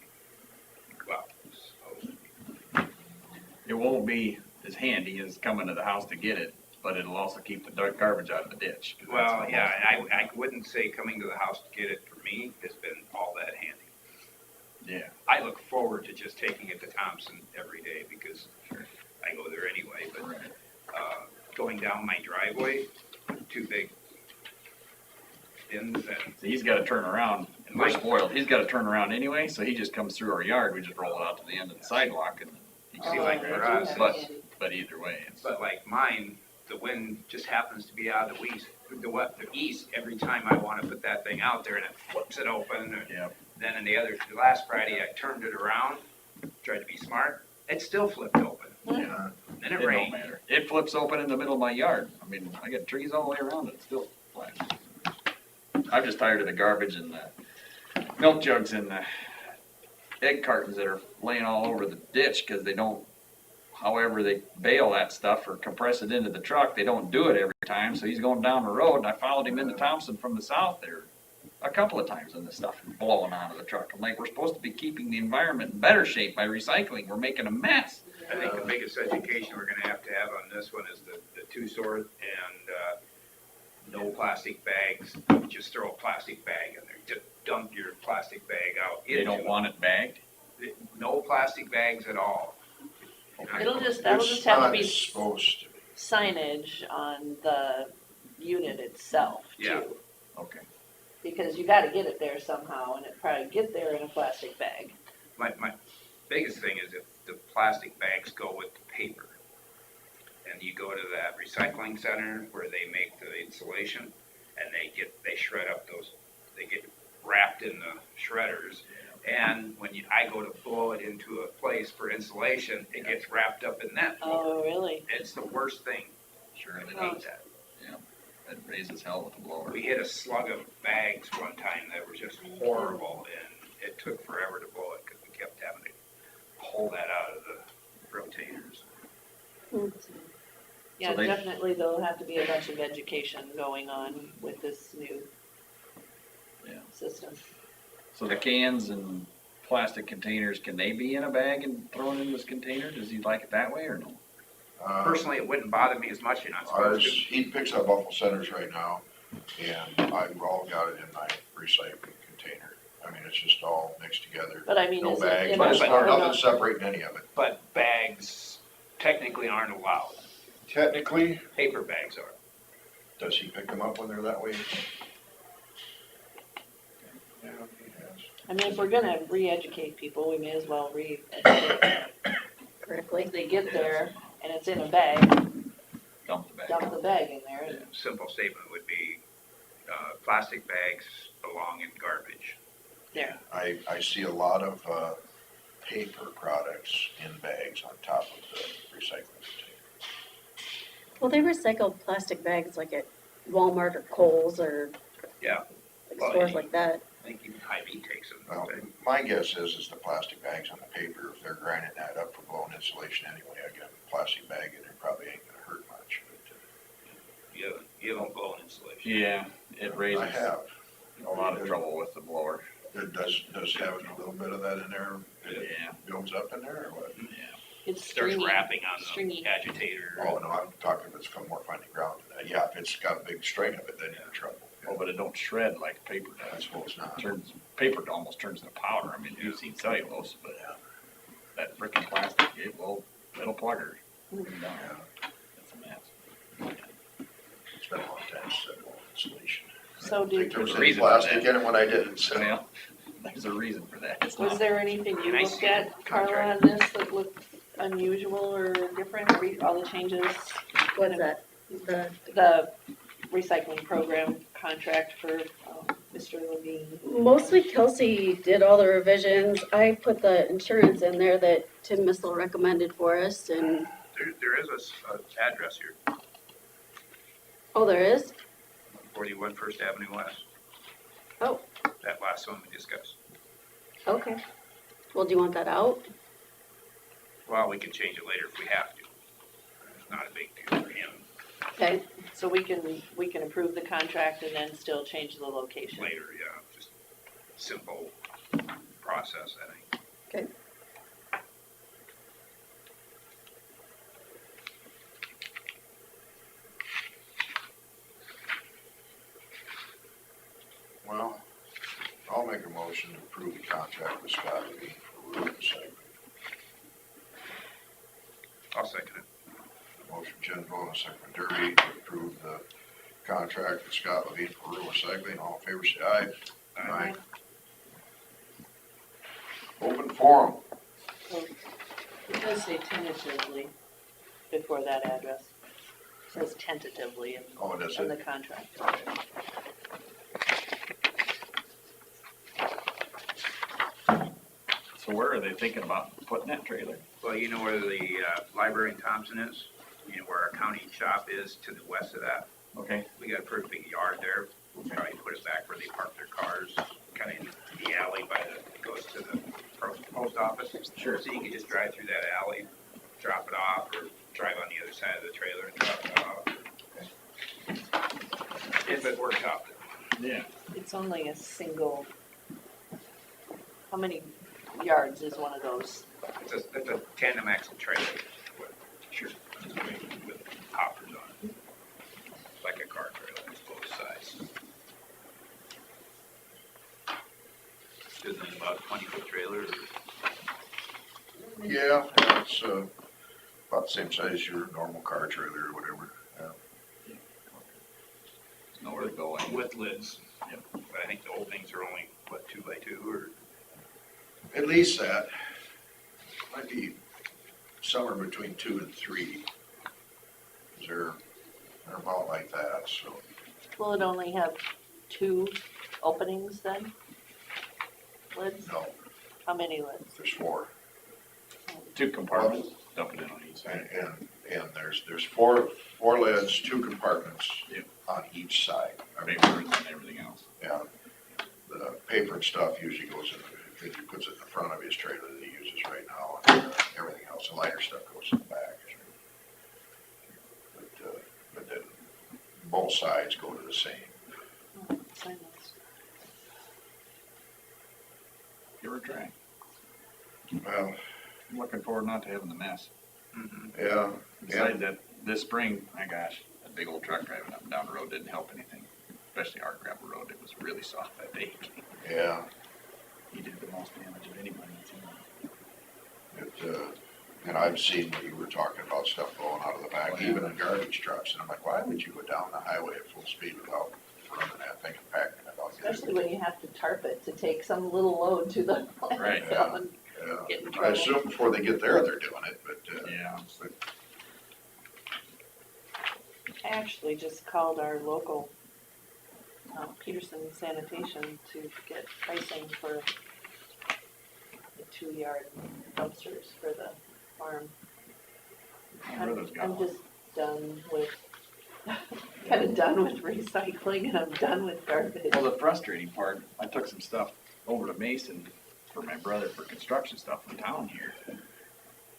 [SPEAKER 6] Well, supposed to be.
[SPEAKER 2] It won't be as handy as coming to the house to get it, but it'll also keep the dark garbage out of the ditch. 'Cause that's
[SPEAKER 6] Well,
[SPEAKER 2] what
[SPEAKER 6] yeah,
[SPEAKER 2] most-
[SPEAKER 6] I wouldn't say coming to the house to get it for me has been all that handy.
[SPEAKER 2] Yeah,
[SPEAKER 6] I look forward to just taking it to Thompson every day because I go there anyway, but,
[SPEAKER 2] right.
[SPEAKER 6] going down my driveway, too big bins and,
[SPEAKER 2] So he's gotta turn around, and we're spoiled, he's gotta turn around anyway, so he just comes through our yard, we just roll it out to the end of the sidewalk and he can
[SPEAKER 6] See,
[SPEAKER 2] see
[SPEAKER 6] like
[SPEAKER 2] like
[SPEAKER 6] for
[SPEAKER 2] that.
[SPEAKER 6] us,
[SPEAKER 2] But either way, it's,
[SPEAKER 6] but like mine, the wind just happens to be out of the east every time I wanna put that thing out there and it flips it open. And
[SPEAKER 2] yeah,
[SPEAKER 6] then last Friday, I turned it around, tried to be smart, it still flipped open.
[SPEAKER 2] yeah,
[SPEAKER 6] Then
[SPEAKER 2] it
[SPEAKER 6] it
[SPEAKER 2] don't
[SPEAKER 6] rained.
[SPEAKER 2] matter. It flips open in the middle of my yard, I mean, I got trees all the way around it, it's still flat. I'm just tired of the garbage and the milk jugs and the egg cartons that are laying all over the ditch, cause they don't, however they bale that stuff or compress it into the truck, they don't do it every time, so he's going down the road, and I followed him into Thompson from the south there a couple of times, and the stuff is blowing out of the truck. I'm like, we're supposed to be keeping the environment in better shape by recycling, we're making a mess.
[SPEAKER 6] I think the biggest education we're gonna have on this one is the two-sort and, no plastic bags. Just throw a plastic bag in there. Just dump your plastic bag out
[SPEAKER 2] They don't want it bagged?
[SPEAKER 6] No plastic bags at all.
[SPEAKER 3] That'll just
[SPEAKER 5] It's
[SPEAKER 3] have to
[SPEAKER 5] not
[SPEAKER 3] be
[SPEAKER 5] supposed to be.
[SPEAKER 3] signage on the unit itself
[SPEAKER 6] Yeah.
[SPEAKER 3] too.
[SPEAKER 2] Okay.
[SPEAKER 3] Because you gotta get it there somehow and it probably get there in a plastic bag.
[SPEAKER 6] My biggest thing is if the plastic bags go with the paper. And you go to that recycling center where they make the insulation and they shred up they get wrapped in the shredders. And when I go to blow it into a place for insulation, it gets wrapped up in that.
[SPEAKER 3] Oh, really?
[SPEAKER 6] It's the worst thing.
[SPEAKER 2] Sure,
[SPEAKER 6] I hate that.
[SPEAKER 2] it raises hell with the blower.
[SPEAKER 6] We hit a slug of bags one time that were just horrible and it took forever to blow it because we kept having to pull that out of the rotators.
[SPEAKER 3] Yeah,
[SPEAKER 2] they-
[SPEAKER 3] definitely there'll have to be a bunch of education going on with this new
[SPEAKER 2] Yeah.
[SPEAKER 3] system.
[SPEAKER 2] So the cans and plastic containers, can they be in a bag and thrown in this container? Does he like it that way or no?
[SPEAKER 6] Personally, it wouldn't bother me as much, you're not supposed
[SPEAKER 5] Ours,
[SPEAKER 6] to.
[SPEAKER 5] he picks up Buffalo Centers right now, and I've all got it in my recycling container. I mean, it's just all mixed together.
[SPEAKER 3] But I mean,
[SPEAKER 5] No
[SPEAKER 3] is it
[SPEAKER 5] bags,
[SPEAKER 3] in
[SPEAKER 6] a-
[SPEAKER 5] there's nothing separating any of it.
[SPEAKER 6] But bags technically aren't allowed.
[SPEAKER 5] Technically,
[SPEAKER 6] Paper bags are.
[SPEAKER 5] does he pick them up when they're that way? Yeah, he has.
[SPEAKER 3] I mean, if we're gonna re-educate people, we may as well re-educate them.
[SPEAKER 1] Correctly.
[SPEAKER 3] If they get there and it's in a bag,
[SPEAKER 2] Dump the bag.
[SPEAKER 3] dump the bag in there. and-
[SPEAKER 6] Simple statement would be, plastic bags belong in garbage.
[SPEAKER 3] There.
[SPEAKER 5] I see a lot of, paper products in bags on top of the recycling container.
[SPEAKER 1] Well, they recycle plastic bags like at Walmart or Kohl's or
[SPEAKER 6] Yeah.
[SPEAKER 1] like
[SPEAKER 6] Well,
[SPEAKER 1] stores
[SPEAKER 6] yeah.
[SPEAKER 1] like that.
[SPEAKER 6] I think even Hy-Vee takes them.
[SPEAKER 5] Well, my guess is the plastic bags on the paper, if they're grinding that up for blowing insulation anyway, I get a plastic bag in there, probably ain't gonna hurt much.
[SPEAKER 6] You haven't blown insulation.
[SPEAKER 2] Yeah, it
[SPEAKER 5] But
[SPEAKER 2] raises
[SPEAKER 5] I have.
[SPEAKER 2] a lot of trouble with the blower.
[SPEAKER 5] It does have a little bit of that in there, it
[SPEAKER 2] Yeah,
[SPEAKER 5] builds up in there, or what?
[SPEAKER 2] yeah.
[SPEAKER 3] It's
[SPEAKER 6] Starts
[SPEAKER 3] stringy.
[SPEAKER 6] wrapping on
[SPEAKER 3] Stringy.
[SPEAKER 6] the agitator.
[SPEAKER 5] Oh, no, I'm talking if it's come more finely ground than that. Yeah, if it's got a big string of it, then you're in trouble.
[SPEAKER 2] Oh, but it don't shred like paper
[SPEAKER 5] I
[SPEAKER 2] does.
[SPEAKER 5] suppose not.
[SPEAKER 2] Paper almost turns to powder. I mean, you've seen cellulose, but that frickin' plastic, it'll plug her.
[SPEAKER 5] Yeah,
[SPEAKER 2] It's a mess.
[SPEAKER 5] it's been a long time since I've blown insulation.
[SPEAKER 3] So
[SPEAKER 5] I think there was
[SPEAKER 2] There's a
[SPEAKER 5] any
[SPEAKER 2] reason for
[SPEAKER 5] plastic
[SPEAKER 2] that.
[SPEAKER 5] in it when I did it, so.
[SPEAKER 2] Well, there's a reason for that. It's
[SPEAKER 3] Was
[SPEAKER 2] not,
[SPEAKER 3] there anything you
[SPEAKER 6] Can I
[SPEAKER 3] looked
[SPEAKER 6] see
[SPEAKER 3] at,
[SPEAKER 6] the
[SPEAKER 3] Carla, on
[SPEAKER 6] contract?
[SPEAKER 3] this that looked unusual or different, all the changes?
[SPEAKER 1] What's that?
[SPEAKER 3] The recycling program contract for Mr. Levine?
[SPEAKER 1] Mostly Kelsey did all the revisions. I put the insurance in there that Tim Missile recommended for us and,
[SPEAKER 6] There is a address here,
[SPEAKER 1] oh, there is?
[SPEAKER 6] 41 First Avenue West.
[SPEAKER 1] Oh.
[SPEAKER 6] That last one we discussed.
[SPEAKER 1] Okay. Well, do you want that out?
[SPEAKER 6] Well, we can change it later if we have to. It's not a big deal for him
[SPEAKER 1] Okay.
[SPEAKER 3] So we can approve the contract and then still change the location.
[SPEAKER 6] later, yeah, just simple process, I think.
[SPEAKER 1] Okay.
[SPEAKER 5] Well, I'll make a motion to approve the contract with Scott Levine for road recycling.
[SPEAKER 6] I'll second it.
[SPEAKER 5] Motion Jen Vogt, and second Derby, to approve the contract with Scott Levine for rural recycling. All in favor, say aye.
[SPEAKER 6] Aye.
[SPEAKER 5] Open forum.
[SPEAKER 3] It does say tentatively before that address. It says tentatively
[SPEAKER 5] Oh, it does
[SPEAKER 3] in the
[SPEAKER 5] it?
[SPEAKER 3] contract.
[SPEAKER 2] So where are they thinking about putting that trailer?
[SPEAKER 6] Well, you know where the library in Thompson is? You know where our county shop is to the west of that?
[SPEAKER 2] Okay,
[SPEAKER 6] We got a pretty big yard there. We'll probably put it back where they park their cars, kind of in the alley it goes to the post office.
[SPEAKER 2] Sure.
[SPEAKER 6] So you can just drive through that alley, drop it off, or drive on the other side of the trailer and drop it off. If it works out.
[SPEAKER 2] yeah.
[SPEAKER 3] It's only a single, how many yards is one of those?
[SPEAKER 6] It's a tandem axle trailer with hoppers on it. Like a car trailer, it's both sides. Isn't it about 20-foot trailer?
[SPEAKER 5] Yeah, it's about the same size as your normal car trailer or whatever.
[SPEAKER 2] There's nowhere to go.
[SPEAKER 6] With lids. Yep. But I think the old things are only, what, 2x2 or?
[SPEAKER 5] At least that. Might be somewhere between 2 and 3. They're about like that, so.
[SPEAKER 3] Will it only have 2 openings then? Lids?
[SPEAKER 5] No,
[SPEAKER 3] How many lids?
[SPEAKER 5] there's 4.
[SPEAKER 2] 2 compartments, dump it in on each
[SPEAKER 5] And,
[SPEAKER 2] side.
[SPEAKER 5] and there's four lids, 2 compartments
[SPEAKER 2] Yep.
[SPEAKER 5] on each side.
[SPEAKER 2] Papers and everything else.
[SPEAKER 5] Yeah, the paper and stuff usually goes in, he puts it in the front of his trailer that he uses right now, and everything else, the lighter stuff goes in the back. But then both sides go to the same.
[SPEAKER 3] Sign those.
[SPEAKER 2] Give her a try.
[SPEAKER 5] Well,
[SPEAKER 2] I'm looking forward not to having the mess.
[SPEAKER 5] yeah,
[SPEAKER 2] Besides that, this spring, my gosh, that big old truck driving up and down the road didn't help anything. Especially our gravel road, it was really soft that day.
[SPEAKER 5] yeah,
[SPEAKER 2] He did the most damage of anybody.
[SPEAKER 5] and I've seen what you were talking about, stuff going out of the back, even in garbage trucks, and I'm like, why would you go down the highway at full speed without running that thing and packing it out?
[SPEAKER 3] Especially when you have to tarp it to take some little load to the
[SPEAKER 2] Right.
[SPEAKER 3] landfill and
[SPEAKER 5] Yeah,
[SPEAKER 3] get in
[SPEAKER 5] I
[SPEAKER 3] trouble.
[SPEAKER 5] assume before they get there, they're doing it, but,
[SPEAKER 2] Yeah.
[SPEAKER 3] I actually just called our local Peterson Sanitation to get pricing for the 2-yard dumpsters for the farm.
[SPEAKER 2] Where are those
[SPEAKER 3] I'm
[SPEAKER 2] going?
[SPEAKER 3] just done with, kind of done with recycling and I'm done with garbage.
[SPEAKER 2] Well, the frustrating part, I took some stuff over to Mason for my brother for construction stuff in town here.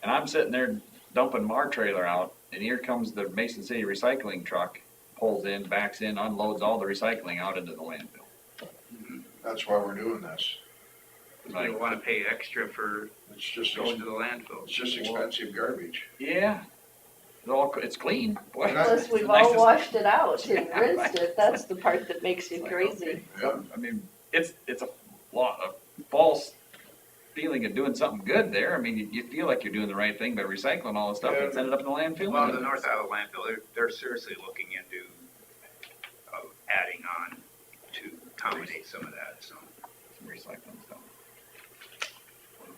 [SPEAKER 2] And I'm sitting there dumping our trailer out, and here comes the Mason City recycling truck, pulls in, backs in, unloads all the recycling out into the landfill.
[SPEAKER 5] that's why we're doing this.
[SPEAKER 6] You don't wanna pay extra for
[SPEAKER 5] It's just,
[SPEAKER 6] going to the landfill.
[SPEAKER 5] it's just expensive garbage.
[SPEAKER 2] Yeah, it's clean. Boy,
[SPEAKER 3] Plus,
[SPEAKER 2] it's
[SPEAKER 3] we've
[SPEAKER 2] the
[SPEAKER 3] all
[SPEAKER 2] nicest-
[SPEAKER 3] washed it out and
[SPEAKER 2] Yeah,
[SPEAKER 3] rinsed
[SPEAKER 2] right.
[SPEAKER 3] it, that's the part that makes you
[SPEAKER 2] Like,
[SPEAKER 3] crazy.
[SPEAKER 2] okay.
[SPEAKER 5] Yeah.
[SPEAKER 2] I mean, it's a lot of false feeling of doing something good there. I mean, you feel like you're doing the right thing by recycling all the stuff that's ended up in the landfill.
[SPEAKER 6] Well, the North Iowa landfill, they're seriously looking into adding on to accommodate some of that, so.
[SPEAKER 2] Some recycling stuff.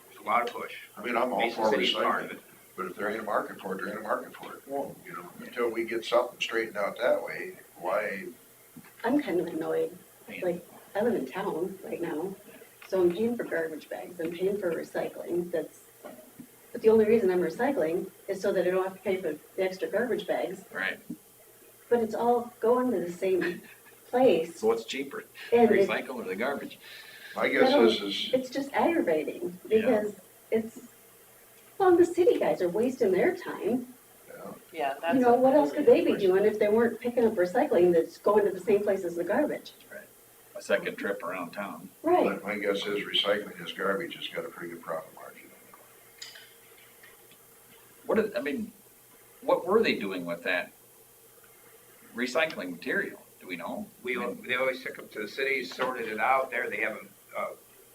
[SPEAKER 6] There's a lot of push.
[SPEAKER 5] I mean, I'm all
[SPEAKER 6] Mason
[SPEAKER 5] for
[SPEAKER 6] City's part of
[SPEAKER 5] recycling,
[SPEAKER 6] it.
[SPEAKER 5] but if there ain't a market for it, there ain't a market for it. You know, until we get something straightened out that way, why,
[SPEAKER 1] I'm kind of annoyed. Like, I live in town right now, so I'm paying for garbage bags, I'm paying for recycling, but the only reason I'm recycling is so that I don't have to pay for the extra garbage bags,
[SPEAKER 2] Right.
[SPEAKER 1] but it's all going to the same place.
[SPEAKER 2] So what's cheaper,
[SPEAKER 1] And it's,
[SPEAKER 2] recycle or the garbage?
[SPEAKER 5] My guess is,
[SPEAKER 1] it's just aggravating,
[SPEAKER 2] Yeah.
[SPEAKER 1] because well, the city guys are wasting their time.
[SPEAKER 3] Yeah, that's.
[SPEAKER 1] You know, what else could they be
[SPEAKER 3] unfortunate.
[SPEAKER 1] doing if they weren't picking up recycling that's going to the same place as the garbage?
[SPEAKER 2] A second trip around town.
[SPEAKER 1] Right.
[SPEAKER 5] my guess is recycling his garbage has got a pretty good profit margin.
[SPEAKER 2] What were they doing with that recycling material? Do we know?
[SPEAKER 6] They always took it to the city, sorted it out there, they have a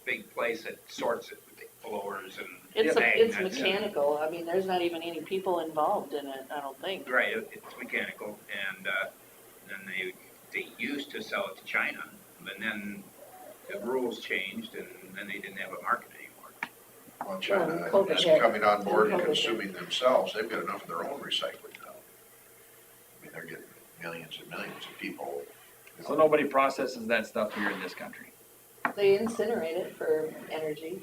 [SPEAKER 6] big place that sorts it with the blowers and
[SPEAKER 3] It's
[SPEAKER 6] magnets.
[SPEAKER 3] mechanical, I mean, there's not even any people involved in it, I don't think.
[SPEAKER 6] Right, it's mechanical, and then they used to sell it to China, and then the rules changed, and then they didn't have a market anymore.
[SPEAKER 5] Well, China
[SPEAKER 1] COVID
[SPEAKER 5] is
[SPEAKER 1] hit.
[SPEAKER 5] coming on board and
[SPEAKER 1] COVID hit.
[SPEAKER 5] consuming themselves, they've got enough of their own recycling now. I mean, they're getting millions and millions of people.
[SPEAKER 2] So nobody processes that stuff here in this country?
[SPEAKER 3] They incinerate it for energy.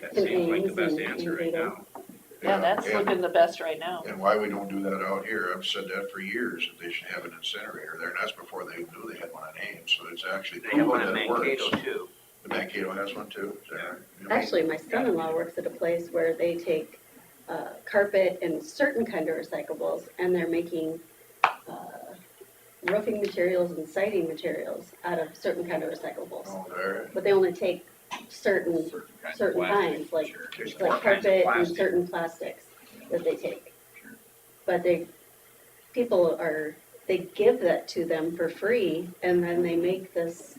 [SPEAKER 6] That
[SPEAKER 1] And
[SPEAKER 6] seems like the
[SPEAKER 1] Ames
[SPEAKER 6] best
[SPEAKER 1] and
[SPEAKER 6] answer right
[SPEAKER 1] Winnebago.
[SPEAKER 6] now.
[SPEAKER 3] Yeah, that's
[SPEAKER 5] and-
[SPEAKER 3] looking the best right now.
[SPEAKER 5] And why we don't do that out here, I've said that for years, that they should have an incinerator there, and that's before they knew they had one on Ames, so it's actually
[SPEAKER 6] They have one
[SPEAKER 5] proven
[SPEAKER 6] in
[SPEAKER 5] that it works.
[SPEAKER 6] Mankato too.
[SPEAKER 5] The Mankato has one too, is that right?
[SPEAKER 1] Actually, my son-in-law works at a place where they take carpet and certain kind of recyclables, and they're making roofing materials and siding materials out of certain kind of recyclables.
[SPEAKER 5] Oh, there,
[SPEAKER 1] But they only take certain
[SPEAKER 2] kinds of
[SPEAKER 1] certain
[SPEAKER 2] plastic,
[SPEAKER 1] kinds, like,
[SPEAKER 2] sure.
[SPEAKER 6] There's four
[SPEAKER 1] like
[SPEAKER 6] kinds of
[SPEAKER 1] carpet and
[SPEAKER 6] plastic.
[SPEAKER 1] certain plastics that they take.
[SPEAKER 2] Sure.
[SPEAKER 1] But they give that to them for free, and then they make this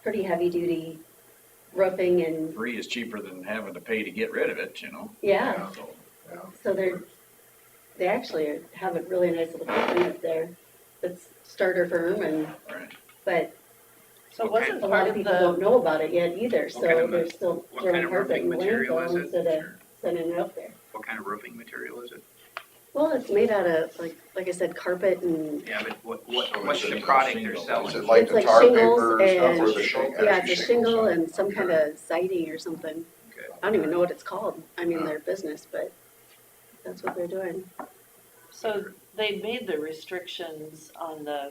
[SPEAKER 1] pretty heavy-duty roofing and,
[SPEAKER 2] Free is cheaper than having to pay to get rid of it, you know?
[SPEAKER 1] yeah.
[SPEAKER 2] So,
[SPEAKER 1] So they actually have a really nice little company up there that's starter firm, and,
[SPEAKER 2] right.
[SPEAKER 1] but
[SPEAKER 3] So it
[SPEAKER 6] Okay.
[SPEAKER 3] wasn't
[SPEAKER 1] a lot
[SPEAKER 3] part
[SPEAKER 1] of
[SPEAKER 3] of
[SPEAKER 1] people
[SPEAKER 3] the,
[SPEAKER 1] don't know about it yet either, so
[SPEAKER 6] kind of
[SPEAKER 1] they're still
[SPEAKER 6] what
[SPEAKER 1] throwing
[SPEAKER 6] kind of
[SPEAKER 1] carpet in
[SPEAKER 6] roofing
[SPEAKER 1] the
[SPEAKER 6] material is
[SPEAKER 1] landfill
[SPEAKER 6] it?
[SPEAKER 1] instead of
[SPEAKER 2] Sure.
[SPEAKER 1] sending it up there.
[SPEAKER 6] What kind of roofing material is it?
[SPEAKER 1] Well, it's made out of, like I said, carpet and,
[SPEAKER 6] Yeah, but
[SPEAKER 5] So
[SPEAKER 6] what's
[SPEAKER 5] is
[SPEAKER 6] the
[SPEAKER 5] it
[SPEAKER 6] product they're
[SPEAKER 2] shingle?
[SPEAKER 6] selling?
[SPEAKER 5] is it like
[SPEAKER 1] It's
[SPEAKER 5] the
[SPEAKER 1] like
[SPEAKER 5] tar
[SPEAKER 1] shingles
[SPEAKER 5] paper and stuff, or
[SPEAKER 1] and-
[SPEAKER 5] the shingle?
[SPEAKER 1] yeah, it's a shingle
[SPEAKER 5] on it?
[SPEAKER 1] and some
[SPEAKER 5] Okay.
[SPEAKER 1] kind of siding or something.
[SPEAKER 6] Okay.
[SPEAKER 1] I don't even know what it's called. I mean,
[SPEAKER 5] Yeah.
[SPEAKER 1] their business, but that's what they're doing.
[SPEAKER 3] so they made the restrictions on the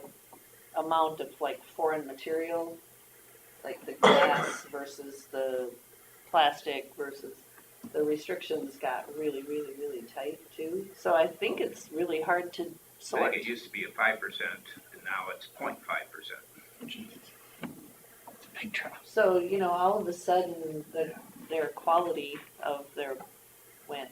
[SPEAKER 3] amount of like foreign material, like the glass versus the plastic versus, the restrictions got really, really, really tight too. So I think it's really hard to
[SPEAKER 6] I
[SPEAKER 3] sort.
[SPEAKER 6] think it used to be a 5%, and now it's 0.5%.
[SPEAKER 2] Big drop.
[SPEAKER 3] So, all of a sudden, their quality of their went.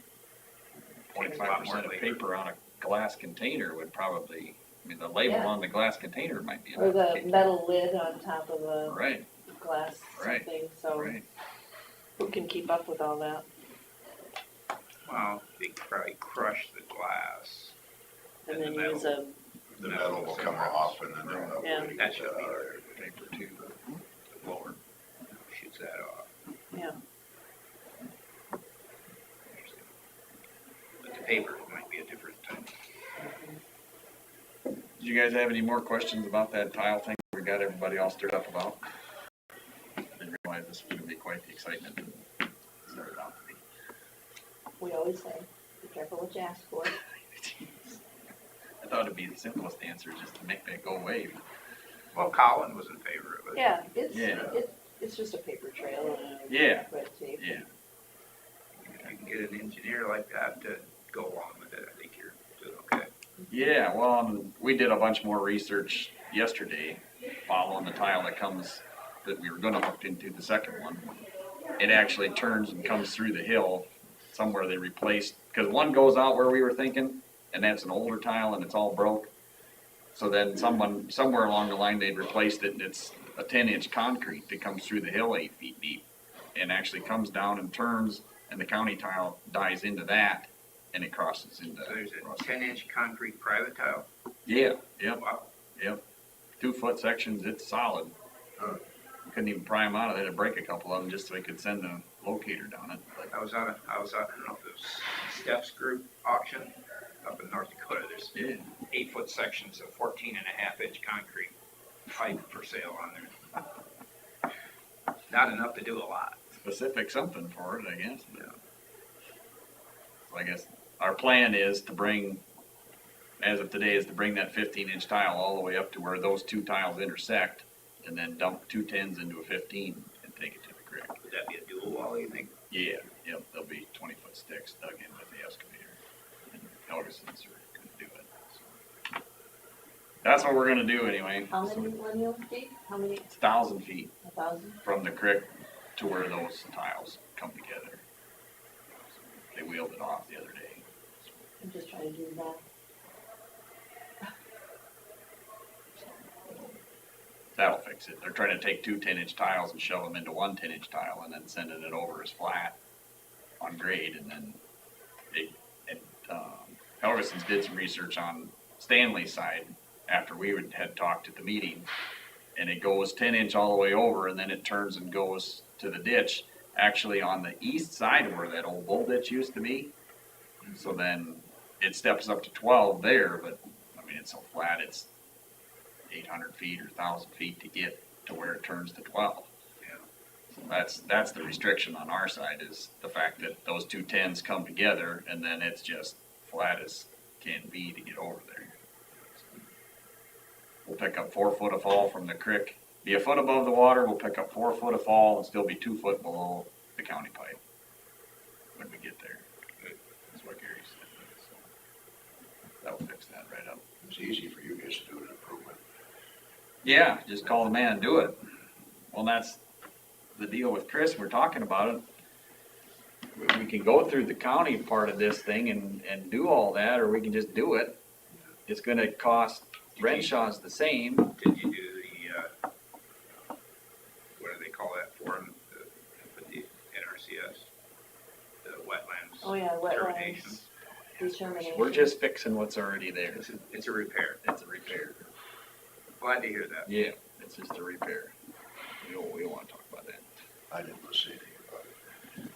[SPEAKER 2] 0.5% of paper on a glass container would probably, the label
[SPEAKER 3] Yeah.
[SPEAKER 2] on the glass container might be.
[SPEAKER 3] Or
[SPEAKER 2] enough to
[SPEAKER 3] the
[SPEAKER 2] keep-
[SPEAKER 3] metal lid on top of a
[SPEAKER 2] Right,
[SPEAKER 3] glass
[SPEAKER 2] Right.
[SPEAKER 3] thing, so
[SPEAKER 2] right.
[SPEAKER 3] who can keep up with all that?
[SPEAKER 6] Well, they probably crush the glass.
[SPEAKER 3] And
[SPEAKER 6] And
[SPEAKER 3] then
[SPEAKER 6] the metal.
[SPEAKER 3] use a,
[SPEAKER 5] The metal will come off and then they'll have
[SPEAKER 3] Yeah.
[SPEAKER 5] a way to
[SPEAKER 6] That
[SPEAKER 5] get
[SPEAKER 6] should
[SPEAKER 5] that
[SPEAKER 6] be
[SPEAKER 5] out of
[SPEAKER 6] there.
[SPEAKER 5] there.
[SPEAKER 2] Paper too, the blower.
[SPEAKER 6] Shoots that off.
[SPEAKER 3] yeah.
[SPEAKER 6] But the paper might be a different thing.
[SPEAKER 2] Did you guys have any more questions about that tile thing we got everybody all stirred up about? Didn't realize this was gonna be quite the excitement it started out to be.
[SPEAKER 3] We always say, be careful what you ask for.
[SPEAKER 2] I thought it'd be the simplest answer, just to make that go away.
[SPEAKER 6] Well, Colin was in favor of it.
[SPEAKER 3] Yeah,
[SPEAKER 2] Yeah.
[SPEAKER 3] it's just a paper trail and
[SPEAKER 2] Yeah.
[SPEAKER 3] red tape.
[SPEAKER 2] Yeah.
[SPEAKER 6] If you can get an engineer like that to go along with it, I think you're doing okay.
[SPEAKER 2] Yeah, well, we did a bunch more research yesterday, following the tile that we were gonna hook into the second one. It actually turns and comes through the hill, somewhere they replaced, because one goes out where we were thinking, and that's an older tile and it's all broke. So then somewhere along the line, they'd replaced it, and it's a 10-inch concrete that comes through the hill 8 feet deep, and actually comes down and turns, and the county tile dies into that, and it crosses into.
[SPEAKER 6] So there's a 10-inch concrete private tile.
[SPEAKER 2] Yeah, yep,
[SPEAKER 6] Wow.
[SPEAKER 2] yep. 2-foot sections, it's solid. Couldn't even pry them out of there to break a couple of them just so we could send a locator down it. But
[SPEAKER 6] I was on, I don't know if it was Steph's group auction up in North Dakota. There's
[SPEAKER 2] yeah,
[SPEAKER 6] 8-foot sections of 14.5-inch concrete pipe for sale on there. Not enough to do a lot.
[SPEAKER 2] Specific something for it, I guess. Yeah. So I guess our plan is to bring, as of today, is to bring that 15-inch tile all the way up to where those two tiles intersect, and then dump 2 10s into a 15 and take it to the creek.
[SPEAKER 6] Would that be a dual wall, you think?
[SPEAKER 2] Yeah, yep, there'll be 20-foot sticks dug in with the excavator. And Helgeson's are gonna do it. So that's what we're gonna do anyway.
[SPEAKER 1] How many lineal feet? How many?
[SPEAKER 2] It's 1,000 feet
[SPEAKER 1] 1,000?
[SPEAKER 2] from the creek to where those tiles come together. They wheeled it off the other day.
[SPEAKER 1] I'm just trying to do that.
[SPEAKER 2] That'll fix it. They're trying to take 2 10-inch tiles and shove them into 1 10-inch tile and then sending it over as flat on grade, and then Helgeson's did some research on Stanley's side after we had talked at the meeting, and it goes 10-inch all the way over, and then it turns and goes to the ditch, actually on the east side where that old bull ditch used to be. So then it steps up to 12 there, but I mean, it's so flat, it's 800 feet or 1,000 feet to get to where it turns to 12. So that's the restriction on our side, is the fact that those 2 10s come together, and then it's just flat as can be to get over there. We'll pick up 4 foot of fall from the creek, be a foot above the water, we'll pick up 4 foot of fall and still be 2 foot below the county pipe when we get there. That's what Gary said. So that'll fix that right up.
[SPEAKER 5] It's easy for you guys to do an improvement.
[SPEAKER 2] Yeah, just call the man and do it. Well, that's the deal with Chris, we're talking about it. We can go through the county part of this thing and do all that, or we can just do it. It's gonna cost, Renshaw's the same.
[SPEAKER 6] Did you do the, what do they call that form, with the NRCS? The wetlands?
[SPEAKER 1] Oh, yeah,
[SPEAKER 6] determination?
[SPEAKER 1] wetlands determination.
[SPEAKER 2] We're just fixing what's already there.
[SPEAKER 6] It's a repair.
[SPEAKER 2] It's a repair.
[SPEAKER 6] Glad to hear that.
[SPEAKER 2] Yeah, it's just a repair. We don't wanna talk about that.
[SPEAKER 5] I didn't say anything about it.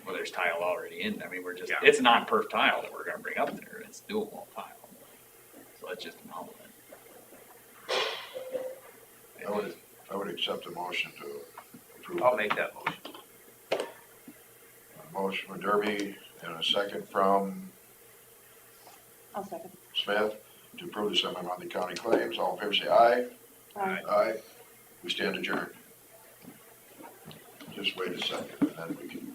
[SPEAKER 2] Well, there's tile already in, I mean, we're just,
[SPEAKER 6] Yeah.
[SPEAKER 2] it's non-perf tile that we're gonna bring up there, it's dual wall tile. So that's just an element.
[SPEAKER 5] I would accept a motion to approve.
[SPEAKER 6] I'll make that motion.
[SPEAKER 5] A motion from Derby and a second from
[SPEAKER 1] I'll second.
[SPEAKER 5] Smith to approve the semi-monthly county claims. All in favor say aye.
[SPEAKER 1] Aye.
[SPEAKER 5] Aye. We stand adjourned. Just wait a second and then we can